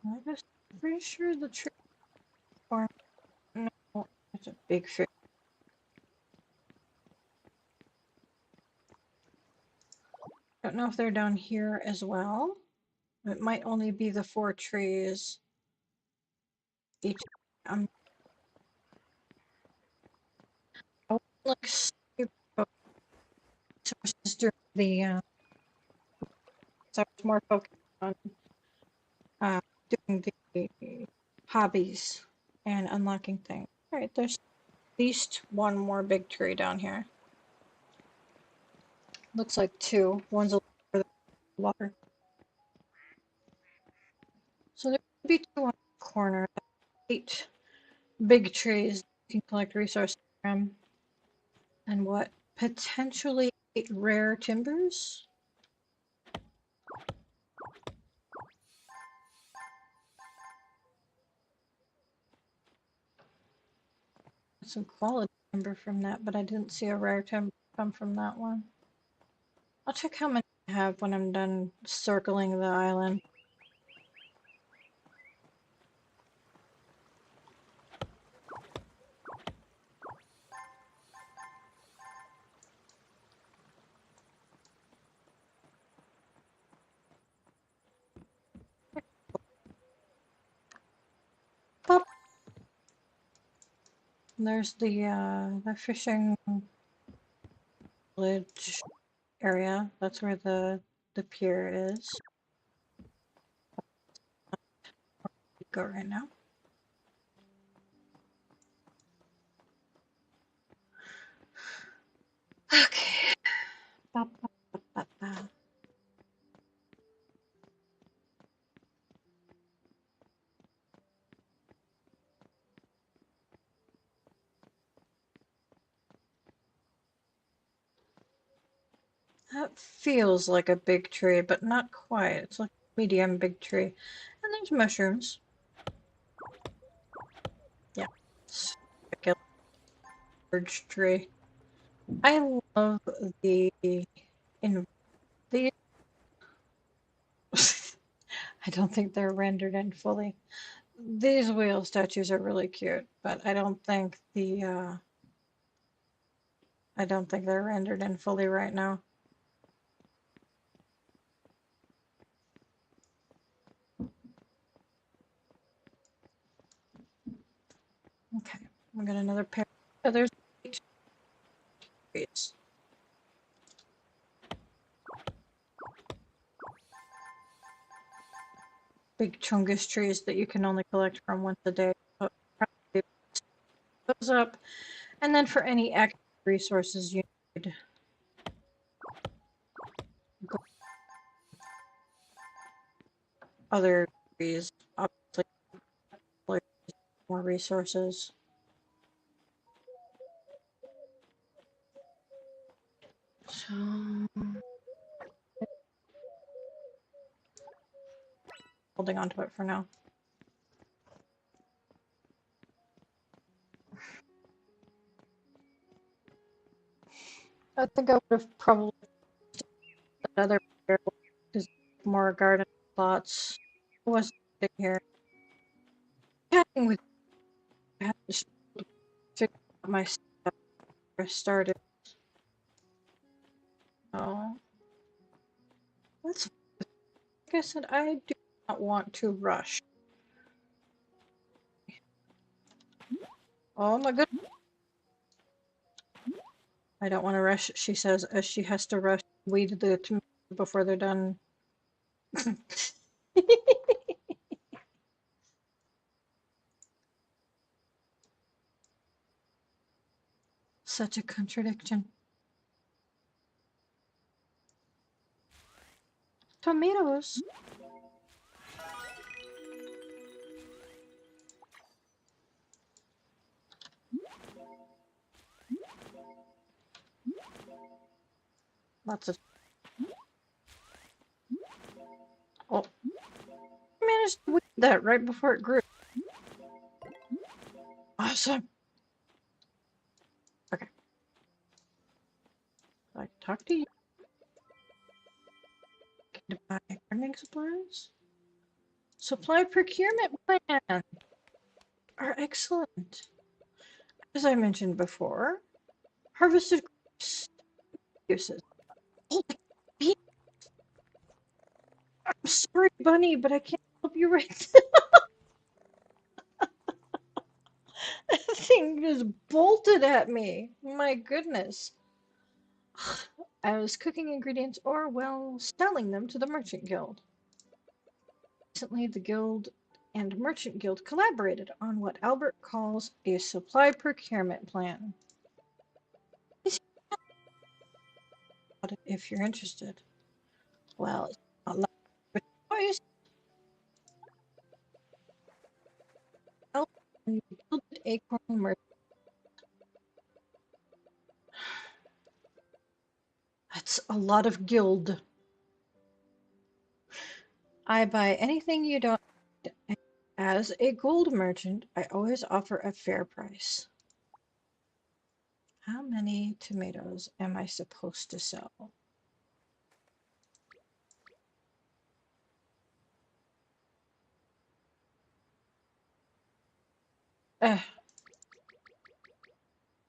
I'm just pretty sure the tree farm. No, it's a big fish. Don't know if they're down here as well. It might only be the 4 trees each. I like super resources during the so I was more focused on doing the hobbies and unlocking things. All right, there's at least one more big tree down here. Looks like 2. One's a little further water. So there could be 2 on the corner. 8 big trees you can collect resources from. And what? Potentially 8 rare timbers? Some quality timber from that, but I didn't see a rare timber come from that one. I'll check how many I have when I'm done circling the island. Pop. There's the fishing village area. That's where the pier is. Go right now. Okay. Ba, ba, ba, ba, ba. That feels like a big tree, but not quite. It's like a medium big tree. And there's mushrooms. Yeah. It's like a large tree. I love the I don't think they're rendered in fully. These whale statues are really cute, but I don't think they're rendered in fully right now. Okay, we got another pair. Oh, there's 8 trees. Big chungus trees that you can only collect from once a day. Probably those up, and then for any extra resources you need, other trees, obviously more resources. So holding on to it for now. I think I would have probably another pair because more garden plots. I was sitting here chatting with you. I had to figure out my stuff before I started. Oh, that's like I said. I do not want to rush. Oh my goodness. I don't want to rush, she says, as she has to rush weed the tomatoes before they're done. Such a contradiction. Tomatoes. Lots of. Oh, I managed to weed that right before it grew. Awesome. Okay. I talk to you. To buy gardening supplies. Supply procurement plan are excellent. As I mentioned before, harvested grapes uses. Oh, I'm sorry, Bunny, but I can't help you right now. That thing just bolted at me. My goodness. I was cooking ingredients or, well, selling them to the Merchant Guild. Recently, the Guild and Merchant Guild collaborated on what Albert calls a supply procurement plan. If you're interested. Well, it's not like a choice. And the Gilded Acorn Merchant. That's a lot of guild. I buy anything you don't need, and as a gold merchant, I always offer a fair price. How many tomatoes am I supposed to sell? Eh,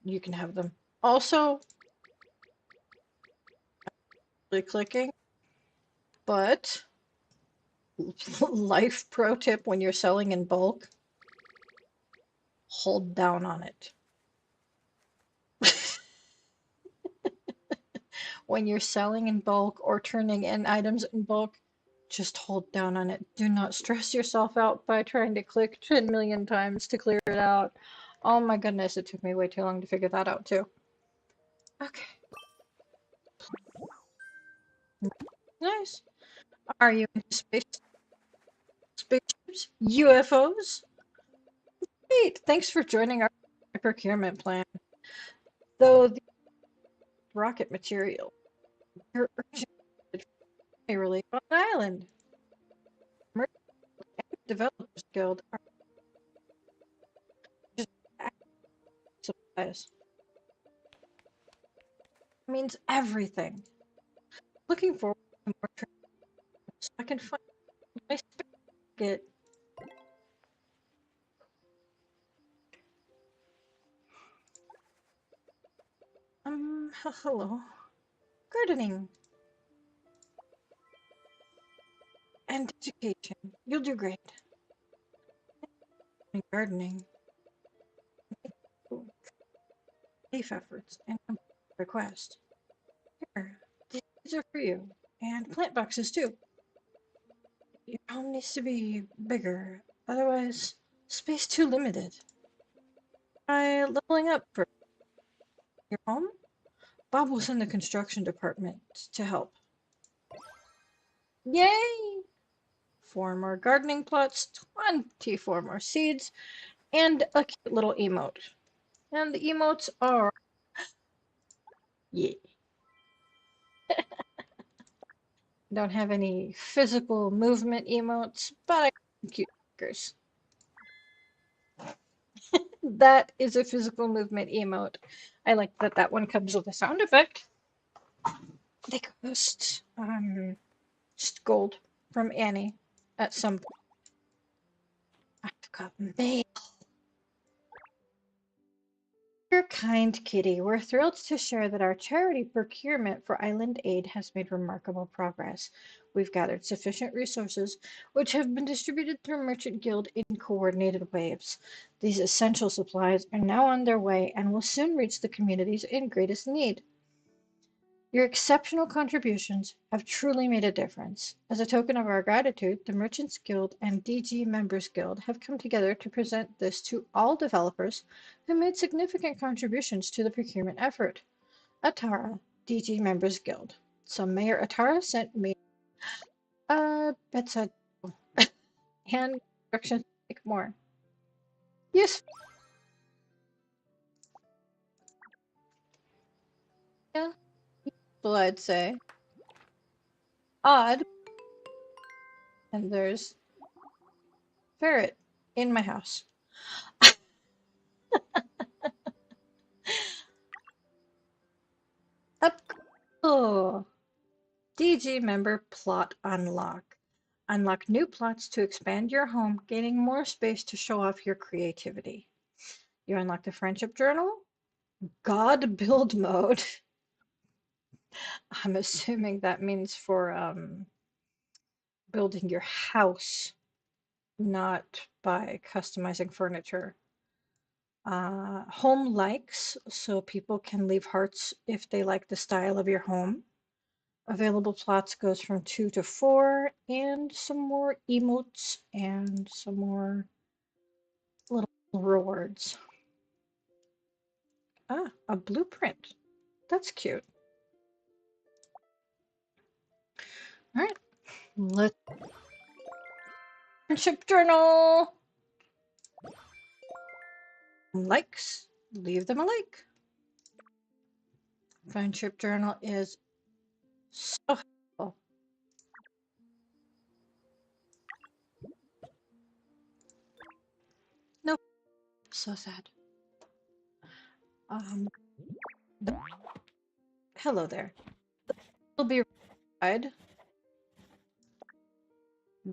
you can have them. Also, really clicking, but life pro tip when you're selling in bulk, hold down on it. When you're selling in bulk or turning in items in bulk, just hold down on it. Do not stress yourself out by trying to click 10 million times to clear it out. Oh my goodness, it took me way too long to figure that out too. Okay, nice. Are you into spaceships? UFOs? Great, thanks for joining our procurement plan. Though the rocket material, you're urgent relief on the island. Merchant and Developers Guild are just supplies. Means everything. Looking forward to more trips so I can find my spigot. Hello. Gardening and education. You'll do great. And gardening, safe efforts, and request. Here, these are for you. And plant boxes too. Your home needs to be bigger, otherwise, space too limited. By leveling up for your home, Bob was in the construction department to help. Yay! 4 more gardening plots, 24 more seeds, and a cute little emote. And the emotes are, yeah. Don't have any physical movement emotes, but I got cute stickers. That is a physical movement emote. I like that that one comes with a sound effect. They cost just gold from Annie at some point. I've got mail. Dear kind kitty, we're thrilled to share that our charity procurement for Island Aid has made remarkable progress. We've gathered sufficient resources, which have been distributed through Merchant Guild in coordinated waves. These essential supplies are now on their way and will soon reach the communities in greatest need. Your exceptional contributions have truly made a difference. As a token of our gratitude, the Merchants Guild and DG Members Guild have come together to present this to all developers who made significant contributions to the procurement effort. Atara, DG Members Guild. So Mayor Atara sent me bedside and instructions to make more. Useful, yeah, useful, I'd say. Odd, and there's ferret in my house. Up. Oh, DG member plot unlock. Unlock new plots to expand your home, gaining more space to show off your creativity. You unlock the friendship journal, God build mode. I'm assuming that means for building your house, not by customizing furniture. Home likes, so people can leave hearts if they like the style of your home. Available plots goes from 2 to 4, and some more emotes and some more little rewards. Ah, a blueprint. That's cute. All right, let's friendship journal. Likes, leave them a like. Friendship journal is so helpful. No, so sad. Um, hello there. Will be replied.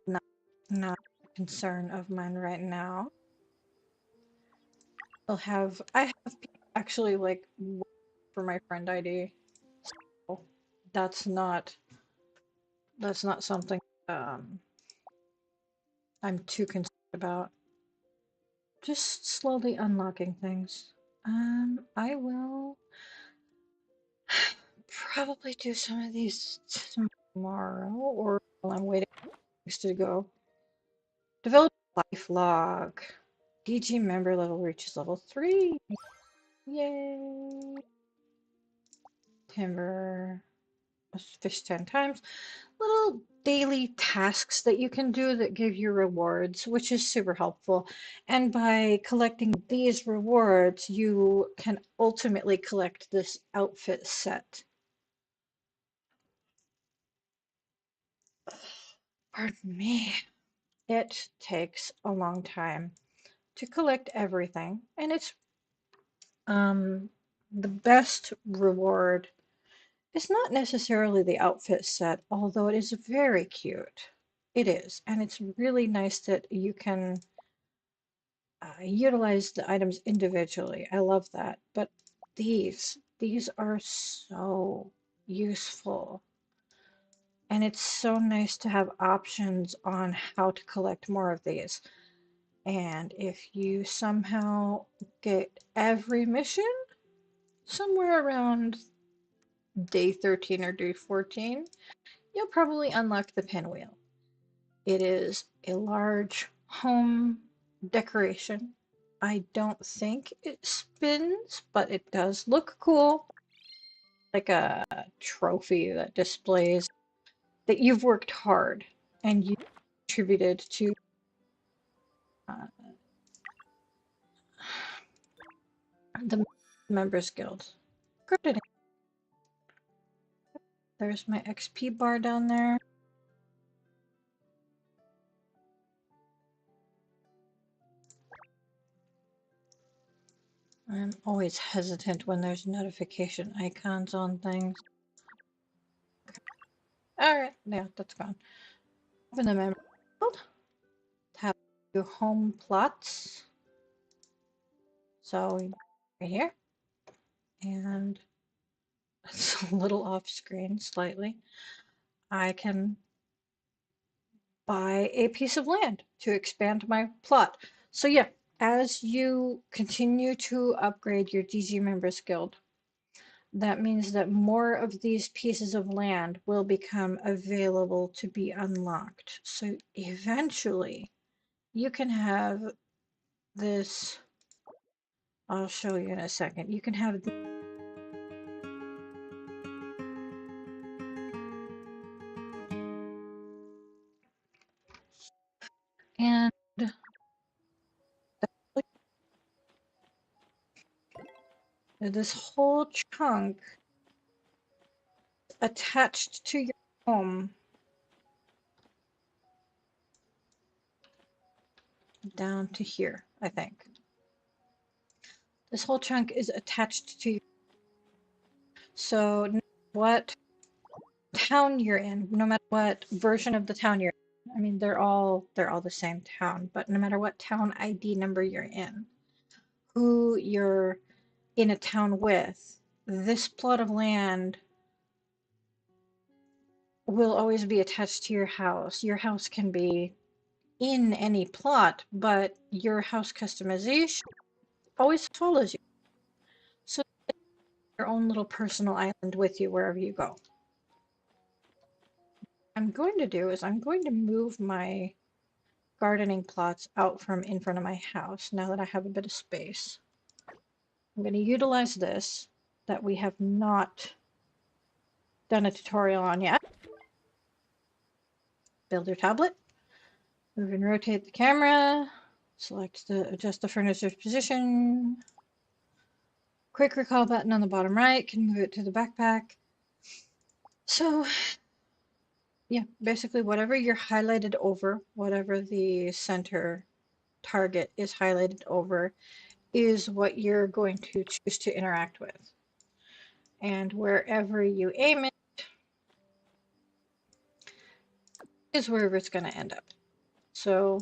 Not, not a concern of mine right now. I have people actually like for my friend ID. So that's not something um I'm too concerned about. Just slowly unlocking things. I will probably do some of these tomorrow or while I'm waiting for things to go. Develop life log. DG member level reaches level 3. Yay. Timber. Fish 10 times. Little daily tasks that you can do that give you rewards, which is super helpful. And by collecting these rewards, you can ultimately collect this outfit set. Pardon me. It takes a long time to collect everything, and it's the best reward is not necessarily the outfit set, although it is very cute. It is, and it's really nice that you can utilize the items individually. I love that. But these are so useful. And it's so nice to have options on how to collect more of these. And if you somehow get every mission somewhere around day 13 or day 14, you'll probably unlock the pinwheel. It is a large home decoration. I don't think it spins, but it does look cool. Like a trophy that displays that you've worked hard and you contributed to uh, the Members Guild. Good. There's my XP bar down there. I'm always hesitant when there's notification icons on things. Alright, yeah, that's gone. Open the Members Guild. Have your home plots. So right here. And it's a little off screen slightly. I can buy a piece of land to expand my plot. So yeah, as you continue to upgrade your DG Members Guild, that means that more of these pieces of land will become available to be unlocked. So eventually you can have this, I'll show you in a second. You can have the, and this whole chunk attached to your home down to here, I think. This whole chunk is attached to you. So no matter what town you're in, no matter what version of the town you're in, I mean they're all the same town, but no matter what town ID number you're in, who you're in a town with, this plot of land will always be attached to your house. Your house can be in any plot, but your house customization always follows you. So your own little personal island with you wherever you go. What I'm going to do is I'm going to move my gardening plots out from in front of my house now that I have a bit of space. I'm going to utilize this that we have not done a tutorial on yet. Build your tablet. Move and rotate the camera. Adjust the furniture's position. Quick recall button on the bottom right can move it to the backpack. So yeah, basically whatever you're highlighted over, whatever the center target is highlighted over, is what you're going to choose to interact with. And wherever you aim it is wherever it's going to end up. So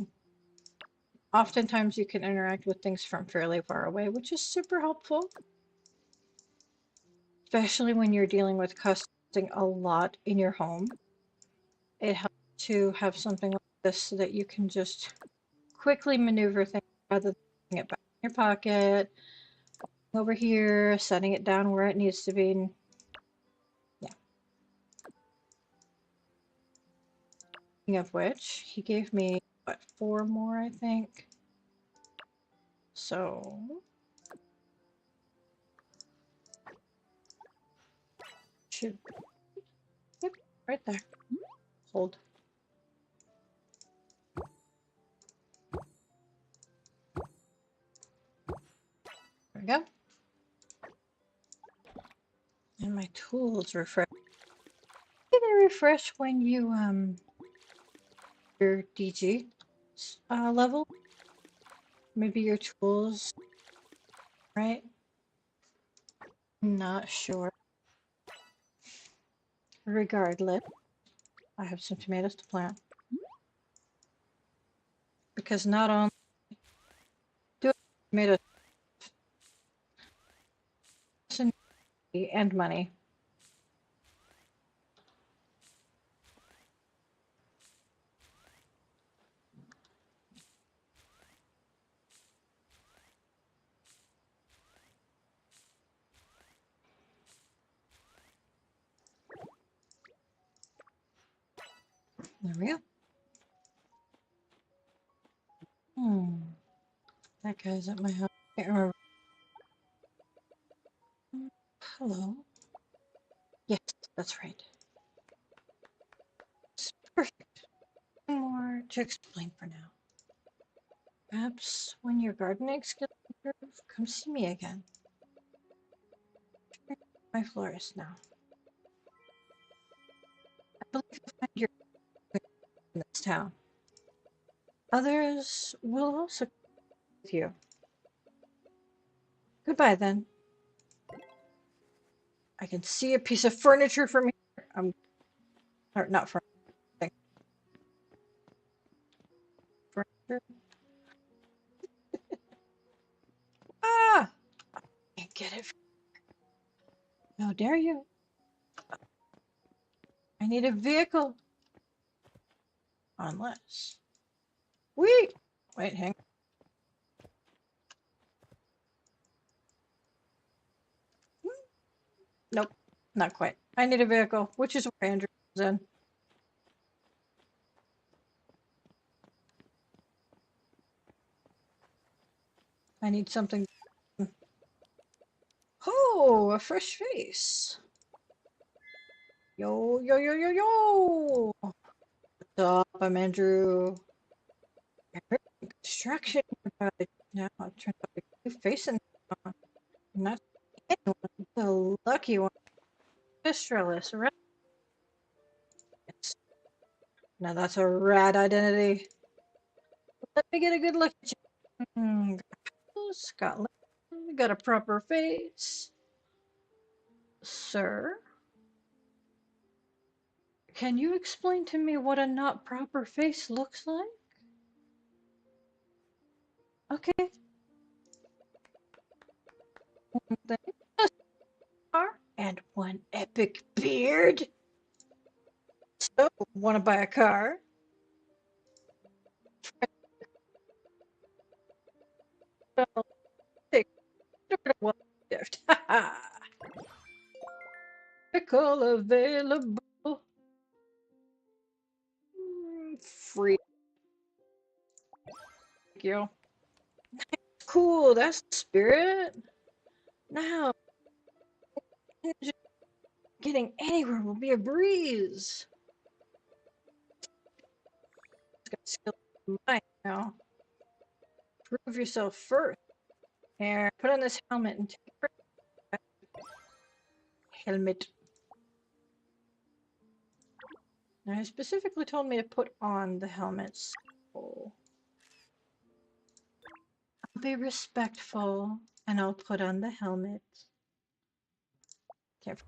oftentimes you can interact with things from fairly far away, which is super helpful, especially when you're dealing with customizing a lot in your home. It helps to have something like this so that you can just quickly maneuver things rather than putting it back in your pocket, over here, setting it down where it needs to be. Yeah. Speaking of which, he gave me, what, 4 more, I think? So should, yep, right there. Hold. There we go. And my tools refresh. They refresh when you your DG level. Maybe your tools, right? Not sure. Regardless, I have some tomatoes to plant. Because not only do I have tomatoes and money. There we go. That guy's at my house. I can't remember. Hello. Yes, that's right. It's perfect. Nothing more to explain for now. Perhaps when your gardening skills improve, come see me again. I'm my florist now. I believe you'll find your in this town. Others will also come with you. Goodbye then. I can see a piece of furniture from here. Or not furniture. Furniture. Ah! I can't get it. How dare you? I need a vehicle. Unless. Wait, hang on. Not quite. I need a vehicle, which is where Andrew comes in. I need something. Oh, a fresh face. Yo, yo, yo, yo, yo. What's up? I'm Andrew. Construction. Now, it turns out a new face in not anyone. The lucky one. Mistress, right? Yes. Now that's a rad identity. Let me get a good look at you. Scotland. Got a proper face. Sir, can you explain to me what a not proper face looks like? Okay. One thing, a scar, and one epic beard. So, want to buy a car? Well, take one gift. Vehicle available. Free. Thank you. Cool, that's the spirit. Now, getting anywhere will be a breeze. It's got skill in mind now. Prove yourself first. Here, put on this helmet and take it. Helmet. Now, he specifically told me to put on the helmet. So I'll be respectful and I'll put on the helmet. Can't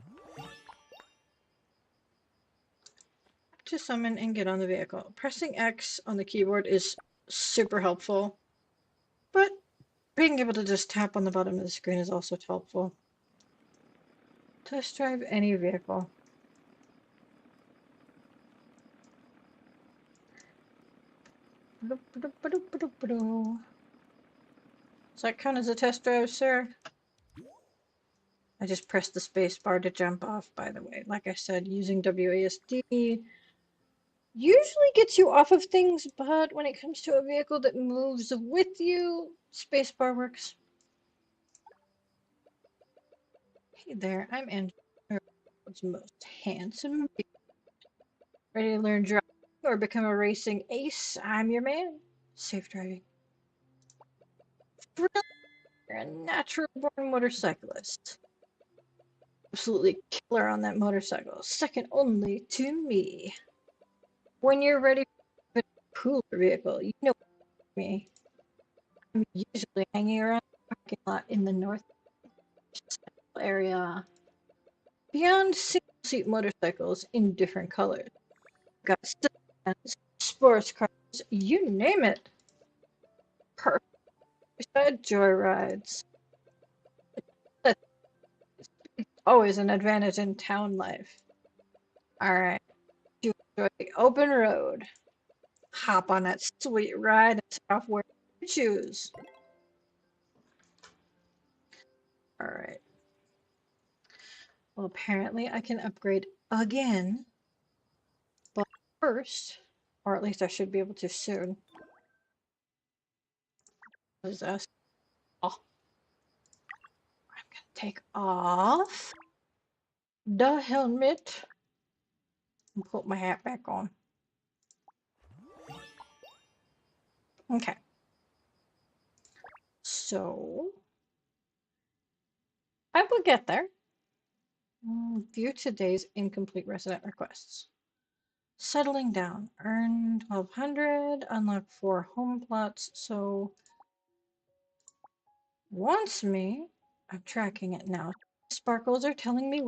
to summon and get on the vehicle. Pressing X on the keyboard is super helpful, but being able to just tap on the bottom of the screen is also helpful. Test drive any vehicle. Does that count as a test drive, sir? I just pressed the space bar to jump off, by the way. Like I said, using WASD usually gets you off of things, but when it comes to a vehicle that moves with you, spacebar works. Hey there, I'm Andrew, world's most handsome. Ready to learn driving or become a racing ace? I'm your man. Safe driving. Brilliant. You're a natural born motorcyclist. Absolutely killer on that motorcycle, second only to me. When you're ready for a cooler vehicle, you know me. I'm usually hanging around the parking lot in the north area. Beyond single-seat motorcycles in different colors. Got sedans, sports cars, you name it. Perfect. Besides joyrides. That's always an advantage in town life. Alright. You enjoy the open road. Hop on that sweet ride and set off where you choose. Alright. Well, apparently I can upgrade again. But first, or at least I should be able to soon. What is this? Oh, I'm gonna take off the helmet and put my hat back on. Okay. So I will get there. View today's incomplete resident requests. Settling down. Earn 1200. Unlock 4 home plots. So wants me. I'm tracking it now. Sparkles are telling me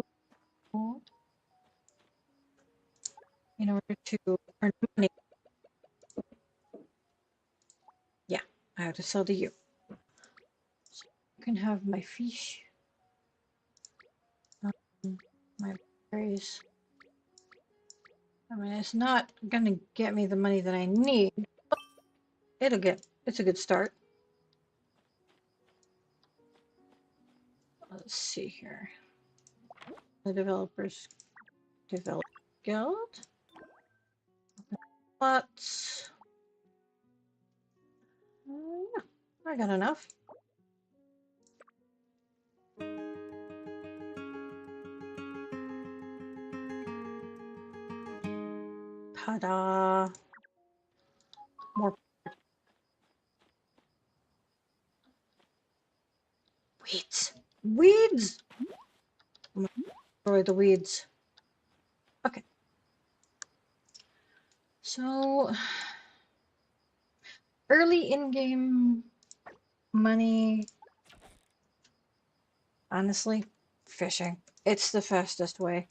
in order to earn money. Yeah, I have to sell to you. So you can have my fish. My berries. I mean, it's not gonna get me the money that I need. It's a good start. Let's see here. The developers develop guild. Lots. Yeah, I got enough. Ta-da! More weeds. Weeds! I'm gonna destroy the weeds. Okay. So, early in-game money, honestly, fishing. It's the fastest way.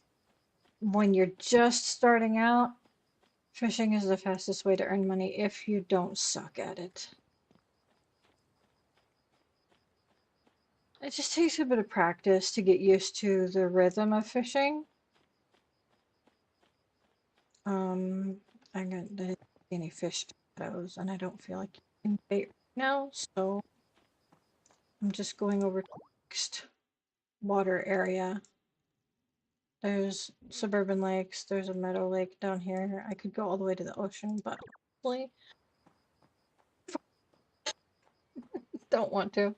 When you're just starting out, fishing is the fastest way to earn money if you don't suck at it. It just takes a bit of practice to get used to the rhythm of fishing. I didn't see any fish shadows, and I don't feel like eating bait right now, so I'm just going over to the next water area. There's suburban lakes, there's a meadow lake down here. I could go all the way to the ocean, but honestly, don't want to.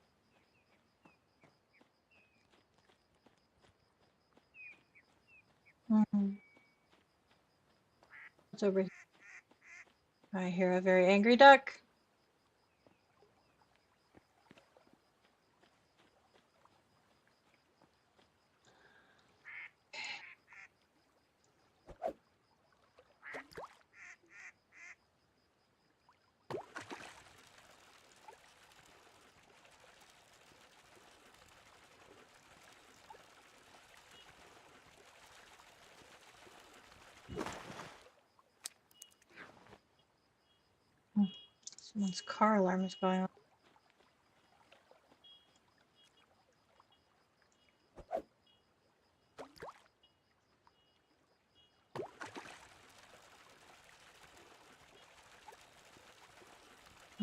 What's over here? I hear a very angry duck. Someone's car alarm is going on.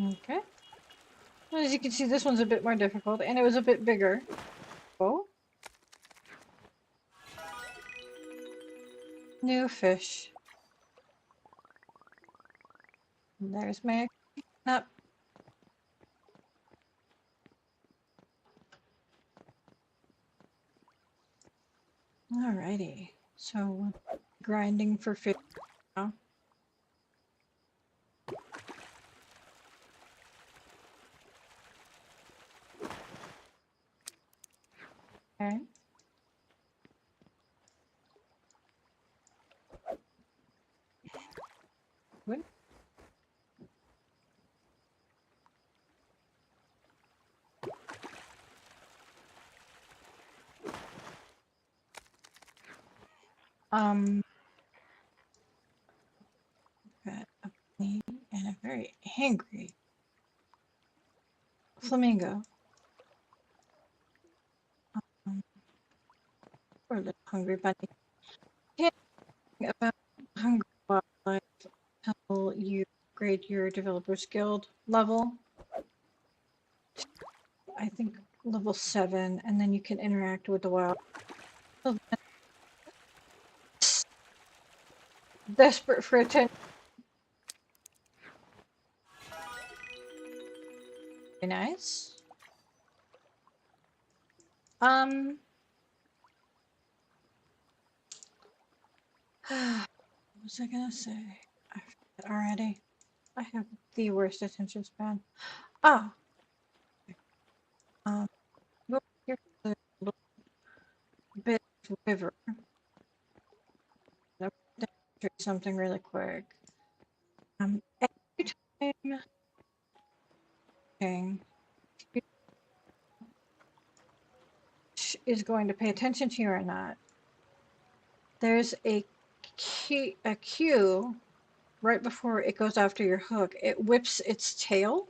Okay. Well, as you can see, this one's a bit more difficult, and it was a bit bigger. Oh. New fish. And there's my up. Alrighty. So grinding for fish now. Okay. Good. Got a bunny and a very angry flamingo. Poor little hungry bunny. Can't think about hungry wildlife until you upgrade your developer's guild level. I think level 7, and then you can interact with the wild. Desperate for attention. Very nice. What was I gonna say? I forget already. I have the worst attention span. Oh. Go here to the little bit of river. I'll demonstrate something really quick. Every time is going to pay attention to you or not, there's a cue right before it goes after your hook. It whips its tail.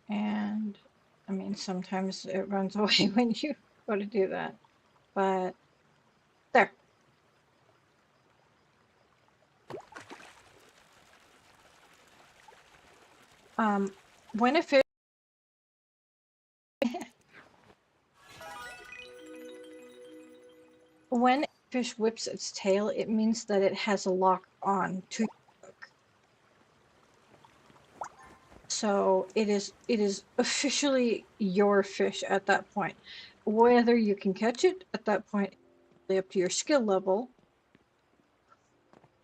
And I mean, sometimes it runs away when you go to do that, but there. When a fish when a fish whips its tail, it means that it has a lock on to your hook. So it is officially your fish at that point. Whether you can catch it at that point is really up to your skill level,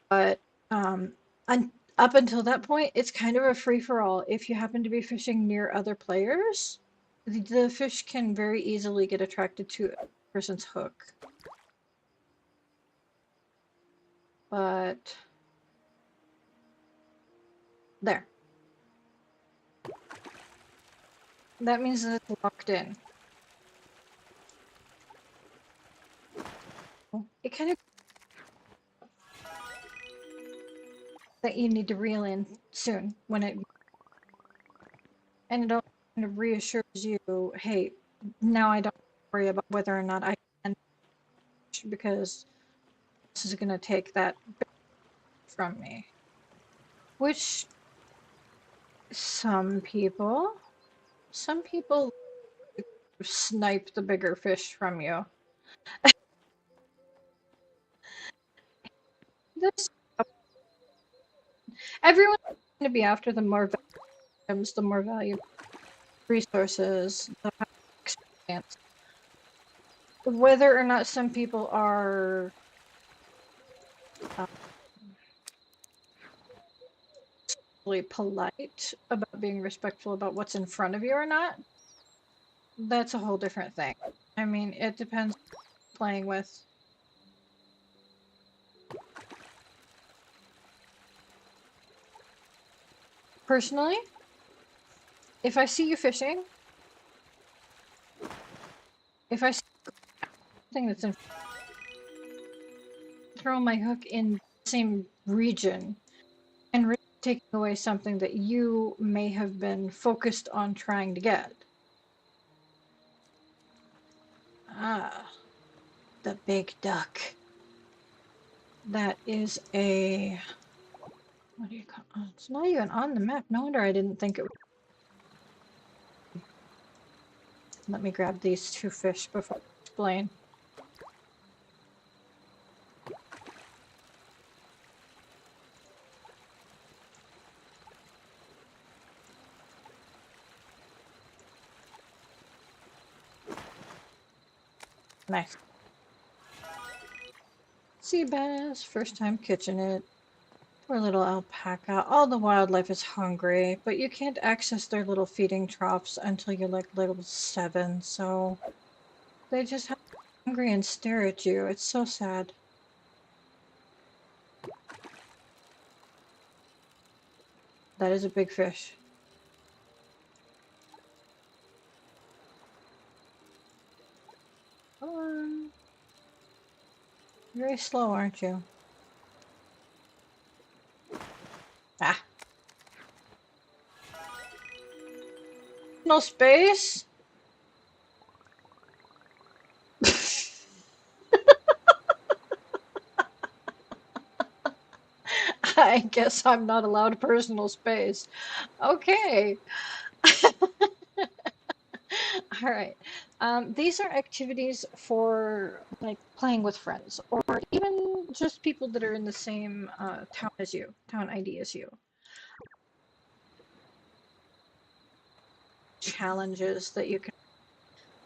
but up until that point, it's kind of a free-for-all. If you happen to be fishing near other players, the fish can very easily get attracted to a person's hook. But there. That means that it's locked in. It kind of that you need to reel in soon when it and it also kind of reassures you, hey, now I don't worry about whether or not I can fish because this is gonna take that from me. Which some people snipe the bigger fish from you. This everyone's going to be after the more items, the more valuable resources, the higher experience. Whether or not some people are really polite about being respectful about what's in front of you or not, that's a whole different thing. I mean, it depends on who you're playing with. Personally, if I see you fishing, if I see something that's in throw my hook in the same region and risk taking away something that you may have been focused on trying to get. Ah, the big duck. That is a... What do you call it? It's not even on the map. No wonder I didn't think it was... Let me grab these two fish before I explain. Nice. Sea bass, first time catching it. Poor little alpaca. All the wildlife is hungry, but you can't access their little feeding troughs until you're like level 7, so they just have to be hungry and stare at you. It's so sad. That is a big fish. Come on. Very slow, aren't you? Ah. No space? I guess I'm not allowed personal space. Okay. All right. These are activities for like playing with friends or even just people that are in the same town as you, town ID as you. Challenges that you can.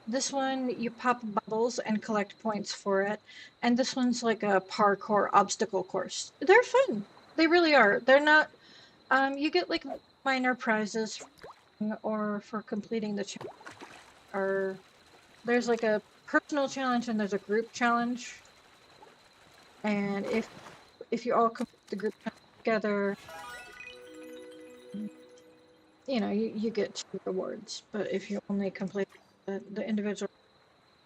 This one, you pop bubbles and collect points for it. And this one's like a parkour obstacle course. They're fun. They really are. They're not, you get like minor prizes or for completing the challenge. Or there's like a personal challenge and there's a group challenge. And if you all complete the group together, you know, you get 2 rewards. But if you only complete the individual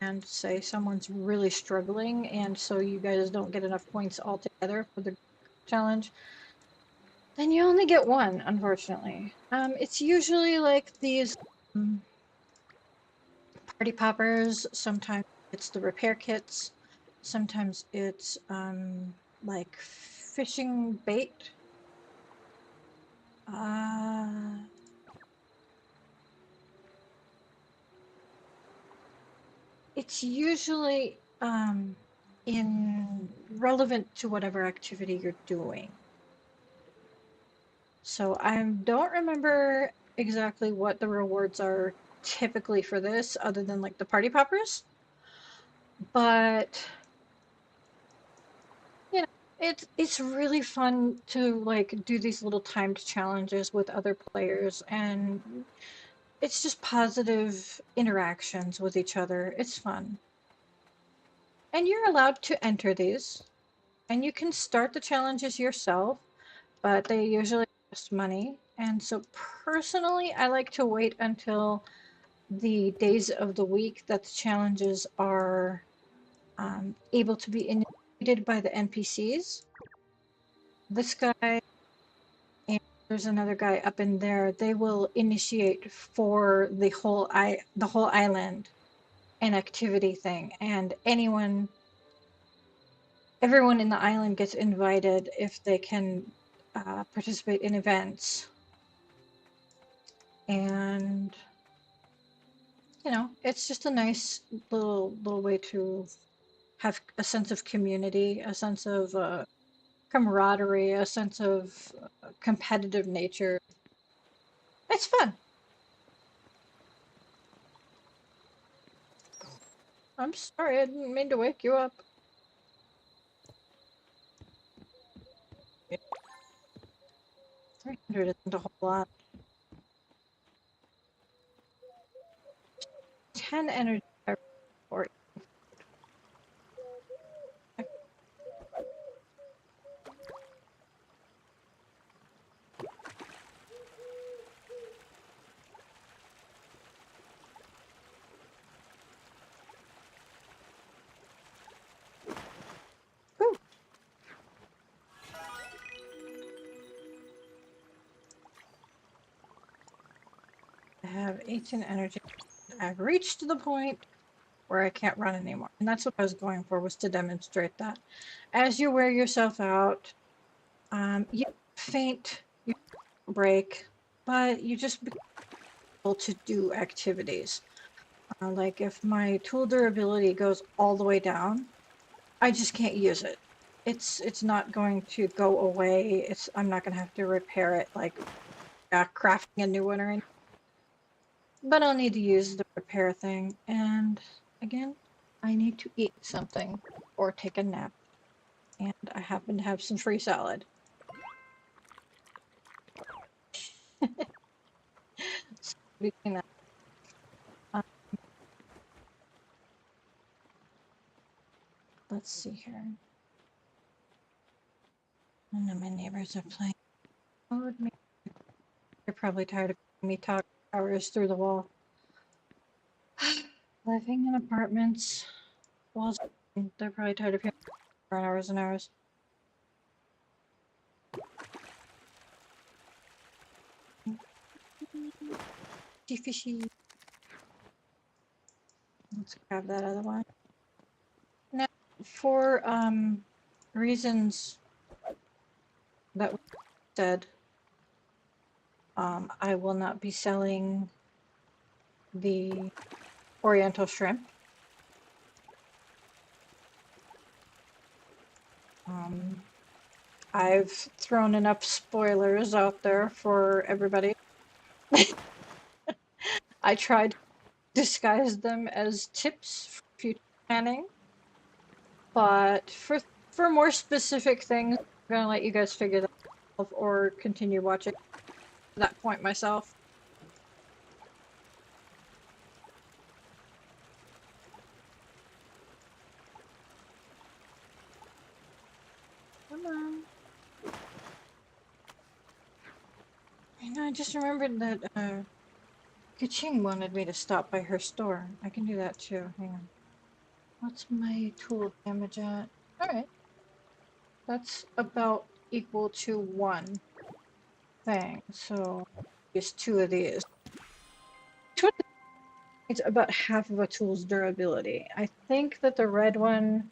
and say someone's really struggling and so you guys don't get enough points altogether for the challenge, then you only get 1, unfortunately. It's usually like these party poppers, sometimes it's the repair kits, sometimes it's like fishing bait. It's usually in relevant to whatever activity you're doing. So I don't remember exactly what the rewards are typically for this, other than like the party poppers. But you know, it's really fun to like do these little timed challenges with other players, and it's just positive interactions with each other. It's fun. And you're allowed to enter these, and you can start the challenges yourself, but they usually cost money. And so personally, I like to wait until the days of the week that the challenges are able to be initiated by the NPCs. This guy and there's another guy up in there. They will initiate for the whole island an activity thing, and everyone in the island gets invited if they can participate in events. And it's just a nice little way to have a sense of community, a sense of camaraderie, a sense of competitive nature. It's fun. I'm sorry, I didn't mean to wake you up. 300 isn't a whole lot. 10 energy for Whew. I have 18 energy. I've reached the point where I can't run anymore. And that's what I was going for, was to demonstrate that. As you wear yourself out, you faint, you break, but you just be able to do activities. Like if my tool durability goes all the way down, I just can't use it. It's not going to go away. I'm not going to have to repair it like crafting a new one or anything. But I'll need to use the repair thing. And again, I need to eat something or take a nap. And I happen to have some free salad. So between that, um, let's see here. I know my neighbors are playing. Oh, they're probably tired of me talk hours through the wall. Living in apartments, walls. They're probably tired of hearing for hours and hours. Fishy, fishy. Let's grab that other one. Now, for reasons that we said, I will not be selling the Oriental shrimp. I've thrown enough spoilers out there for everybody. I tried to disguise them as tips for future planning, but for more specific things, I'm gonna let you guys figure that out or continue watching at that point myself. Come on. I just remembered that Kaching wanted me to stop by her store. I can do that too. Hang on. What's my tool damage at? Alright. That's about equal to one thing. So use two of these. It's about half of a tool's durability. I think that the red one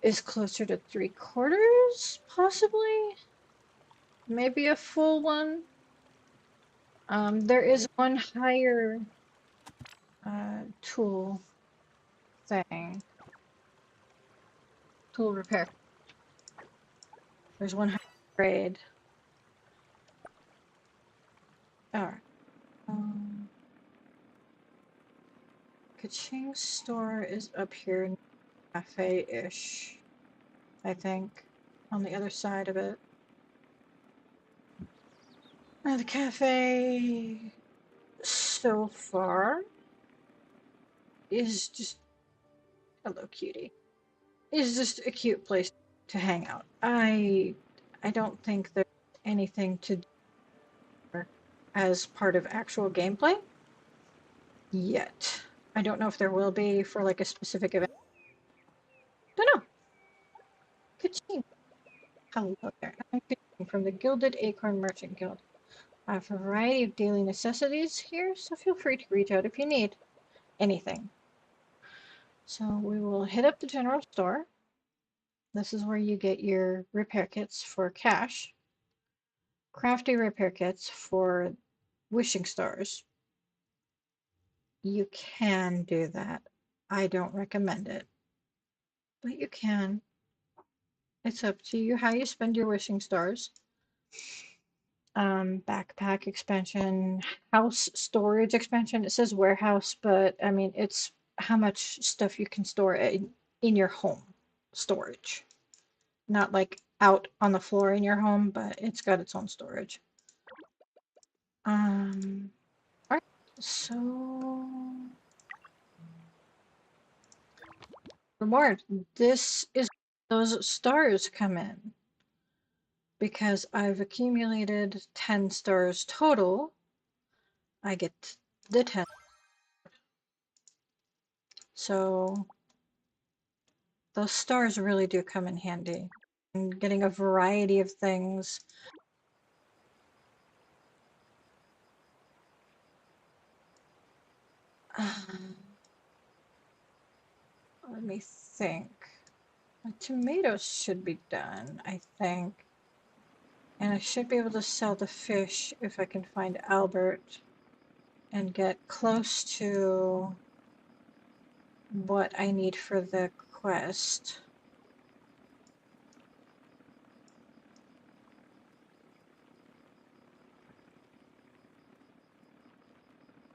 is closer to 3/4, possibly. Maybe a full one. There is one higher tool thing. Tool repair. There's one grade. Alright. Kaching's store is up here, cafe-ish, I think, on the other side of it. Now the cafe, so far, is just, hello cutie, is just a cute place to hang out. I don't think there's anything to do as part of actual gameplay yet. I don't know if there will be for like a specific event. Don't know. Kaching. Hello there. I'm Kaching from the Gilded Acorn Merchant Guild. I have a variety of daily necessities here, so feel free to reach out if you need anything. So we will hit up the general store. This is where you get your repair kits for cash, crafty repair kits for wishing stars. You can do that. I don't recommend it, but you can. It's up to you how you spend your wishing stars. Backpack expansion, house storage expansion. It says warehouse, but I mean, it's how much stuff you can store in your home storage. Not like out on the floor in your home, but it's got its own storage. All right, so reward. This is those stars come in because I've accumulated 10 stars total. I get the 10. So those stars really do come in handy. And getting a variety of things. Let me think. My tomatoes should be done, I think. And I should be able to sell the fish if I can find Albert and get close to what I need for the quest.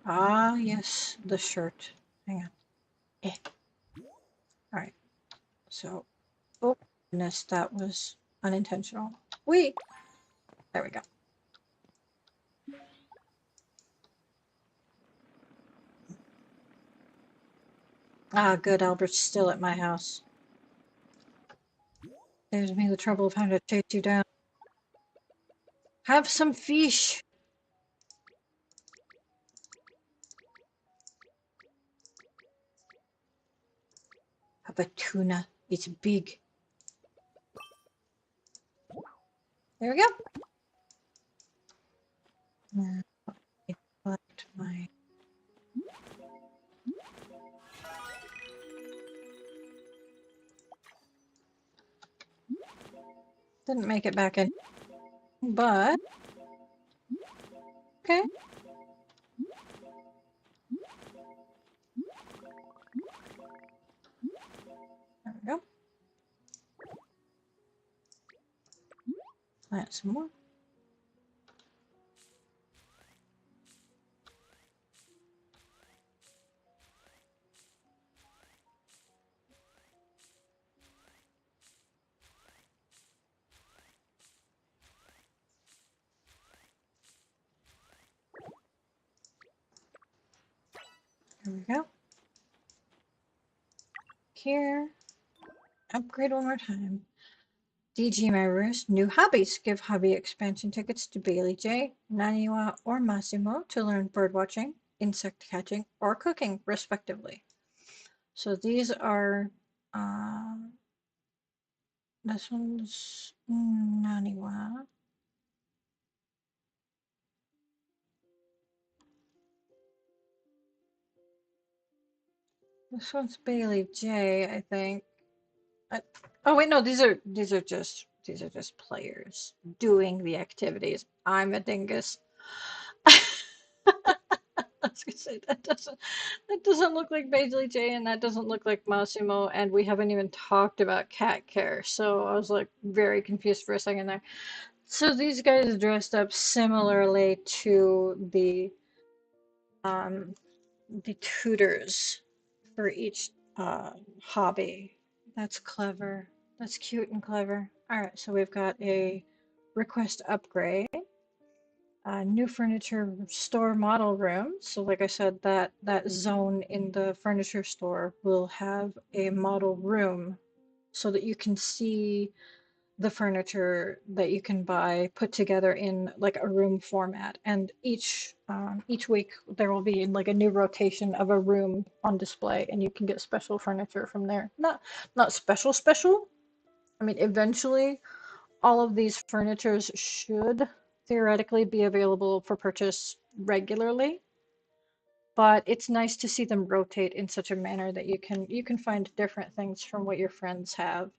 Ah, yes, the shirt. Hang on. Eh. All right. So, oh goodness, that was unintentional. Wait. There we go. Ah, good. Albert's still at my house. Saves me the trouble of having to chase you down. Have some fish. Have a tuna. It's big. There we go. Now I collect my. Didn't make it back in, but okay. There we go. Plant some more. There we go. Here. Upgrade one more time. DG members, new hobbies. Give hobby expansion tickets to Bailey J, Naniwa, or Massimo to learn birdwatching, insect catching, or cooking, respectively. So these are, this one's Naniwa. This one's Bailey J, I think. Oh wait, no, these are just players doing the activities. I'm a dingus. was gonna say that doesn't look like Paisley J, and that doesn't look like Massimo, and we haven't even talked about cat care. So I was like very confused for a second there. So these guys dressed up similarly to um the tutors for each hobby. That's clever. That's cute and clever. All right, so we've got a request upgrade, a new furniture store model room. So like I said, that zone in the furniture store will have a model room so that you can see the furniture that you can buy put together in like a room format. And each week there will be like a new rotation of a room on display, and you can get special furniture from there. Not special special. I mean, eventually all of these furnitures should theoretically be available for purchase regularly, but it's nice to see them rotate in such a manner that you can find different things from what your friends have.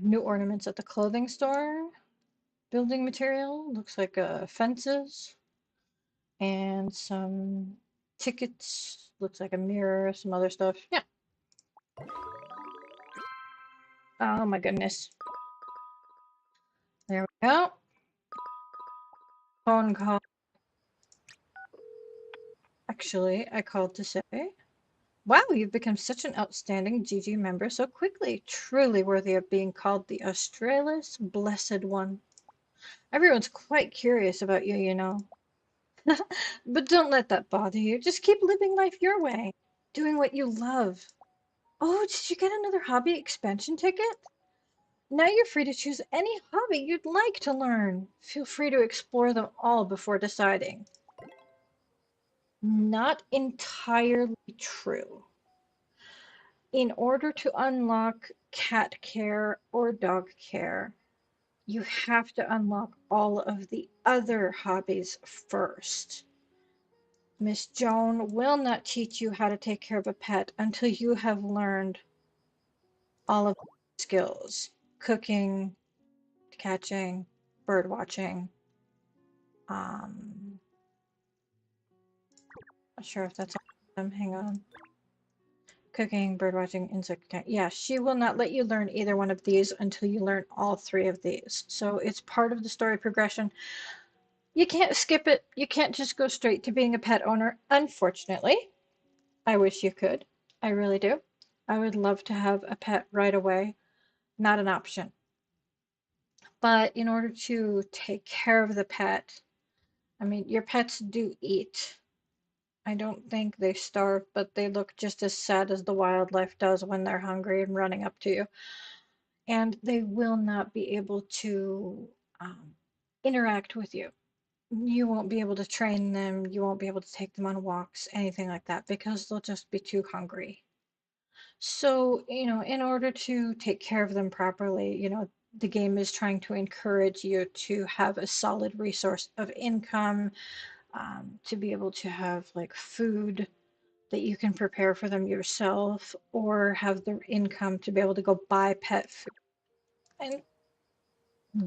New ornaments at the clothing store. Building material looks like fences and some tickets. Looks like a mirror, some other stuff. Yeah. Oh my goodness. There we go. Phone call. Actually, I called to say, wow, you've become such an outstanding GG member so quickly. Truly worthy of being called the Australis Blessed One. Everyone's quite curious about you, you know. But don't let that bother you. Just keep living life your way, doing what you love. Oh, did you get another hobby expansion ticket? Now you're free to choose any hobby you'd like to learn. Feel free to explore them all before deciding. Not entirely true. In order to unlock cat care or dog care, you have to unlock all of the other hobbies first. Miss Joan will not teach you how to take care of a pet until you have learned all of the skills: cooking, catching, bird watching. Not sure if that's all of them. Hang on. Cooking, bird watching, insect catching. Yeah, she will not let you learn either one of these until you learn all three of these. So it's part of the story progression. You can't skip it. You can't just go straight to being a pet owner, unfortunately. I wish you could. I really do. I would love to have a pet right away. Not an option. But in order to take care of the pet, I mean, your pets do eat. I don't think they starve, but they look just as sad as the wildlife does when they're hungry and running up to you. And they will not be able to um, interact with you. You won't be able to train them, you won't be able to take them on walks, anything like that, because they'll just be too hungry. So, in order to take care of them properly, the game is trying to encourage you to have a solid resource of income, to be able to have like food that you can prepare for them yourself, or have the income to be able to go buy pet food. And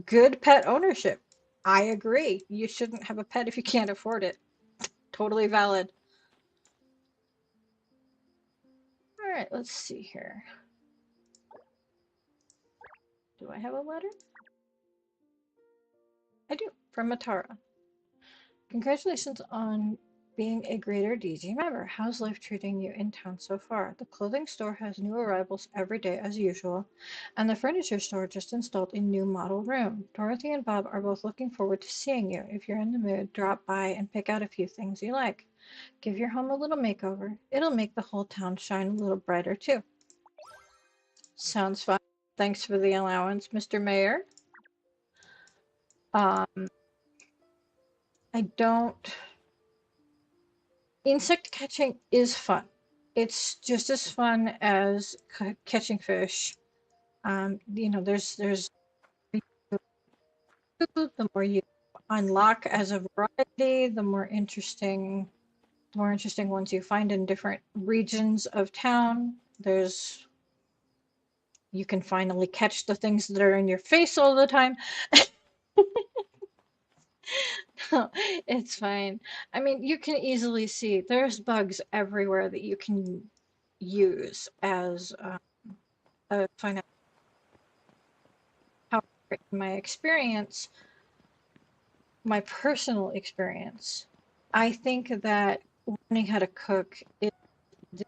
good pet ownership. I agree. You shouldn't have a pet if you can't afford it. Totally valid. All right, let's see here. Do I have a letter? I do, from Matara. Congratulations on being a greater DG member. How's life treating you in town so far? The clothing store has new arrivals every day as usual, and the furniture store just installed a new model room. Dorothy and Bob are both looking forward to seeing you. If you're in the mood, drop by and pick out a few things you like. Give your home a little makeover. It'll make the whole town shine a little brighter too. Sounds fun. Thanks for the allowance, Mr. Mayor. Um, I don't. Insect catching is fun. It's just as fun as catching fish. There's the more you unlock as a variety, the more interesting ones you find in different regions of town. You can finally catch the things that are in your face all the time. It's fine. I mean, you can easily see there's bugs everywhere that you can use as a financial. However, in my experience, my personal experience, I think that learning how to cook is the,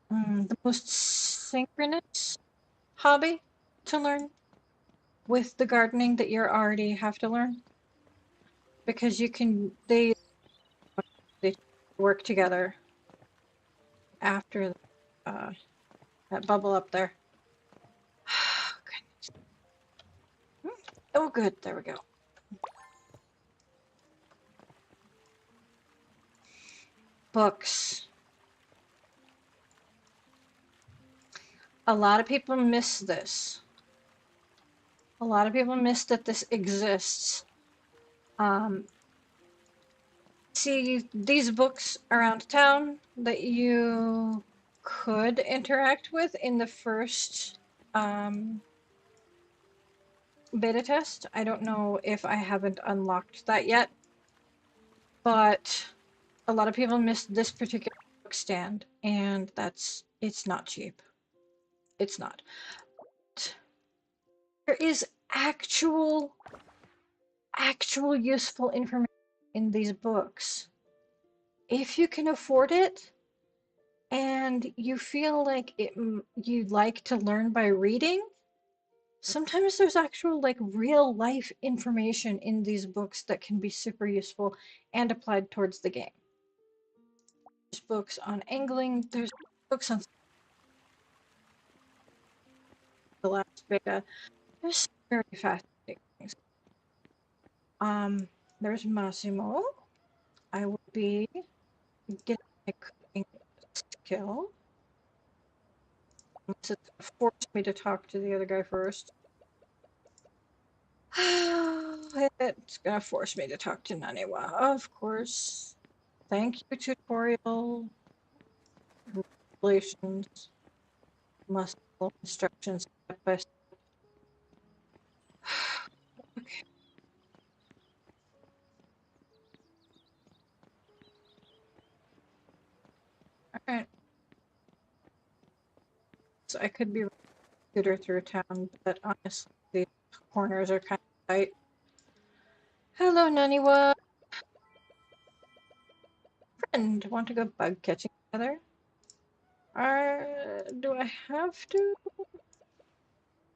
the most synchronous hobby to learn with the gardening that you already have to learn because you can they work together after uh, that bubble up there. Oh, good. There we go. Books. A lot of people miss this. A lot of people miss that this exists. Um, See these books around town that you could interact with in the first beta test. I don't know if I haven't unlocked that yet, but a lot of people missed this particular book stand, and it's not cheap. It's not. There is actual useful information in these books. If you can afford it and you feel like you like to learn by reading, sometimes there's actual like real life information in these books that can be super useful and applied towards the game. There's books on angling, there's books on the last beta. There's some very fascinating things. There's Massimo. I will be getting my cooking skill. Unless it's gonna force me to talk to the other guy first. It's gonna force me to talk to Naniwa, of course. Thank you, tutorial. Regulations. Must follow instructions step by step. Okay. Alright. So I could be scooter through town, but honestly, the corners are kind of tight. Hello, Naniwa. Friend, want to go bug catching together? Do I have to?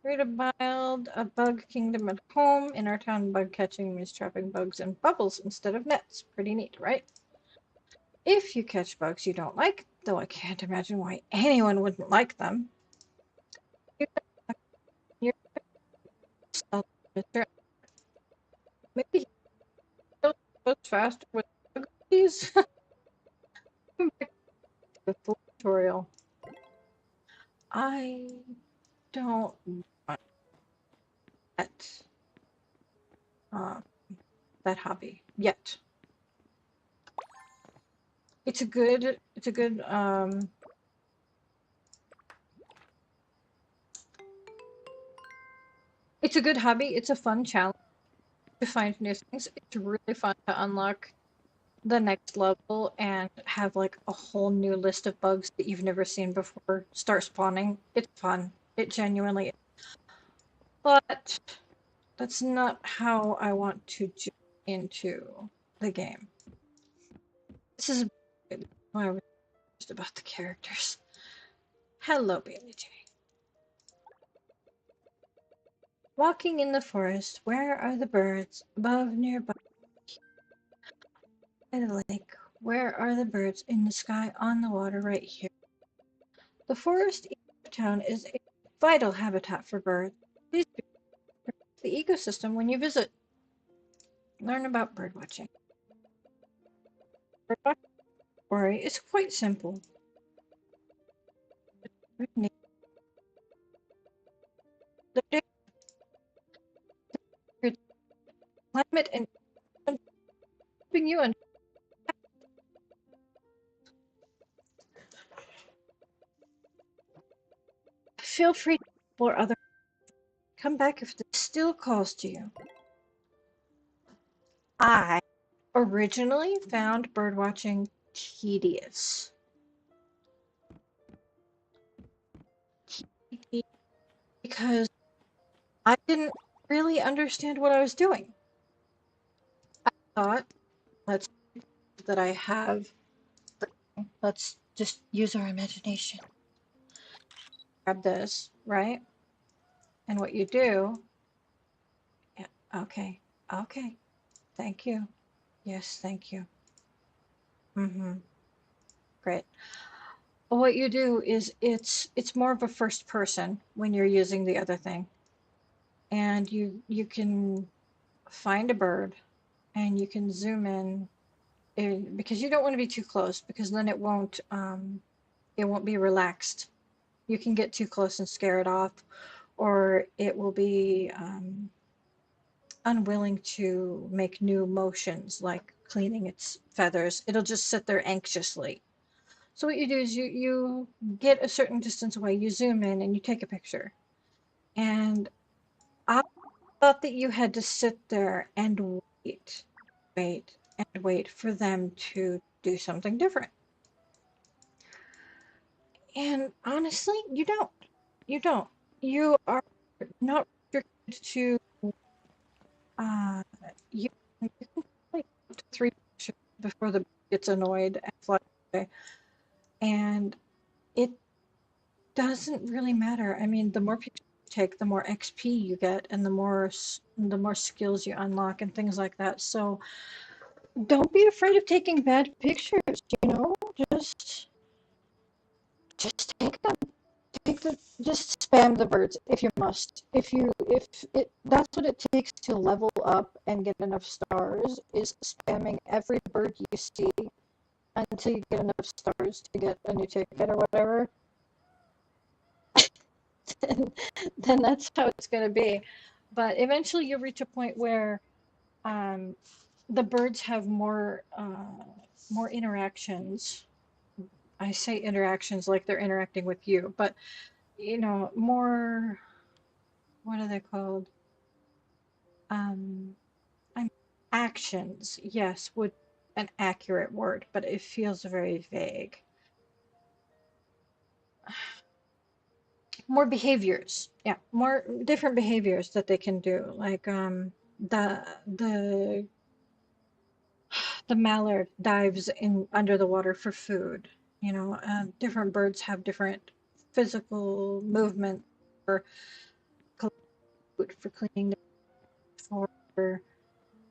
Create a wild, a bug kingdom at home. In our town, bug catching means trapping bugs in bubbles instead of nets. Pretty neat, right? If you catch bugs you don't like, though I can't imagine why anyone wouldn't like them, you can yourself, Mr. Maybe he goes faster with bug these. Back to the full tutorial. I don't want that, uh, that hobby yet. It's a good, it's a good hobby. It's a fun challenge to find new things. It's really fun to unlock the next level and have like a whole new list of bugs that you've never seen before start spawning. It's fun. It genuinely is. But that's not how I want to jump into the game. This is why I was just about the characters. Hello, Bailey J. Walking in the forest, where are the birds? Above, nearby, by the lake. Where are the birds? In the sky, on the water, right here. The forest town is a vital habitat for birds. Please protect the ecosystem when you visit. Learn about birdwatching. Birdwatching story is quite simple. The climate and helping you and feel free to explore other. Come back if this still calls to you. I originally found birdwatching tedious because I didn't really understand what I was doing. I thought, let's that I have, let's just use our imagination. Grab this, right? And what you do, yeah, okay, okay, thank you. Yes, thank you. Mm-hmm. Great. What you do is it's more of a first person when you're using the other thing. And you can find a bird and you can zoom in because you don't want to be too close because then it won't be relaxed. You can get too close and scare it off, or it will be unwilling to make new motions like cleaning its feathers. It'll just sit there anxiously. So what you do is you get a certain distance away, you zoom in and you take a picture. And I thought that you had to sit there and wait, and wait for them to do something different. And honestly, you don't. You don't. You are not restricted to uh you, you can like up to three pictures before the bird gets annoyed and flies away. And it doesn't really matter. I mean, the more pictures you take, the more XP you get, and the more skills you unlock and things like that. So don't be afraid of taking bad pictures. You know, just take them. Just spam the birds if you must. If it that's what it takes to level up and get enough stars is spamming every bird you see until you get enough stars to get a new ticket or whatever. then, then that's how it's going to be. But eventually you'll reach a point where um, the birds have more interactions. I say interactions like they're interacting with you, but more, what are they called? Um, I'm actions, yes, would an accurate word, but it feels very vague. More behaviors, yeah, more different behaviors that they can do, like the the the mallard dives in under the water for food. Different birds have different physical movement for food, for cleaning, for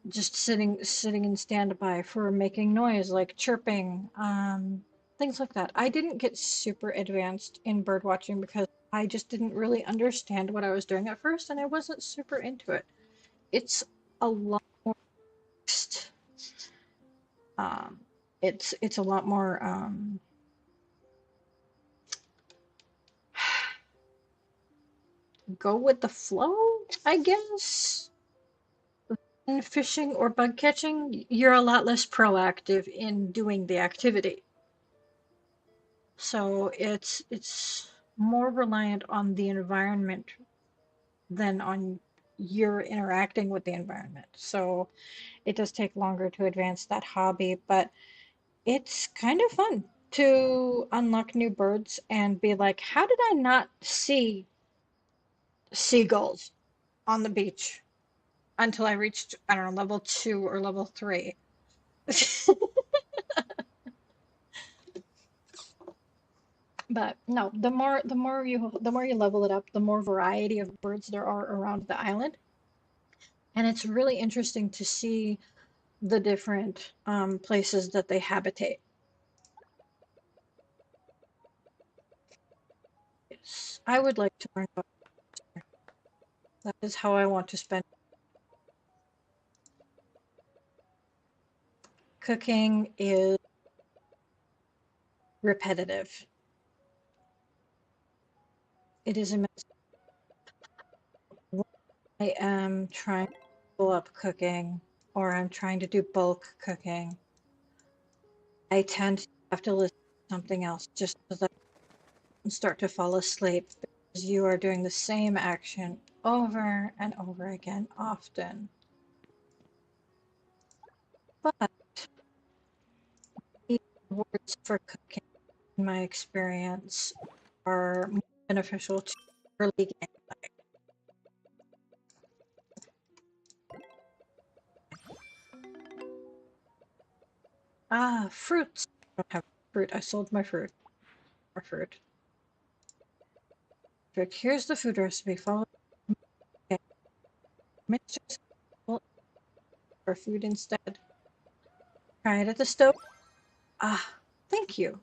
just sitting in standby, for making noise like chirping, things like that. I didn't get super advanced in bird watching because I just didn't really understand what I was doing at first, and I wasn't super into it. It's a lot more mixed. um, it's a lot more go with the flow, I guess. In fishing or bug catching, you're a lot less proactive in doing the activity. So it's more reliant on the environment than on your interacting with the environment. So it does take longer to advance that hobby, but it's kind of fun to unlock new birds and be like, how did I not see seagulls on the beach until I reached, I don't know, level 2 or level 3? But no, the more you level it up, the more variety of birds there are around the island. And it's really interesting to see the different places that they habitate. Yes, I would like to learn about that. That is how I want to spend. Cooking is repetitive. It is immense. When I am trying to pull up cooking or I'm trying to do bulk cooking, I tend to have to listen to something else just so that I can start to fall asleep because you are doing the same action over and over again often. but the rewards for cooking, in my experience, are more beneficial to early game. Ah, fruits. I don't have fruit. I sold my fruit. Or fruit. But here's the food recipe. Follow mixtures for food instead. Try it at the stove. Ah, thank you.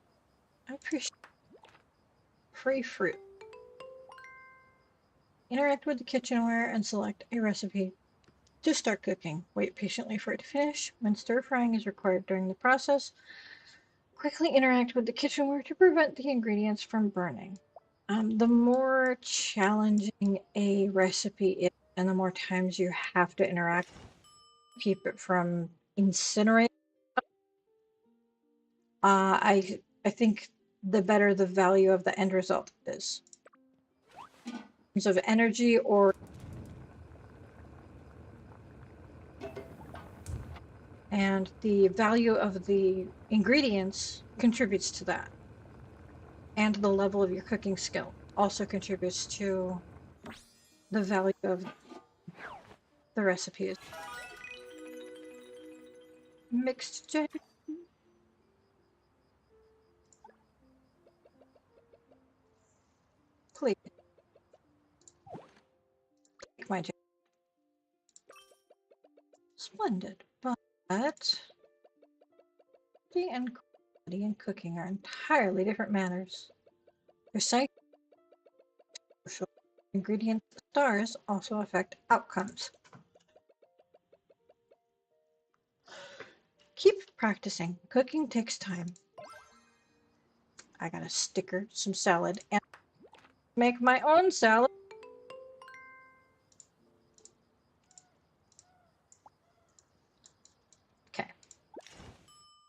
I appreciate free fruit. Interact with the kitchenware and select a recipe to start cooking. Wait patiently for it to finish. When stir frying is required during the process, quickly interact with the kitchenware to prevent the ingredients from burning. The more challenging a recipe is, and the more times you have to interact, keep it from incinerating. I think the better the value of the end result is. In terms of energy or and the value of the ingredients contributes to that. And the level of your cooking skill also contributes to the value of the recipes. Mixed jam. Please take my jam. Splendid. But quantity and quality in cooking are entirely different matters. Precise ingredient stars also affect outcomes. Keep practicing. Cooking takes time. I got a sticker, some salad, and make my own salad. Okay.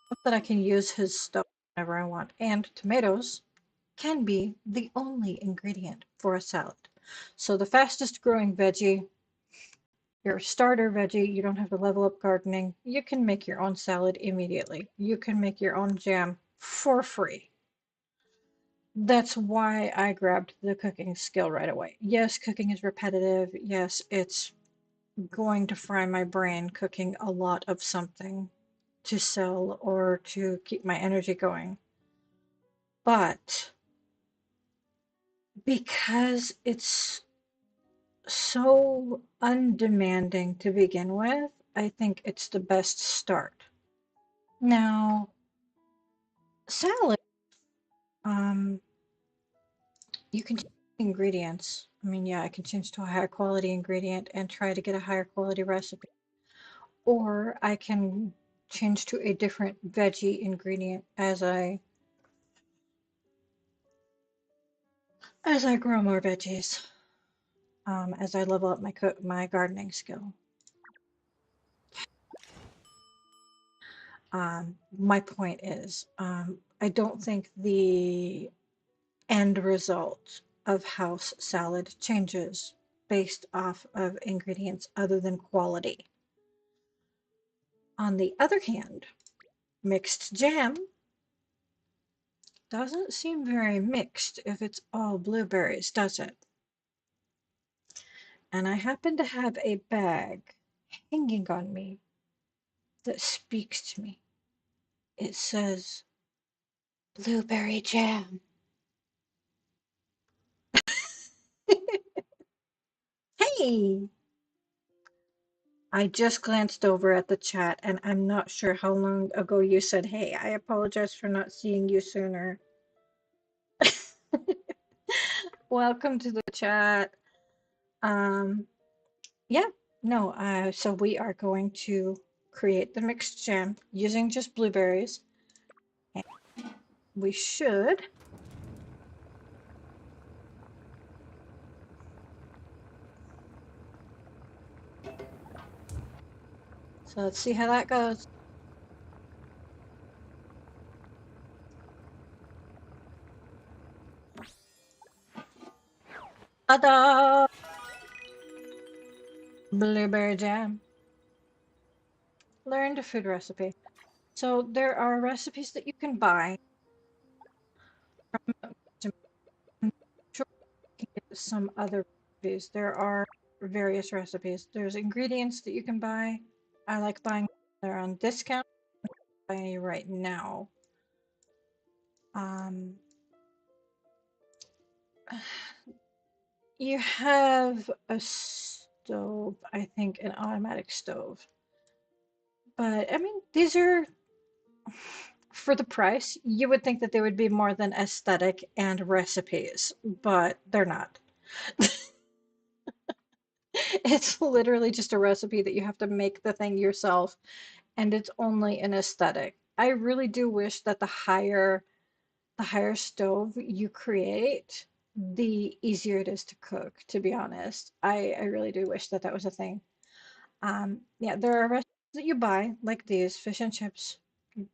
Hope that I can use his stuff whenever I want. And tomatoes can be the only ingredient for a salad. So the fastest growing veggie, your starter veggie, you don't have to level up gardening. You can make your own salad immediately. You can make your own jam for free. That's why I grabbed the cooking skill right away. Yes, cooking is repetitive. Yes, it's going to fry my brain cooking a lot of something to sell or to keep my energy going. But because it's so undemanding to begin with, I think it's the best start. Now, salad, um, you can change the ingredients. I mean, yeah, I can change to a higher quality ingredient and try to get a higher quality recipe. Or I can change to a different veggie ingredient as I grow more veggies, as I level up my gardening skill. My point is, I don't think the end result of house salad changes based off of ingredients other than quality. On the other hand, mixed jam doesn't seem very mixed if it's all blueberries, does it? And I happen to have a bag hanging on me that speaks to me. It says blueberry jam. Hey! I just glanced over at the chat and I'm not sure how long ago you said hey. I apologize for not seeing you sooner. Welcome to the chat. Yeah, no, so we are going to create the mixed jam using just blueberries. And we should. So let's see how that goes. Ta-da! Blueberry jam. learned a food recipe. So there are recipes that you can buy. I'm sure you can get some other recipes. There are various recipes. There's ingredients that you can buy. I like buying they're on discount. Buying any right now. Um, you have a stove, I think, an automatic stove. But I mean, these are for the price. You would think that they would be more than aesthetic and recipes, but they're not. It's literally just a recipe that you have to make the thing yourself, and it's only an aesthetic. I really do wish that the higher stove you create, the easier it is to cook, to be honest. I really do wish that that was a thing. Yeah, there are recipes that you buy, like these fish and chips,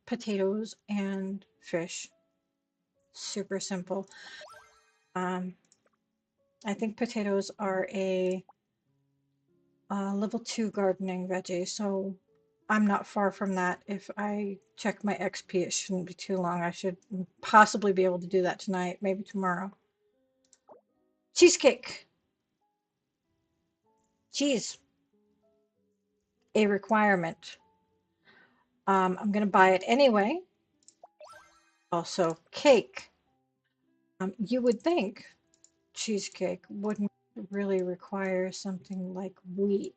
potatoes, and fish. Super simple. Um, I think potatoes are a level 2 gardening veggie, so I'm not far from that. If I check my XP, it shouldn't be too long. I should possibly be able to do that tonight, maybe tomorrow. Cheesecake. Cheese. A requirement. I'm going to buy it anyway. Also, cake. You would think cheesecake wouldn't really require something like wheat,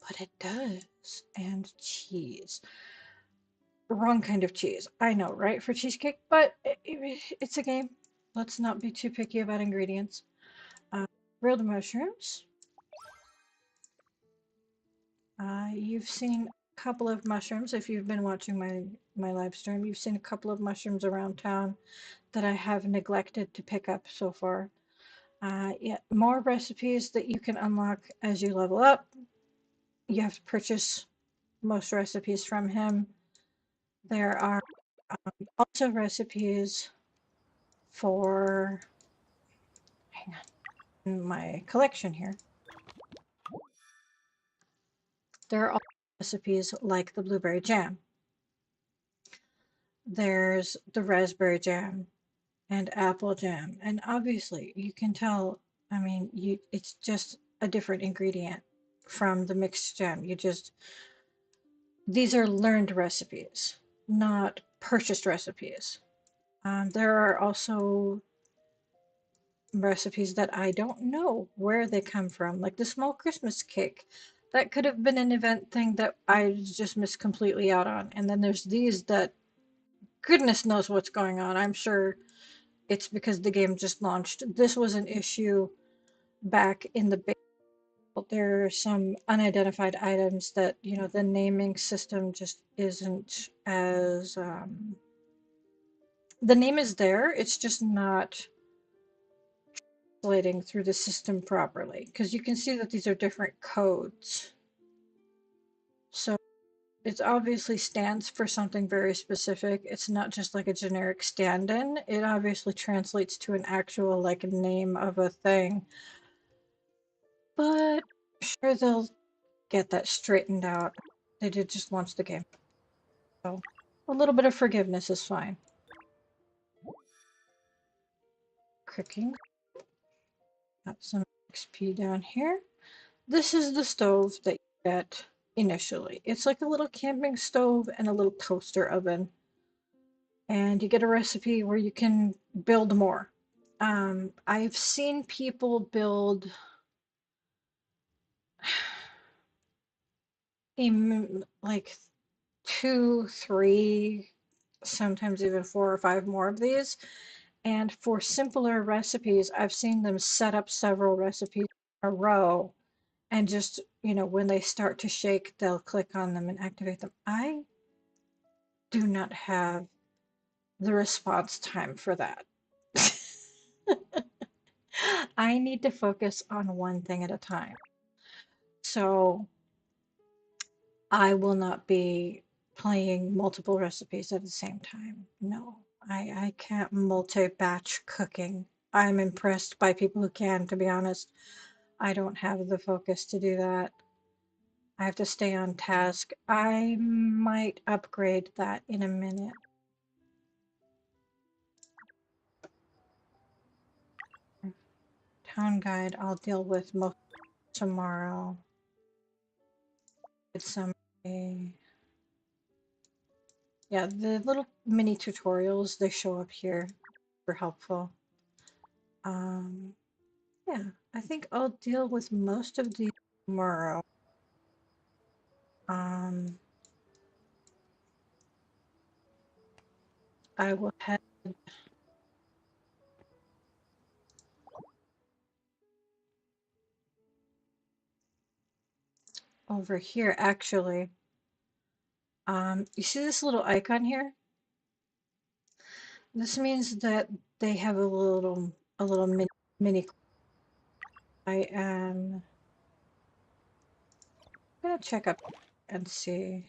but it does. And cheese. Wrong kind of cheese. I know, right? For cheesecake, but it's a game. Let's not be too picky about ingredients. Uh, Grilled mushrooms. You've seen a couple of mushrooms if you've been watching my live stream. You've seen a couple of mushrooms around town that I have neglected to pick up so far. Yeah, more recipes that you can unlock as you level up. You have to purchase most recipes from him. There are also recipes for, hang on, in my collection here. There are also recipes like the blueberry jam. There's the raspberry jam and apple jam. And obviously, you can tell, I mean, it's just a different ingredient from the mixed jam. These are learned recipes, not purchased recipes. There are also recipes that I don't know where they come from, like the small Christmas cake. That could have been an event thing that I just missed completely out on. And then there's these that goodness knows what's going on. I'm sure it's because the game just launched. This was an issue back in the beta. There are some unidentified items that, the naming system just isn't as the name is there, it's just not translating through the system properly because you can see that these are different codes. So it obviously stands for something very specific. It's not just like a generic stand-in. It obviously translates to an actual like name of a thing. But I'm sure they'll get that straightened out. They did just launch the game. So a little bit of forgiveness is fine. Cooking. Got some XP down here. This is the stove that you get initially. It's like a little camping stove and a little toaster oven. And you get a recipe where you can build more. I've seen people build like 2, 3, sometimes even 4 or 5 more of these. And for simpler recipes, I've seen them set up several recipes in a row and just, when they start to shake, they'll click on them and activate them. I do not have the response time for that. I need to focus on one thing at a time. So I will not be playing multiple recipes at the same time. No, I can't multi-batch cooking. I'm impressed by people who can, to be honest. I don't have the focus to do that. I have to stay on task. I might upgrade that in a minute. Town guide I'll deal with most tomorrow. It's some yeah, the little mini tutorials they show up here are helpful. Um, yeah, I think I'll deal with most of these tomorrow. Um, I will head over here actually. You see this little icon here? This means that they have a little mini. I am gonna check up and see.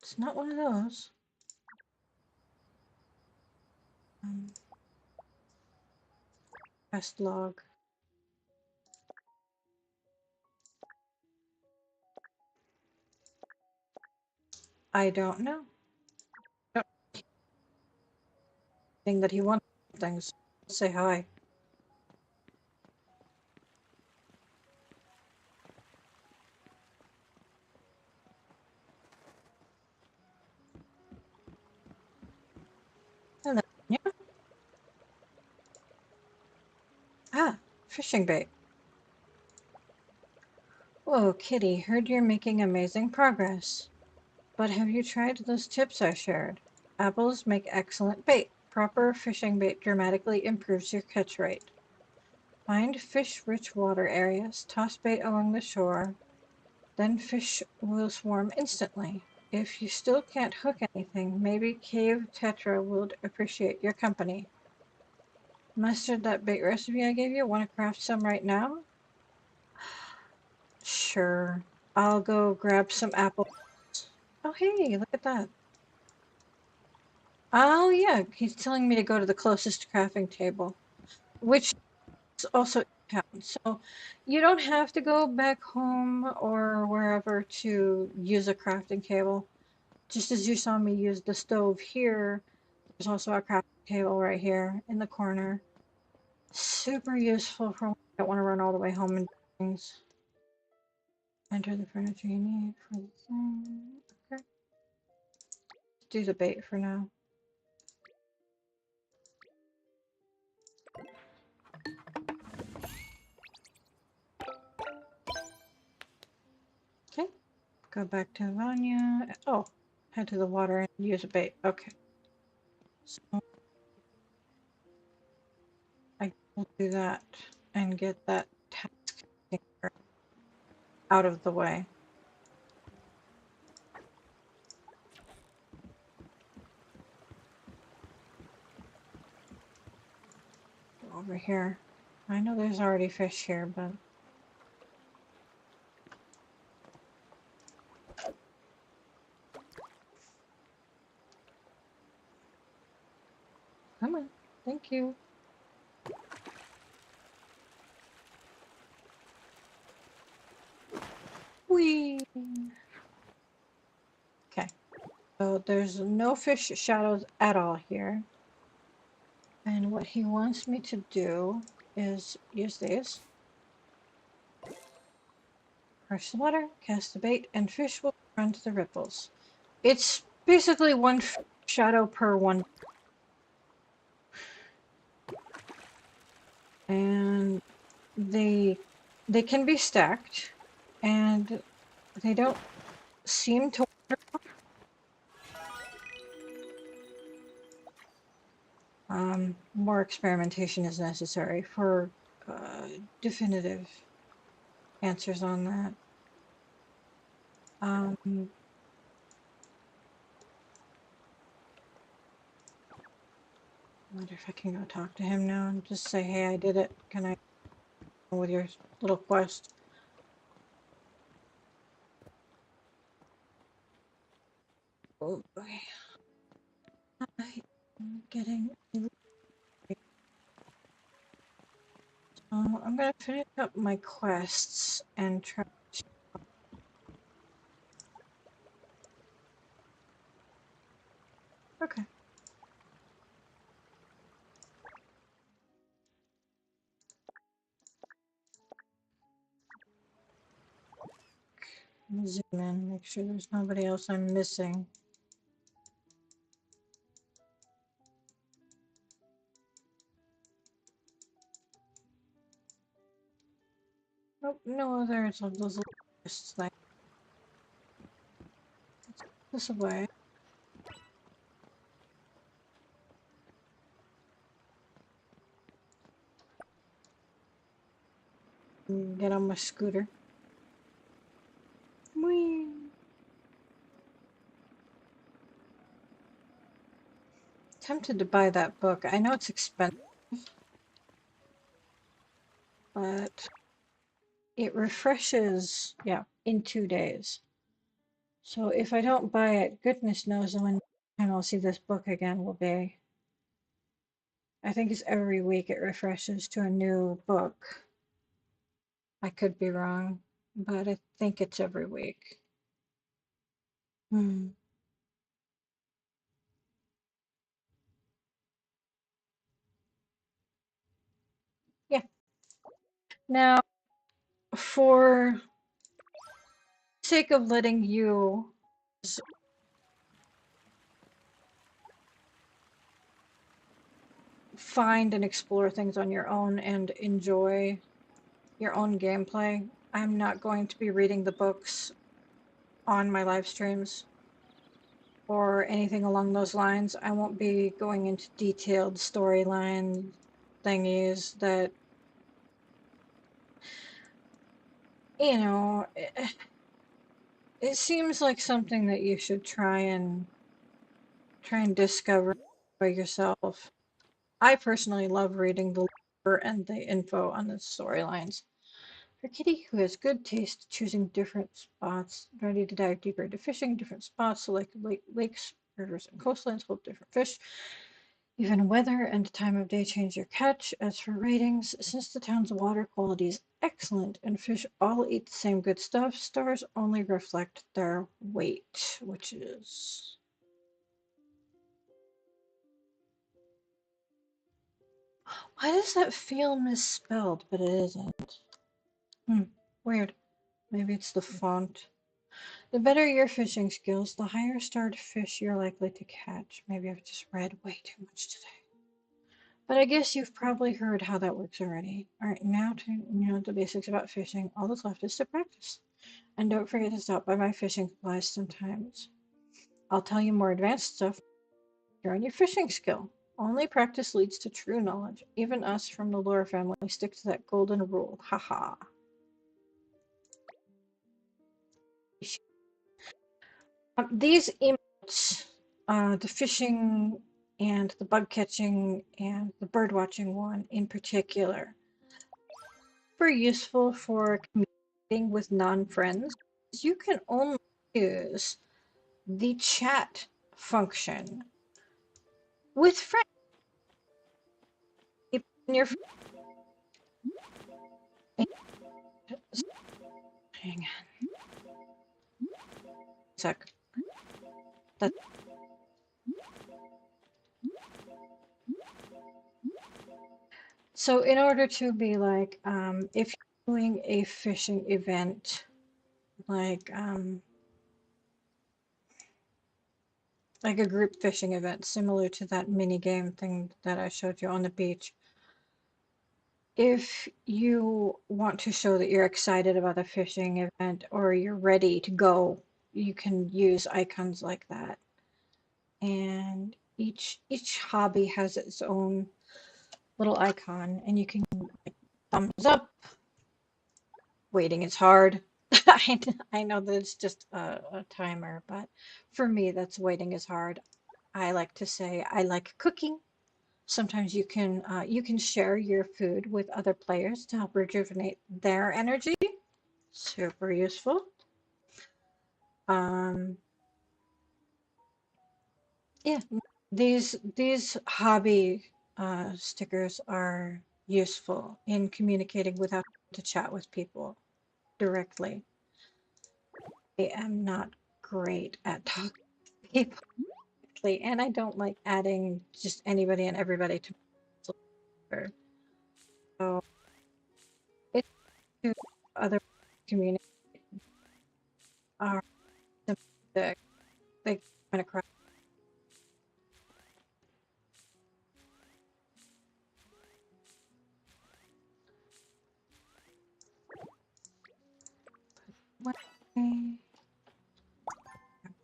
It's not one of those. Um, quest log. I don't know. I don't think that he wants things. Say hi. Hello. Yeah. Ah, fishing bait. Whoa, Kitty, heard you're making amazing progress. But have you tried those tips I shared? Apples make excellent bait. Proper fishing bait dramatically improves your catch rate. Find fish-rich water areas, toss bait along the shore, then fish will swarm instantly. If you still can't hook anything, maybe Cave Tetra will appreciate your company. Mastered that bait recipe I gave you? Want to craft some right now? Sure. I'll go grab some apples. Oh, hey, look at that. Oh, yeah, he's telling me to go to the closest crafting table, which is also in town. So you don't have to go back home or wherever to use a crafting table. Just as you saw me use the stove here, there's also a crafting table right here in the corner. Super useful for when I don't want to run all the way home and do things. Enter the furniture you need for the thing. Okay. Do the bait for now. Okay. Go back to Vanya. Oh, head to the water and use a bait. Okay. So I will do that and get that task out of the way. Go over here. I know there's already fish here, but come on. Thank you. Whee! Okay. So there's no fish shadows at all here. And what he wants me to do is use these. Crush the water, cast the bait, and fish will run to the ripples. It's basically one shadow per one. And they can be stacked, and they don't seem to. More experimentation is necessary for definitive answers on that. I wonder if I can go talk to him now and just say, hey, I did it. Can I go with your little quest? Oh boy. I'm getting I'm gonna finish up my quests and try. Okay. Zoom in, make sure there's nobody else I'm missing. Nope, no others of those little quests. Like this away. And get on my scooter. Whee! Tempted to buy that book. I know it's expensive, but it refreshes, yeah, in 2 days. So if I don't buy it, goodness knows when time I'll see this book again will be. I think it's every week it refreshes to a new book. I could be wrong, but I think it's every week. Hmm. Yeah. Now, for sake of letting you find and explore things on your own and enjoy your own gameplay, I'm not going to be reading the books on my live streams or anything along those lines. I won't be going into detailed storyline thingies that, you know, it seems like something that you should try and discover by yourself. I personally love reading the lore and the info on the storylines. For Kitty, who has good taste, choosing different spots, ready to dive deeper into fishing, different spots, select lakes, rivers, and coastlines hold different fish. Even weather and time of day change your catch. As for ratings, since the town's water quality is excellent and fish all eat the same good stuff, stars only reflect their weight, which is... Why does that feel misspelled, but it isn't? Weird. Maybe it's the font. The better your fishing skills, the higher starred fish you're likely to catch. Maybe I've just read way too much today. But I guess you've probably heard how that works already. Alright, now to know the basics about fishing, all that's left is to practice. And don't forget to stop by my fishing supplies sometimes. I'll tell you more advanced stuff during your fishing skill. Only practice leads to true knowledge. Even us from the lore family stick to that golden rule. Haha. These emotes, the fishing and the bug catching and the bird watching one in particular, super useful for communicating with non-friends. You can only use the chat function with friends. In your hang on a sec. That, so in order to be like, if you're doing a fishing event, like like a group fishing event, similar to that mini game thing that I showed you on the beach. If you want to show that you're excited about a fishing event or you're ready to go, you can use icons like that. And each hobby has its own little icon, and you can like, thumbs up, waiting is hard. I know that it's just a timer, but for me, that's waiting is hard. I like to say I like cooking. Sometimes you can share your food with other players to help rejuvenate their energy. Super useful. Um, yeah, these hobby stickers are useful in communicating without having to chat with people directly. I am not great at talking to people directly, and I don't like adding just anybody and everybody to my server. So it's to other communities are sympathetic. They kind of cry.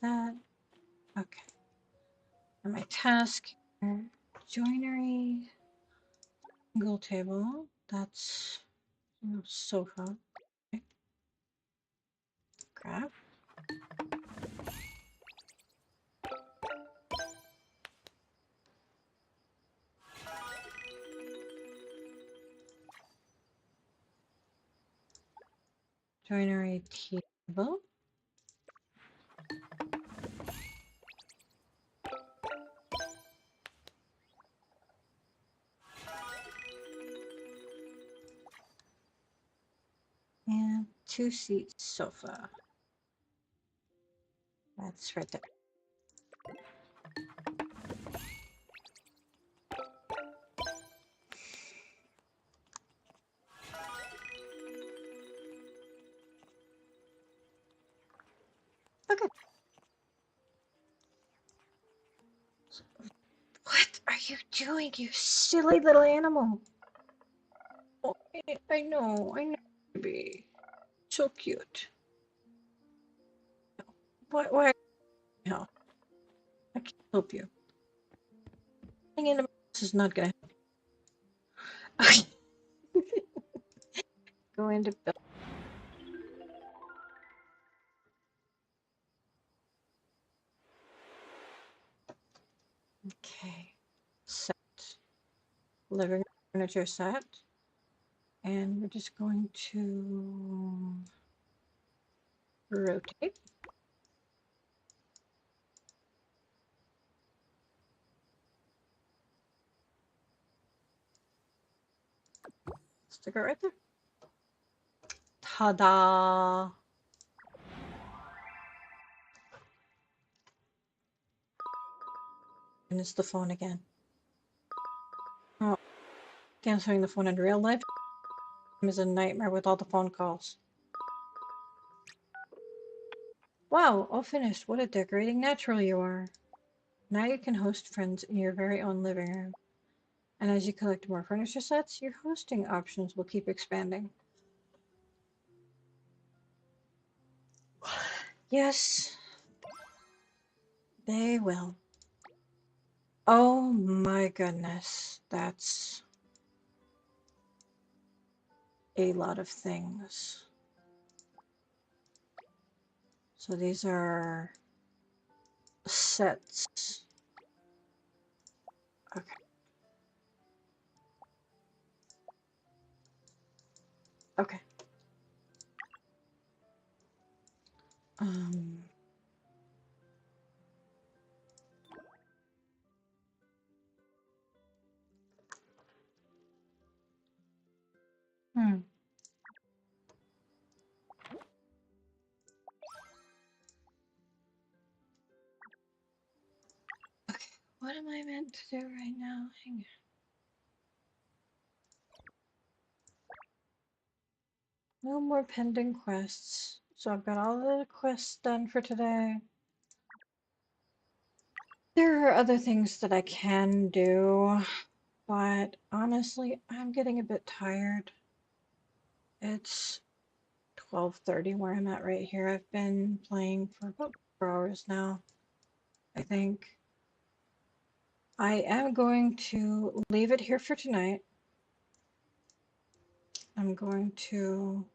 That. Okay. And my task here, joinery, single table. That's sofa. Okay. Grab. Joinery table. And 2-seat sofa. That's right there. Okay. What are you doing, you silly little animal? Oh, I know, baby. So cute. Why? No, I can't help you. Hanging in the mouse is not gonna help you. Go into bed. Okay. Set. Living room furniture set. And we're just going to rotate. Stick it right there. Ta-da! And it's the phone again. Oh, answering the phone in real life is a nightmare with all the phone calls. Wow, all finished. What a decorating natural you are. Now you can host friends in your very own living room. And as you collect more furniture sets, your hosting options will keep expanding. Yes, they will. Oh my goodness, that's a lot of things. So these are sets. Okay. Okay. Um, hmm. Okay. What am I meant to do right now? Hang on. No more pending quests. So I've got all the quests done for today. There are other things that I can do, but honestly, I'm getting a bit tired. It's 12:30 where I'm at right here. I've been playing for about 4 hours now, I think. I am going to leave it here for tonight. I'm going to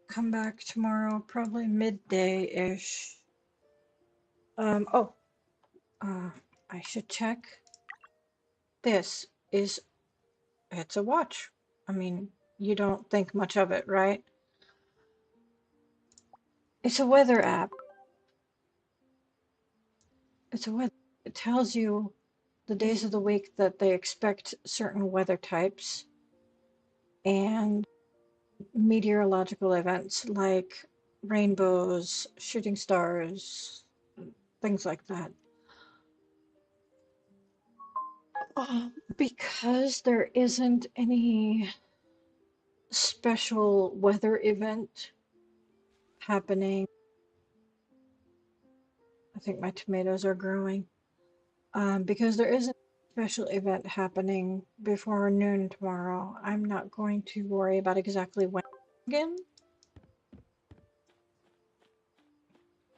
come back tomorrow, probably midday-ish. Oh, I should check. This is, it's a watch. I mean, you don't think much of it, right? It's a weather app. It's a weather. It tells you the days of the week that they expect certain weather types. and meteorological events like rainbows, shooting stars, things like that. Because there isn't any special weather event happening, I think my tomatoes are growing. Because there isn't a special event happening before noon tomorrow, I'm not going to worry about exactly when again.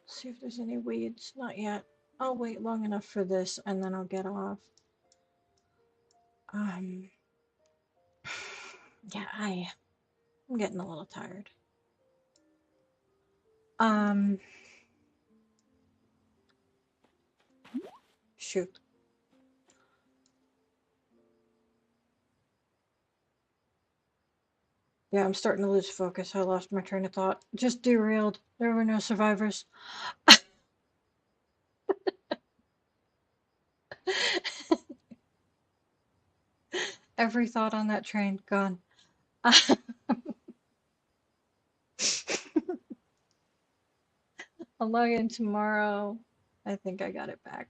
See if there's any weeds. Not yet. I'll wait long enough for this and then I'll get off. Um, yeah, I'm getting a little tired. Um, Shoot. Yeah, I'm starting to lose focus. I lost my train of thought. Just derailed. There were no survivors. Every thought on that train gone. I'll log in tomorrow. I think I got it back.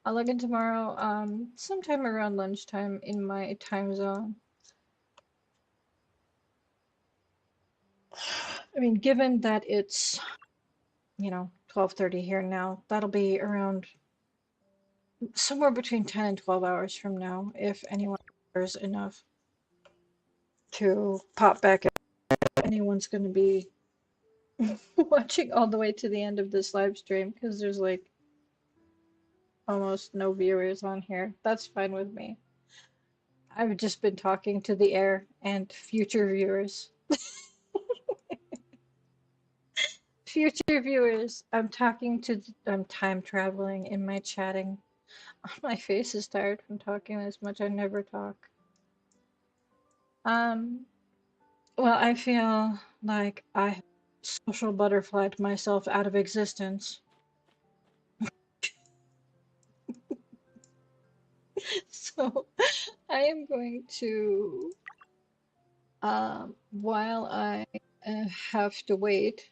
I'll log in tomorrow, sometime around lunchtime in my time zone. I mean, given that it's, 12:30 here now, that'll be around somewhere between 10 and 12 hours from now, if anyone cares enough to pop back. If anyone's going to be watching all the way to the end of this live stream, because there's like almost no viewers on here. That's fine with me. I've just been talking to the air and future viewers. Future viewers, I'm time traveling in my chatting. My face is tired from talking this much. I never talk. Um, well, I feel like I social butterflied myself out of existence. So I am going to, while I have to wait.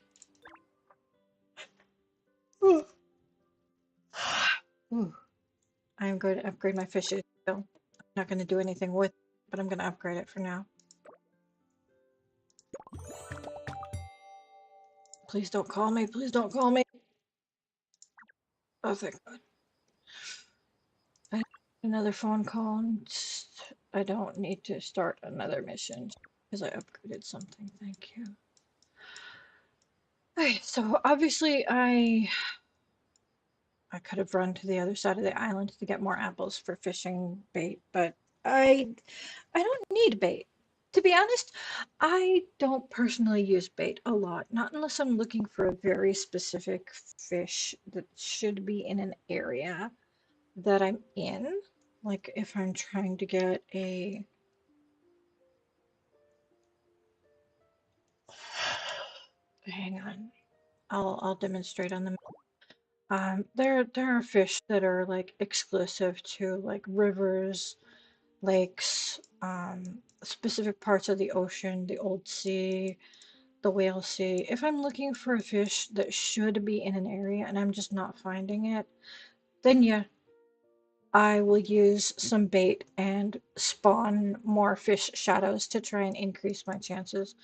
Ooh. Ooh, I'm going to upgrade my fish skill. I'm not going to do anything with it, but I'm going to upgrade it for now. Please don't call me. Please don't call me. Oh, thank God. I another phone call. And I don't need to start another mission because I upgraded something. Thank you. Okay, so obviously I could have run to the other side of the island to get more apples for fishing bait, but I don't need bait. To be honest, I don't personally use bait a lot, not unless I'm looking for a very specific fish that should be in an area that I'm in. Like if I'm trying to get a hang on. I'll demonstrate on the there are fish that are like exclusive to like rivers, lakes, specific parts of the ocean, the old sea, the whale sea. If I'm looking for a fish that should be in an area and I'm just not finding it, then yeah, I will use some bait and spawn more fish shadows to try and increase my chances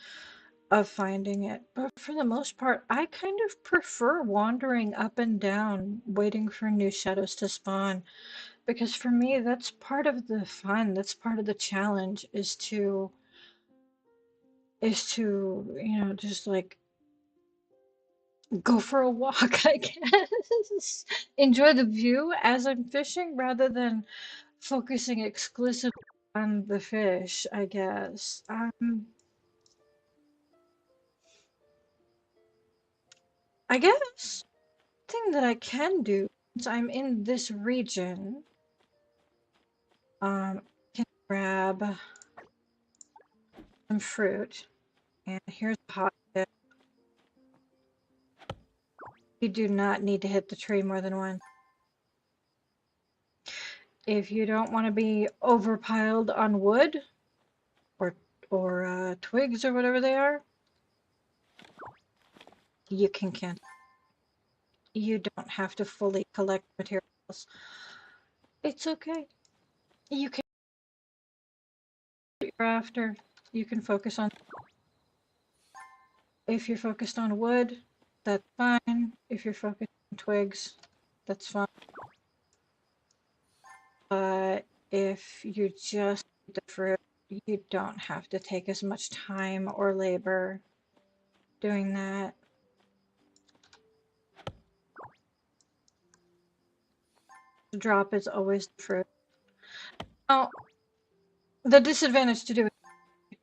of finding it. But for the most part, I kind of prefer wandering up and down, waiting for new shadows to spawn. Because for me, that's part of the fun. That's part of the challenge is to just like go for a walk, I guess. Enjoy the view as I'm fishing rather than focusing exclusively on the fish, I guess. I guess thing that I can do since I'm in this region, I can grab some fruit. And here's a hot tip. You do not need to hit the tree more than once. If you don't want to be overpiled on wood or or twigs or whatever they are, you can cancel. You don't have to fully collect materials. It's okay. You can after. You can focus on. If you're focused on wood, that's fine. If you're focused on twigs, that's fine. But if you just eat the fruit, you don't have to take as much time or labor doing that. The drop is always the fruit. Now, the disadvantage to do it is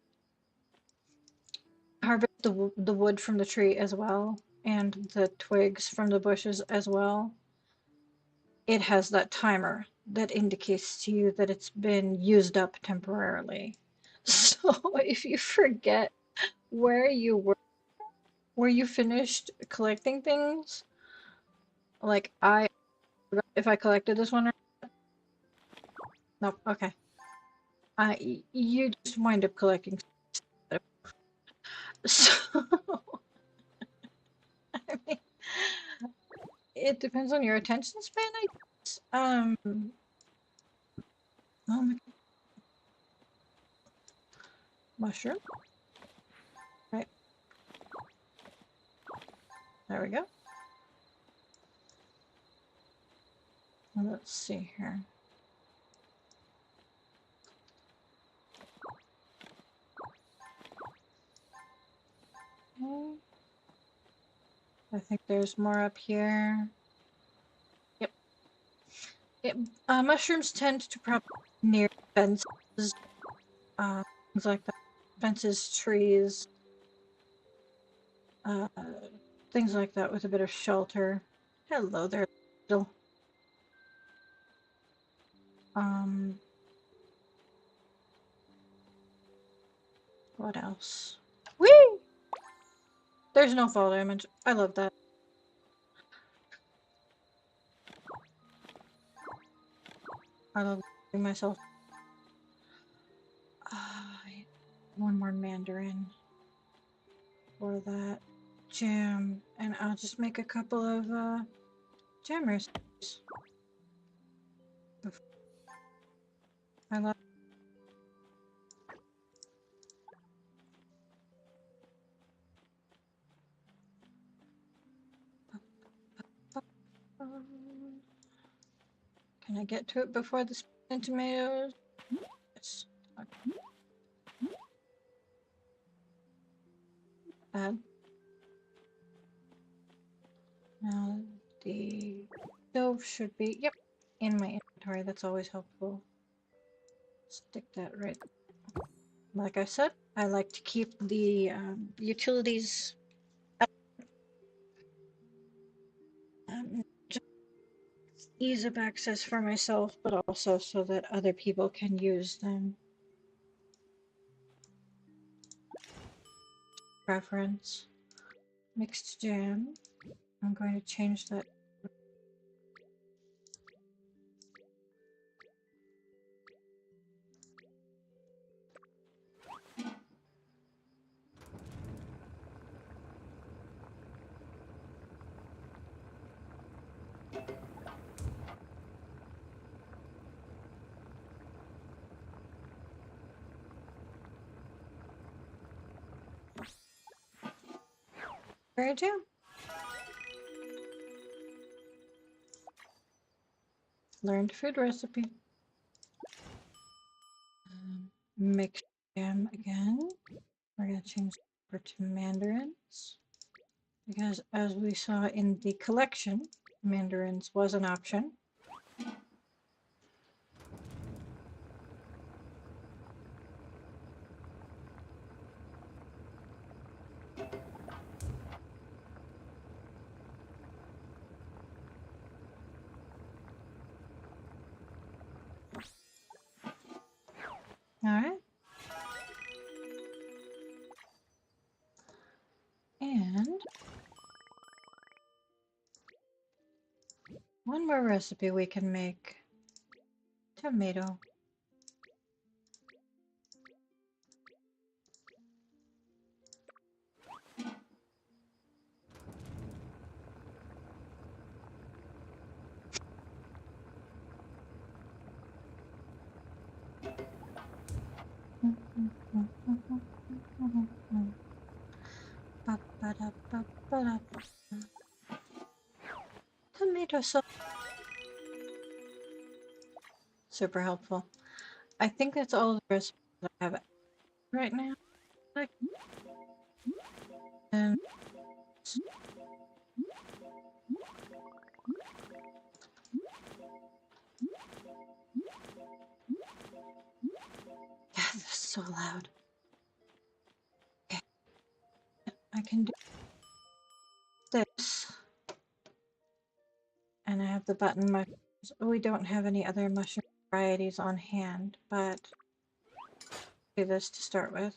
harvest the wood from the tree as well, and the twigs from the bushes as well. It has that timer that indicates to you that it's been used up temporarily. So if you forget where you were, where you finished collecting things, like if I collected this one, nope, okay. You just wind up collecting. So, I mean, it depends on your attention span, I guess. Oh my, mushroom. Right, there we go. Let's see here. Okay. I think there's more up here. Yep. Mushrooms tend to probably near fences, things like that. Fences, trees, uh, things like that with a bit of shelter. Hello there, little. Um, what else? Whee! There's no fall damage. I love that. I love myself. One more mandarin for that jam, and I'll just make a couple of jam recipes. I love. Can I get to it before the spinach and tomatoes? Yes. Okay. Add. Now the stove should be, yep, in my inventory. That's always helpful. Stick that right. Like I said, I like to keep the utilities just ease of access for myself, but also so that other people can use them. Preference. Mixed jam. I'm going to change that. Berry jam. Learned food recipe. Mixed jam again. We're going to change over to mandarins. Because as we saw in the collection, mandarins was an option. All right. And one more recipe we can make. Tomato. Tomato sauce. Super helpful. I think that's all the recipes I have right now. And yeah, this is so loud. Okay, I can do this. And I have the button mushrooms. We don't have any other mushroom varieties on hand, but do this to start with.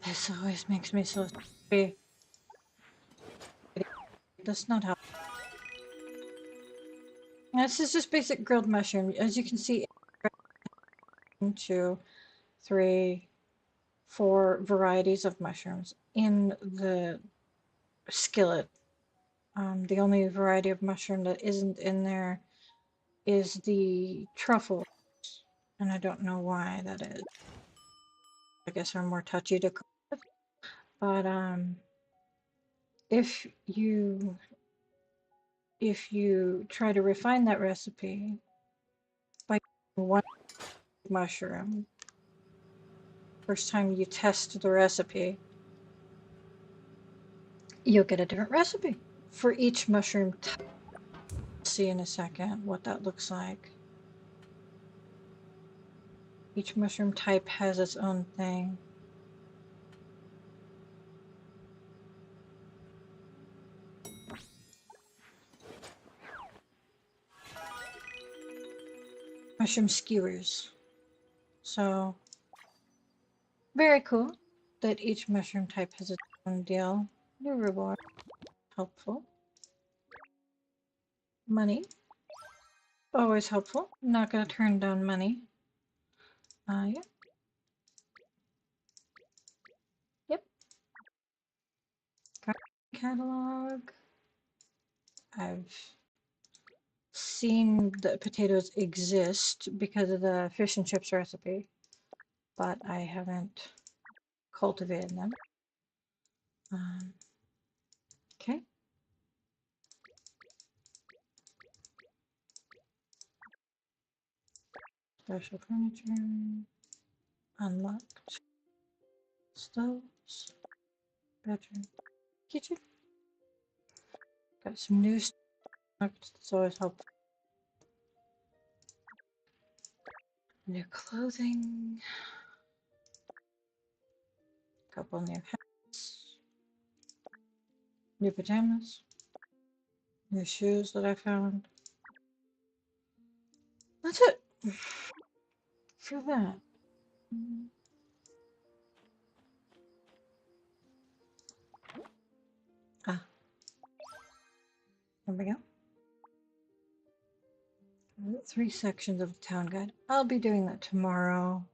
This always makes me so happy. That's not how. This is just basic grilled mushroom. As you can see, 1, 2, 3, 4 varieties of mushrooms in the skillet. The only variety of mushroom that isn't in there is the truffle, and I don't know why that is. I guess I'm more touchy to cook with. But if you try to refine that recipe by one mushroom, first time you test the recipe, you'll get a different recipe for each mushroom type. I'll see in a second what that looks like. Each mushroom type has its own thing. Mushroom skewers. So very cool that each mushroom type has its own deal. New reward. Helpful. Money. Always helpful. Not going to turn down money. Yeah. Yep. Catalog. I've seen that potatoes exist because of the fish and chips recipe, but I haven't cultivated them. Okay. Special furniture. Unlocked. Stoves. Bedroom. Kitchen. Got some new stuff. That's always helpful. New clothing. Couple new hats. New pajamas. New shoes that I found. That's it for that. Ah, there we go. 3 sections of the town guide. I'll be doing that tomorrow.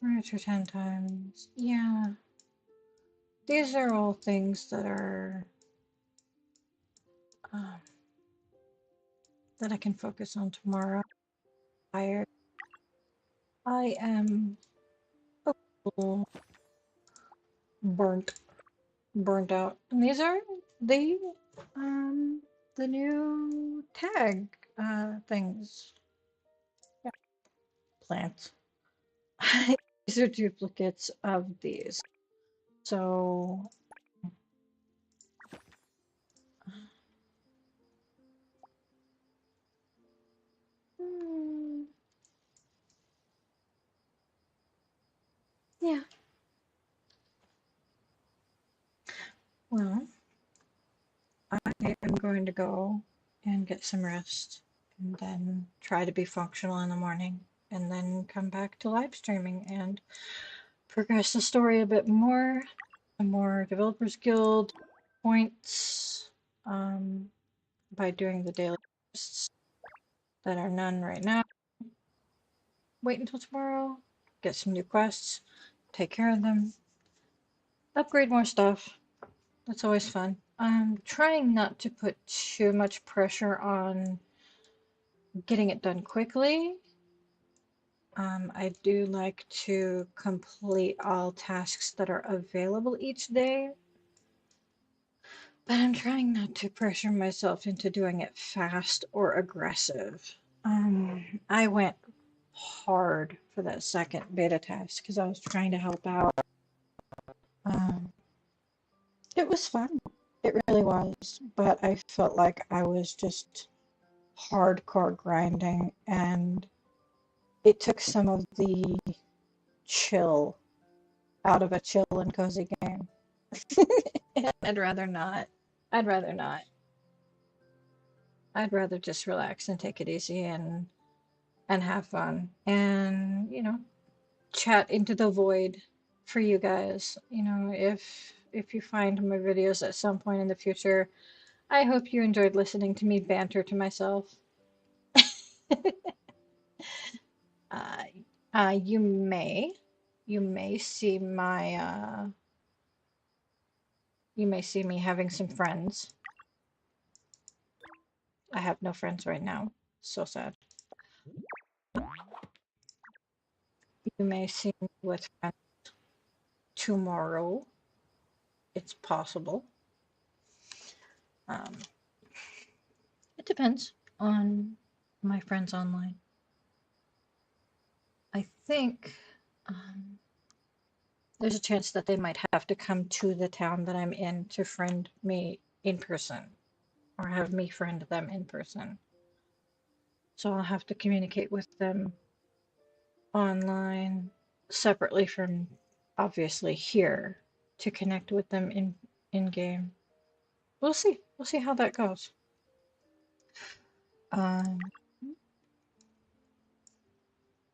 Furniture 10 times. Yeah. These are all things that are that I can focus on tomorrow. I am a little burnt out. And these are the new tag things. Yeah. Plants. These are duplicates of these. So yeah. Well, I am going to go and get some rest and then try to be functional in the morning and then come back to live streaming and progress the story a bit more. More Developers Guild points by doing the daily quests. that are none right now. Wait until tomorrow, get some new quests, take care of them, upgrade more stuff. That's always fun. I'm trying not to put too much pressure on getting it done quickly. I do like to complete all tasks that are available each day, but I'm trying not to pressure myself into doing it fast or aggressive. I went hard for that second beta test because I was trying to help out. Um, it was fun. It really was, but I felt like I was just hardcore grinding, and it took some of the chill out of a chill and cozy game. I'd rather not. I'd rather not. I'd rather just relax and take it easy and have fun and, chat into the void for you guys. If you find my videos at some point in the future, I hope you enjoyed listening to me banter to myself. Uh, you may see you may see me having some friends. I have no friends right now. So sad. You may see me with friends tomorrow. It's possible. Um, it depends on my friends online. I think um, there's a chance that they might have to come to the town that I'm in to friend me in person or have me friend them in person. So I'll have to communicate with them online separately from obviously here to connect with them in game. We'll see. We'll see how that goes. Um,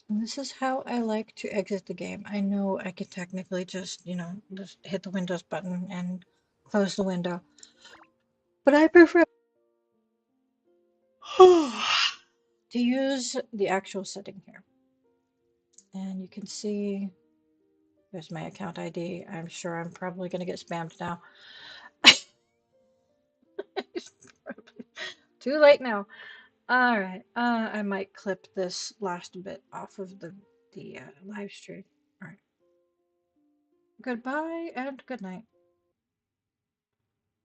and this is how I like to exit the game. I know I could technically just hit the Windows button and close the window, but I prefer to use the actual setting here. And you can see there's my account ID. I'm sure I'm probably going to get spammed now. Too late now. All right. I might clip this last bit off of the live stream. All right. Goodbye and good night.